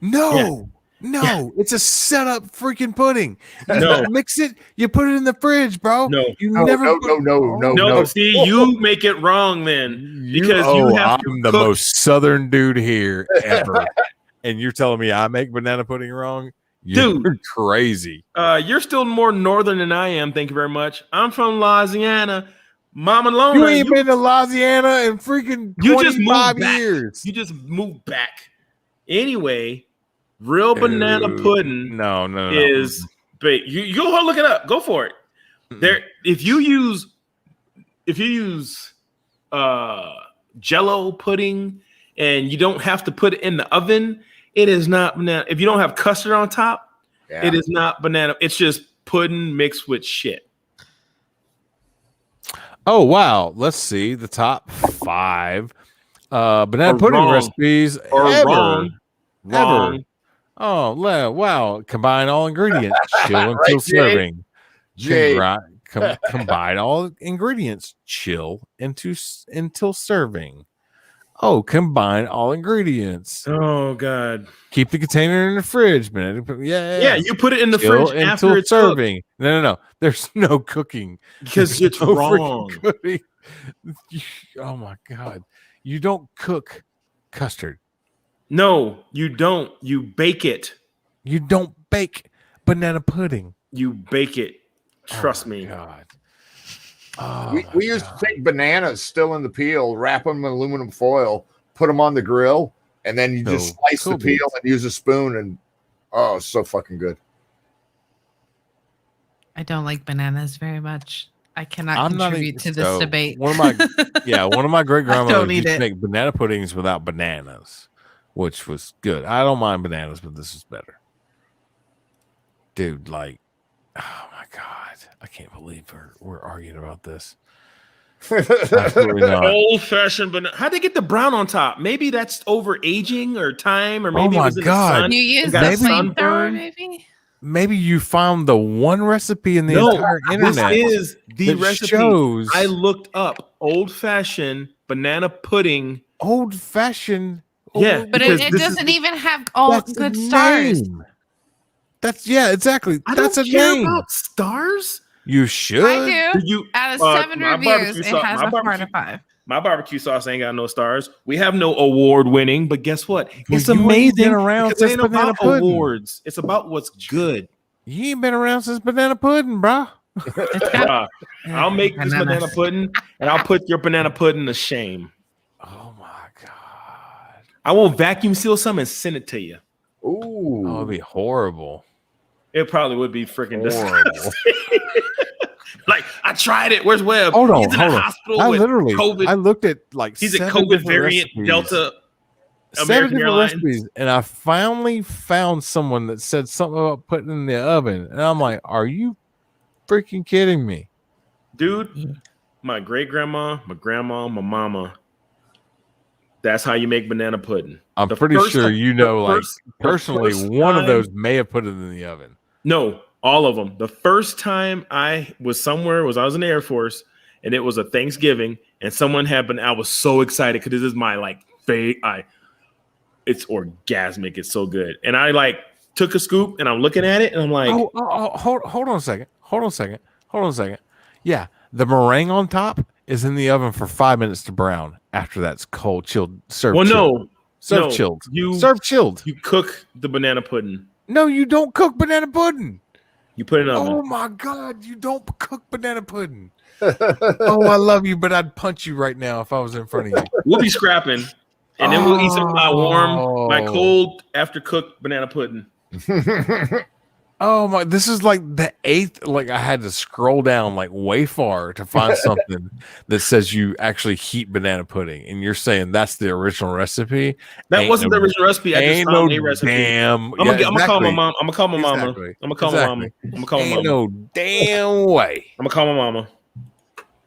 No. Yeah. No, it's a setup freaking pudding. No, mix it. You put it in the fridge, bro. No, no. See, you make it wrong then because you have to I'm the most Southern dude here ever, and you're telling me I make banana pudding wrong? You're crazy. You're still more northern than I am. Thank you very much. I'm from Louisiana. Mama Lona. You ain't been to Louisiana in freaking 25 years. You just moved back. Anyway. Real banana pudding is big. You go look it up. Go for it. There, if you use Jello pudding and you don't have to put it in the oven, it is not banana. If you don't have custard on top, it is not banana. It's just pudding mixed with shit. Oh wow! Let's see the top 5 banana pudding recipes ever. Oh, wow. Combine all ingredients. Chill until serving. Combine all ingredients. Chill until serving. Oh, combine all ingredients. Oh, God. Keep the container in the fridge, man. Yeah, you put it in the fridge after it's serving. Cooked. No. There's no cooking. Because it's wrong. Oh, my God. You don't cook custard. No, you don't. You bake it. You don't bake banana pudding. You bake it. Trust me. God. We used to take bananas still in the peel, wrap them in aluminum foil, put them on the grill, and then you just slice the peel and use a spoon, and it's so fucking good. I don't like bananas very much. I cannot contribute to this debate. One of my great grandmothers used to make banana puddings without bananas, which was good. I don't mind bananas, but this is better. Dude, like, oh my God. I can't believe we're arguing about this. Old-fashioned banana. How'd they get the brown on top? Maybe that's over aging or time, or maybe it was in the sun. You use the flamethrower, maybe? Maybe you found the one recipe in the entire internet. This is the recipe. I looked up old-fashioned banana pudding. Old-fashioned? Yeah. But it doesn't even have all good stars. That's exactly. That's a name. About stars? You should. I do. Out of 7 reviews, it has a 4 out of 5. My barbecue sauce ain't got no stars. We have no award winning, but guess what? It's you amazing. Been around since it ain't banana about pudding. awards. It's about what's good. You ain't been around since banana pudding, bro. I'll make this banana pudding, and I'll put your banana pudding to shame. Oh my God! I will vacuum seal some and send it to you. Ooh, that would be horrible. It probably would be freaking disgusting. Like, I tried it. Where's Webb? Hold on. He's in the hospital with COVID. I looked at like he's a COVID variant recipes. Delta. 7 different recipes, and I finally found someone that said something about putting it in the oven, and I'm like, "Are you freaking kidding me, dude?" My great grandma, my grandma, my mama. That's how you make banana pudding. I'm pretty sure like personally, one of those may have put it in the oven. No, all of them. The first time I was somewhere I was in the Air Force, and it was a Thanksgiving, and someone happened. I was so excited because this is my it's orgasmic. It's so good. And I took a scoop and I'm looking at it and I'm like, hold on a second. Yeah. The meringue on top is in the oven for 5 minutes to brown. After that's cold, chilled, served. Well, chilled. Serve chilled. Serve chilled. You cook the banana pudding. No, you don't cook banana pudding. You put it in the oven. Oh my God, you don't cook banana pudding. Oh, I love you, but I'd punch you right now if I was in front of you. We'll be scrapping. And then we'll eat some of my cold after cooked banana pudding. Oh my! This is like the 8th. Like I had to scroll down way far to find something that says you actually heat banana pudding, and you're saying that's the original recipe. That wasn't the original recipe. I just found a recipe. Damn. I'm gonna call my mom. I'm gonna call my mama. Exactly. I'm gonna call my mama. I'm gonna call my mama. No damn way. I'm gonna call my mama.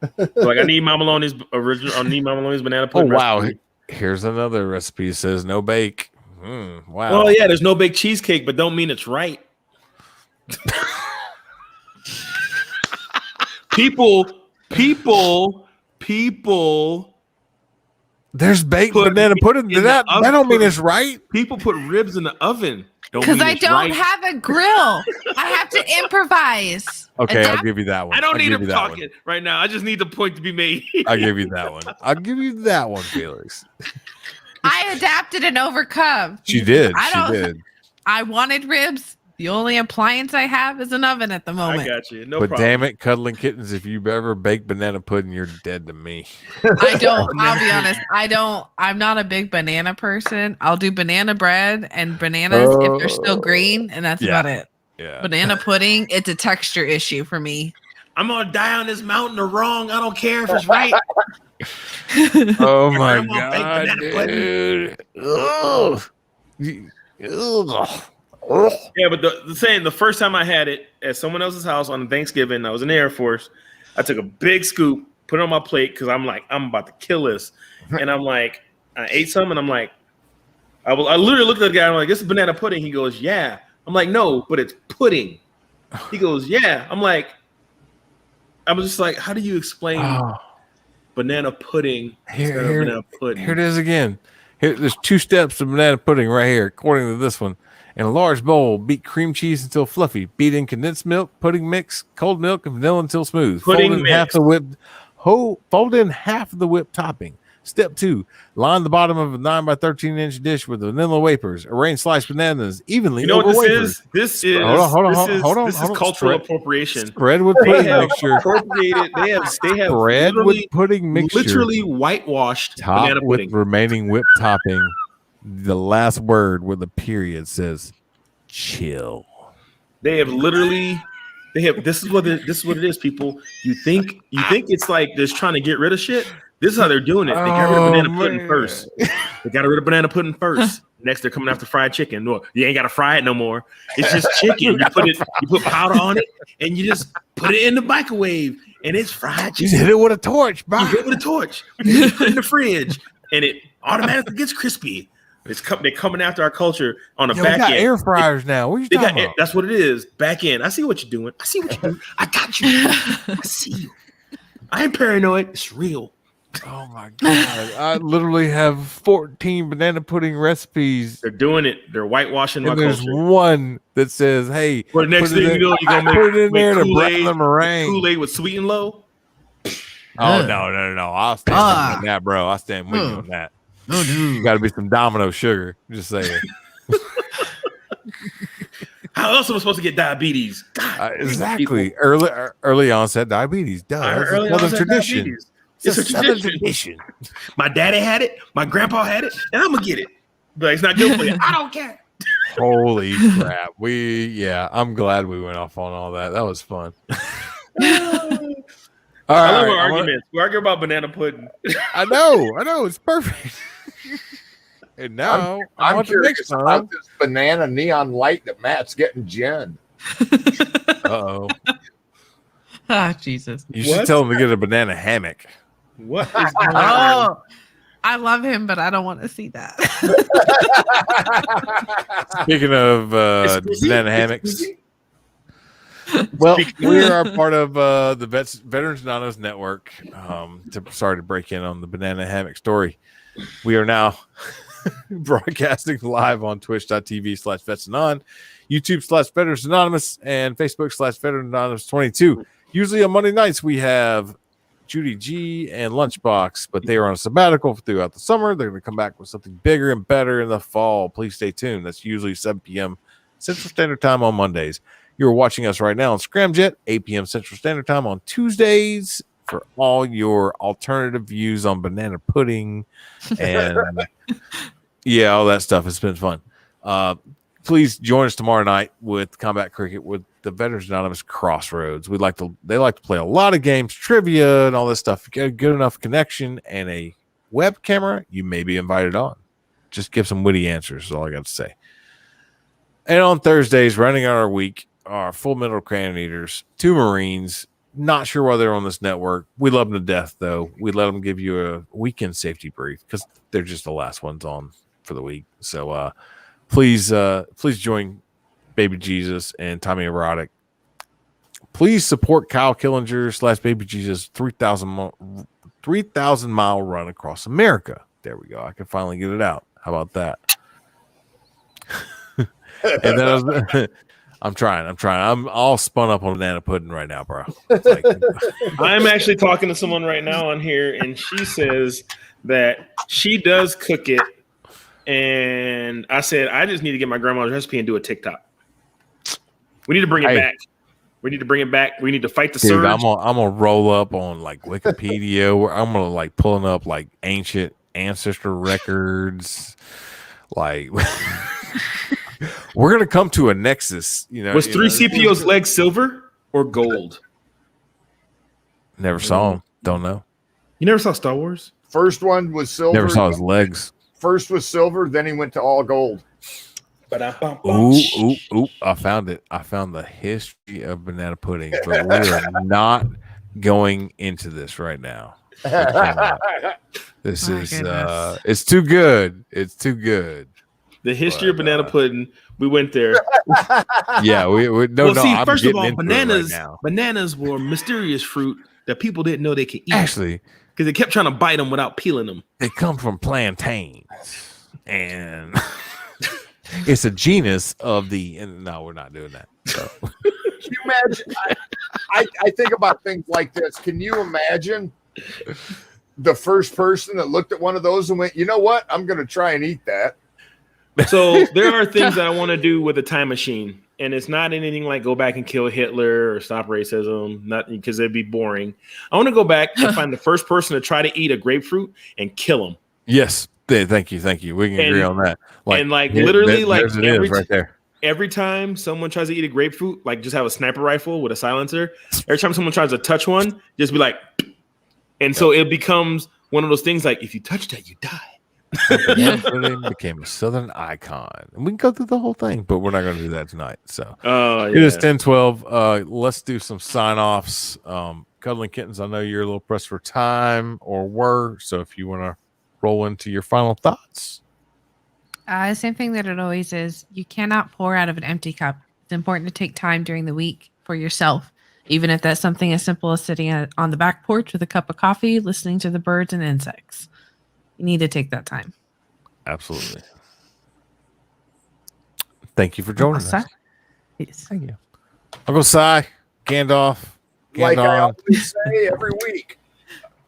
I need Mama Maloney's original. I need Mama Maloney's banana pudding. Oh wow! Recipe. Here's another recipe. It says no bake. Wow. Well, yeah, there's no baked cheesecake, but don't mean it's right. People. There's baked banana pudding. That don't mean it's right. People put ribs in the oven. Because I don't have a grill. I have to improvise. Okay, I'll give you that one. I don't need him talking right now. I just need the point to be made. I'll give you that one. I'll give you that one, Felix. I adapted and overcome. She did. I wanted ribs. The only appliance I have is an oven at the moment. I got you. No but problem. Damn it, cuddling kittens, if you've ever baked banana pudding, you're dead to me. I don't. I'll be honest. I don't. I'm not a big banana person. I'll do banana bread and bananas if they're still green, and that's about it. Yeah. Banana pudding, it's a texture issue for me. I'm going to die on this mountain or wrong. I don't care if it's right. Oh my God, dude. Yeah, but the first time I had it at someone else's house on Thanksgiving, I was in the Air Force. I took a big scoop, put it on my plate because I'm like, I'm about to kill this. And I'm like, I ate some and I'm like, I literally looked at the guy. I'm like, this is banana pudding. He goes, yeah. I'm like, no, but it's pudding. He goes, yeah. I'm like, I was just like, how do you explain banana pudding? Here it is again. There's 2 steps to banana pudding right here, according to this one. In a large bowl, beat cream cheese until fluffy. Beat in condensed milk, pudding mix, cold milk, and vanilla until smooth. Fold in half the whipped topping. Step 2, line the bottom of a 9 by 13 inch dish with vanilla wafers. Arrange sliced bananas evenly You know over what this wafers. is? This is This is cultural appropriation. Spread with They pudding have mixture. appropriated. They have Spread with pudding mixture. literally whitewashed Top banana with pudding. remaining whipped topping. The last word with a period says chill. They have literally. They have. This is what it is, people. You think it's like just trying to get rid of shit. This is how they're doing it. They got rid of banana pudding first. They got rid of banana pudding first. Next, they're coming after fried chicken. No, you ain't got to fry it no more. It's just chicken. You put powder on it, and you just put it in the microwave, and it's fried chicken. You hit it with a torch. You hit it with a torch. And you put it in the fridge, and it automatically gets crispy. They're coming after our culture on the back we got end. air fryers now. What are you talking about? That's what it is. Back end. I see what you're doing. I got you. I see you. I ain't paranoid. It's real. Oh my god! I literally have 14 banana pudding recipes. They're doing it. They're whitewashing my there's culture. one that says, "Hey, well, next thing you know, you're gonna put it in there to Kool-Aid, brown the meringue." Kool-Aid with sweet and low. Oh no! I'll stand on that, bro. I stand with you on that. No, dude. Got to be some Domino sugar. Just saying. How else am I supposed to get diabetes? God, exactly. Early onset diabetes. Duh. Early That's a onset tradition. diabetes. It's a southern tradition. My daddy had it. My grandpa had it, and I'm gonna get it. But it's not good for you. I don't care. Holy crap! I'm glad we went off on all that. That was fun. I love our arguments. We argue about banana pudding. I know. It's perfect. And now I'm curious about this banana neon light that Matt's getting Jen. Uh-oh. Jesus. You should tell him to get a banana hammock. What is going on? Oh, I love him, but I don't want to see that. Speaking of banana hammocks, well, we are part of the Veterans Anonymous Network. Sorry to break in on the banana hammock story. We are now broadcasting live on twitch.tv/VetsAnon, YouTube/Veterans Anonymous, and Facebook/Veterans Anonymous 22. Usually on Monday nights, we have Judy G and Lunchbox, but they are on a sabbatical throughout the summer. They're going to come back with something bigger and better in the fall. Please stay tuned. That's usually 7 p.m. Central Standard Time on Mondays. You're watching us right now on Scram Jett, 8 p.m. Central Standard Time on Tuesdays for all your alternative views on banana pudding and all that stuff. It's been fun. Please join us tomorrow night with Combat Cricket with the Veterans Anonymous Crossroads. They like to play a lot of games, trivia, and all this stuff. If you get a good enough connection and a web camera, you may be invited on. Just give some witty answers is all I got to say. And on Thursdays, running out our week, are Full Metal Cannon Eaters, 2 Marines. Not sure why they're on this network. We love them to death, though. We let them give you a weekend safety brief because they're just the last ones on for the week. So please join Baby Jesus and Tommy Erotic. Please support Kyle Killinger / Baby Jesus 3,000 mile run across America. There we go. I can finally get it out. How about that? And then I'm trying. I'm all spun up on banana pudding right now, bro. I'm actually talking to someone right now on here, and she says that she does cook it. And I said, I just need to get my grandma's recipe and do a TikTok. We need to bring it back. We need to bring it back. We need to fight the surge. I'm gonna roll up on like Wikipedia. Where I'm gonna like pulling up like ancient ancestor records. Like we're gonna come to a nexus. Was 3CPO's leg silver or gold? Never saw him. Don't know. You never saw Star Wars? First one was silver. Never saw his legs. First was silver, then he went to all gold. Ooh! I found it. I found the history of banana pudding, but we are not going into this right now. This is it's too good. It's too good. The history of banana pudding. We went there. Yeah, we no. I'm first of all, bananas bananas were a mysterious fruit that people didn't know they could eat. Actually, because they kept trying to bite them without peeling them. They come from plantains, and it's a genus of the. And no, we're not doing that. So. Can you imagine? I think about things like this. Can you imagine the first person that looked at one of those and went, you know what? I'm going to try and eat that. So there are things that I want to do with a time machine. And it's not anything like go back and kill Hitler or stop racism, nothing, because it'd be boring. I want to go back and find the first person to try to eat a grapefruit and kill him. Yes. Thank you. We can agree on that. Literally, right there. Every time someone tries to eat a grapefruit, like just have a sniper rifle with a silencer. Every time someone tries to touch one, just be like, and so it becomes one of those things like, if you touch that, you die. Became a Southern icon. And we can go through the whole thing, but we're not going to do that tonight. So it is 10:12. Let's do some sign-offs. Cuddling Kittens, I know you're a little pressed for time or were. So if you want to roll into your final thoughts. Same thing that it always is. You cannot pour out of an empty cup. It's important to take time during the week for yourself, even if that's something as simple as sitting on the back porch with a cup of coffee, listening to the birds and insects. You need to take that time. Absolutely. Thank you for joining us. Yes. Thank you. Uncle Si, Gandalf. Like I always say every week,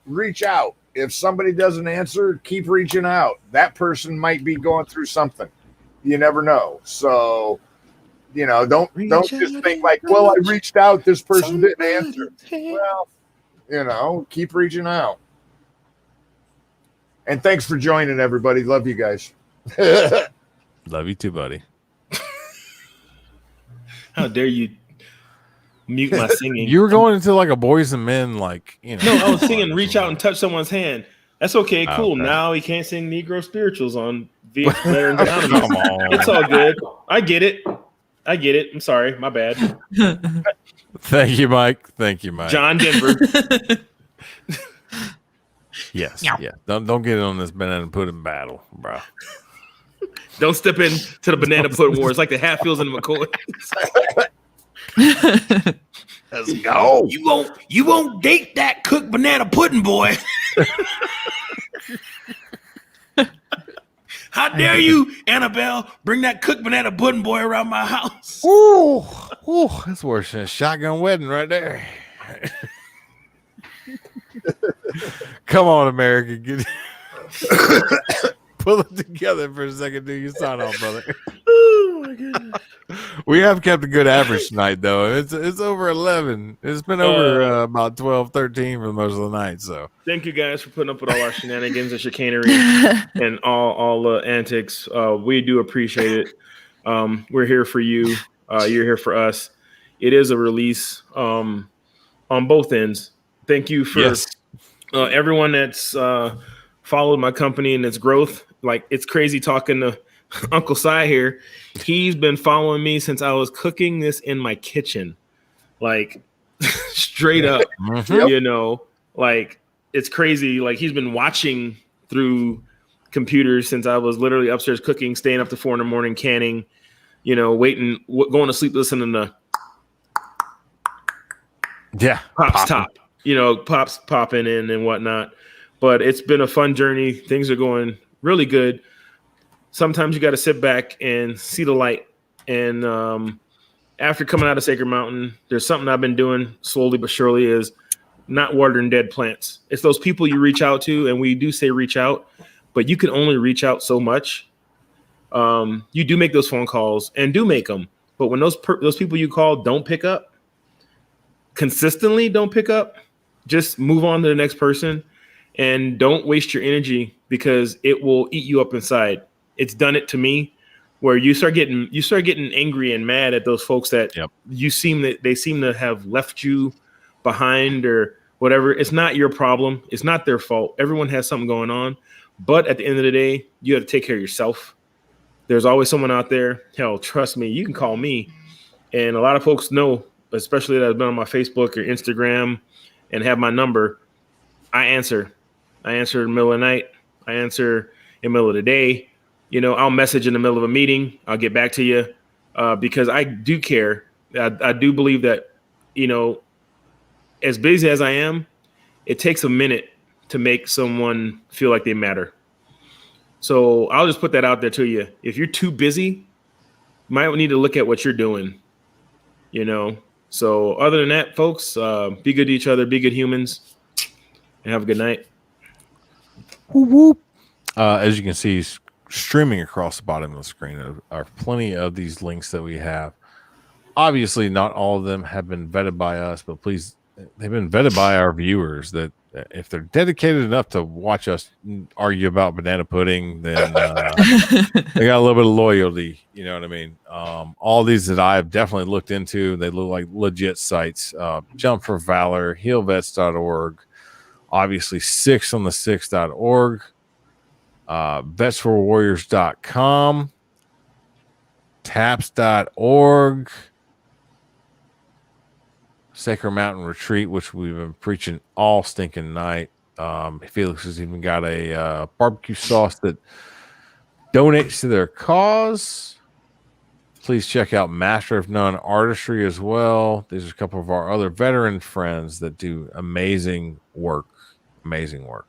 reach out. If somebody doesn't answer, keep reaching out. That person might be going through something. You never know. So, don't just think like, well, I reached out, this person didn't answer. Well, keep reaching out. And thanks for joining, everybody. Love you guys. Love you too, buddy. How dare you mute my singing? You were going into like a boys and men, No, I was singing "Reach Out and Touch Someone's Hand." That's okay, cool. Okay. Now he can't sing Negro spirituals on Veterans Anonymous. Come on, it's all good. I get it. I'm sorry, my bad. Thank you, Mike. John Denver. Yes, yeah. Don't get on this banana pudding battle, bro. Don't step into the banana pudding war. It's like the Hatfields and the McCoys. Let's go. You won't date that cooked banana pudding boy. How dare you, Annabelle, bring that cooked banana pudding boy around my house? Ooh, that's worse than a shotgun wedding right there. Come on, America. Pull it together for a second. Do your sign off, brother. Oh my goodness. We have kept a good average tonight, though. It's over 11. It's been over about 12, 13 for most of the night. So thank you guys for putting up with all our shenanigans and chicanery and all the antics. We do appreciate it. We're here for you. You're here for us. It is a release on both ends. Thank you for everyone that's followed my company and its growth. Like, it's crazy talking to Uncle Si here. He's been following me since I was cooking this in my kitchen. Like, straight up, like, it's crazy. Like, he's been watching through computers since I was literally upstairs cooking, staying up to 4 a.m, canning, waiting, going to sleep, listening to Pop's top. Pops popping in and whatnot. But it's been a fun journey. Things are going really good. Sometimes you got to sit back and see the light. And after coming out of Sacred Mountain, there's something I've been doing slowly but surely is not watering dead plants. It's those people you reach out to, and we do say reach out, but you can only reach out so much. You do make those phone calls and do make them. But when those people you call don't pick up, consistently don't pick up, just move on to the next person and don't waste your energy because it will eat you up inside. It's done it to me where you start getting angry and mad at those folks that they seem to have left you behind or whatever. It's not your problem. It's not their fault. Everyone has something going on. But at the end of the day, you have to take care of yourself. There's always someone out there. Hell, trust me, you can call me. And a lot of folks know, especially that have been on my Facebook or Instagram and have my number. I answer in the middle of the night. I answer in the middle of the day. I'll message in the middle of a meeting. I'll get back to you because I do care. I do believe that, as busy as I am, it takes a minute to make someone feel like they matter. So I'll just put that out there to you. If you're too busy, you might need to look at what you're doing, So other than that, folks, be good to each other, be good humans, and have a good night. Whoop, whoop. As you can see, streaming across the bottom of the screen are plenty of these links that we have. Obviously, not all of them have been vetted by us, but please, they've been vetted by our viewers that if they're dedicated enough to watch us argue about banana pudding, then they got a little bit of loyalty. You know what I mean? All these that I've definitely looked into, they look like legit sites. Jump for Valor, healvets.org, obviously 6on6.org, vetsforwarriors.com, taps.org, Sacred Mountain Retreat, which we've been preaching all stinking night. Felix has even got a barbecue sauce that donates to their cause. Please check out Master of None Artistry as well. These are a couple of our other veteran friends that do amazing work. Amazing work.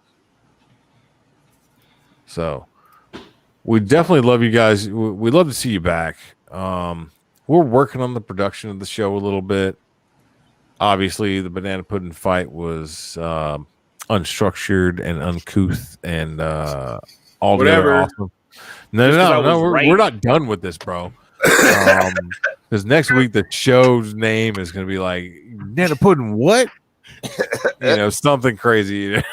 So we definitely love you guys. We'd love to see you back. We're working on the production of the show a little bit. Obviously, the banana pudding fight was unstructured and uncouth and altogether awesome. No, we're not done with this, bro. Because next week the show's name is going to be like banana pudding. What? Something crazy. I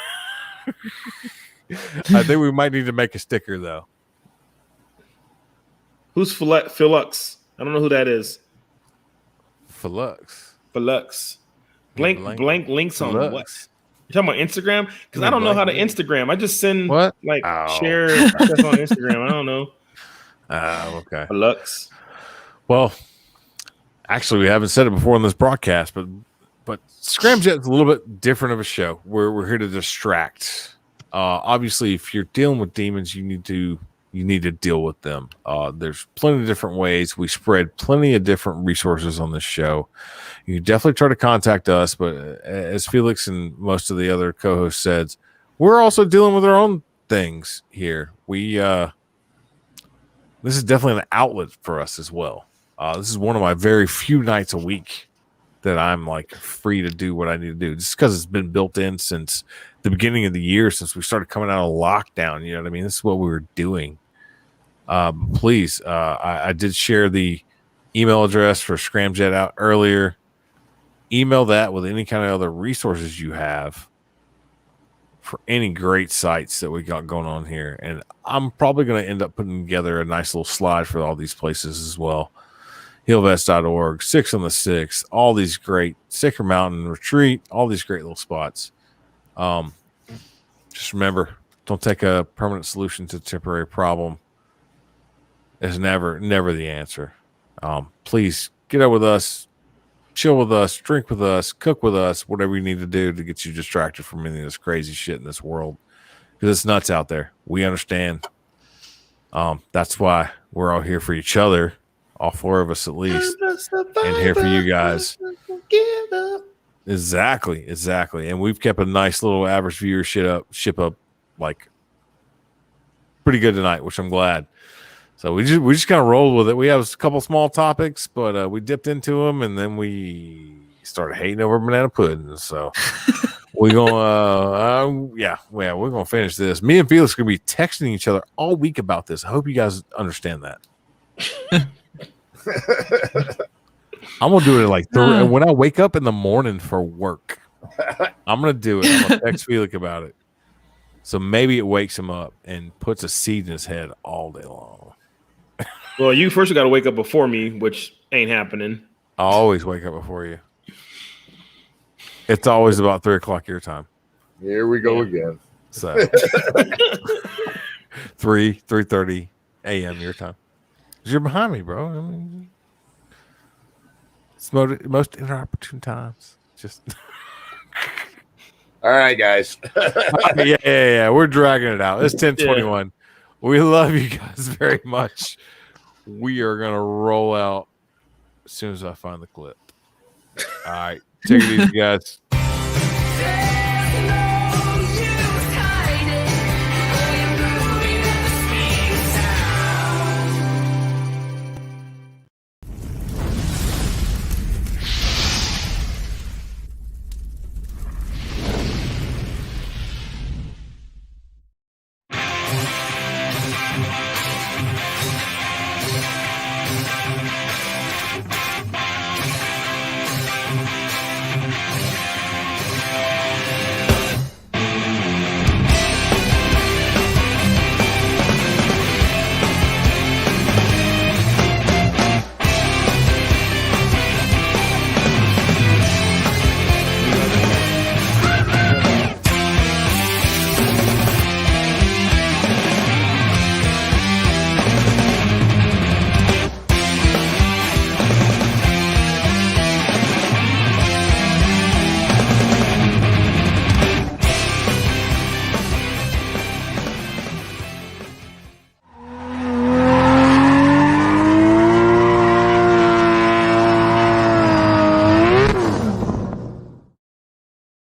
think we might need to make a sticker though. Who's Philux? I don't know who that is. Philux. Blank links on what? You talking about Instagram? Because I don't know how to Instagram. I just send share stuff on Instagram. I don't know. Okay. Philux. Well, actually, we haven't said it before on this broadcast, but Scram Jett is a little bit different of a show. We're here to distract. Obviously, if you're dealing with demons, you need to deal with them. There's plenty of different ways. We spread plenty of different resources on this show. You definitely try to contact us, but as Felix and most of the other co-hosts said, we're also dealing with our own things here. This is definitely an outlet for us as well. This is one of my very few nights a week that I'm like free to do what I need to do, just because it's been built in since the beginning of the year, since we started coming out of lockdown. You know what I mean? This is what we were doing. Please, I did share the email address for Scramjet out earlier. Email that with any kind of other resources you have for any great sites that we got going on here. And I'm probably going to end up putting together a nice little slide for all these places as well. Healvets.org, 6on6, all these great Sacred Mountain Retreat, all these great little spots. Just remember, don't take a permanent solution to a temporary problem. It's never the answer. Please get out with us, chill with us, drink with us, cook with us, whatever you need to do to get you distracted from any of this crazy shit in this world, because it's nuts out there. We understand. That's why we're all here for each other, all four of us at least, and here for you guys. Exactly. And we've kept a nice little average viewership up like pretty good tonight, which I'm glad. So we just kind of rolled with it. We have a couple small topics, but we dipped into them, and then we started hating over banana pudding. So we're gonna finish this. Me and Felix are gonna be texting each other all week about this. I hope you guys understand that. I'm gonna do it at like 3 when I wake up in the morning for work. I'm gonna do it. I'm gonna text Felix about it. So maybe it wakes him up and puts a seed in his head all day long. Well, you first got to wake up before me, which ain't happening. I always wake up before you. It's always about 3:00 your time. Here we go again. So 3:30 a.m. your time. 'Cause you're behind me, bro. I mean, it's most inopportune times. Just all right, guys. yeah. We're dragging it out. It's 10:21. We love you guys very much. We are gonna roll out as soon as I find the clip. All right, take it easy, guys.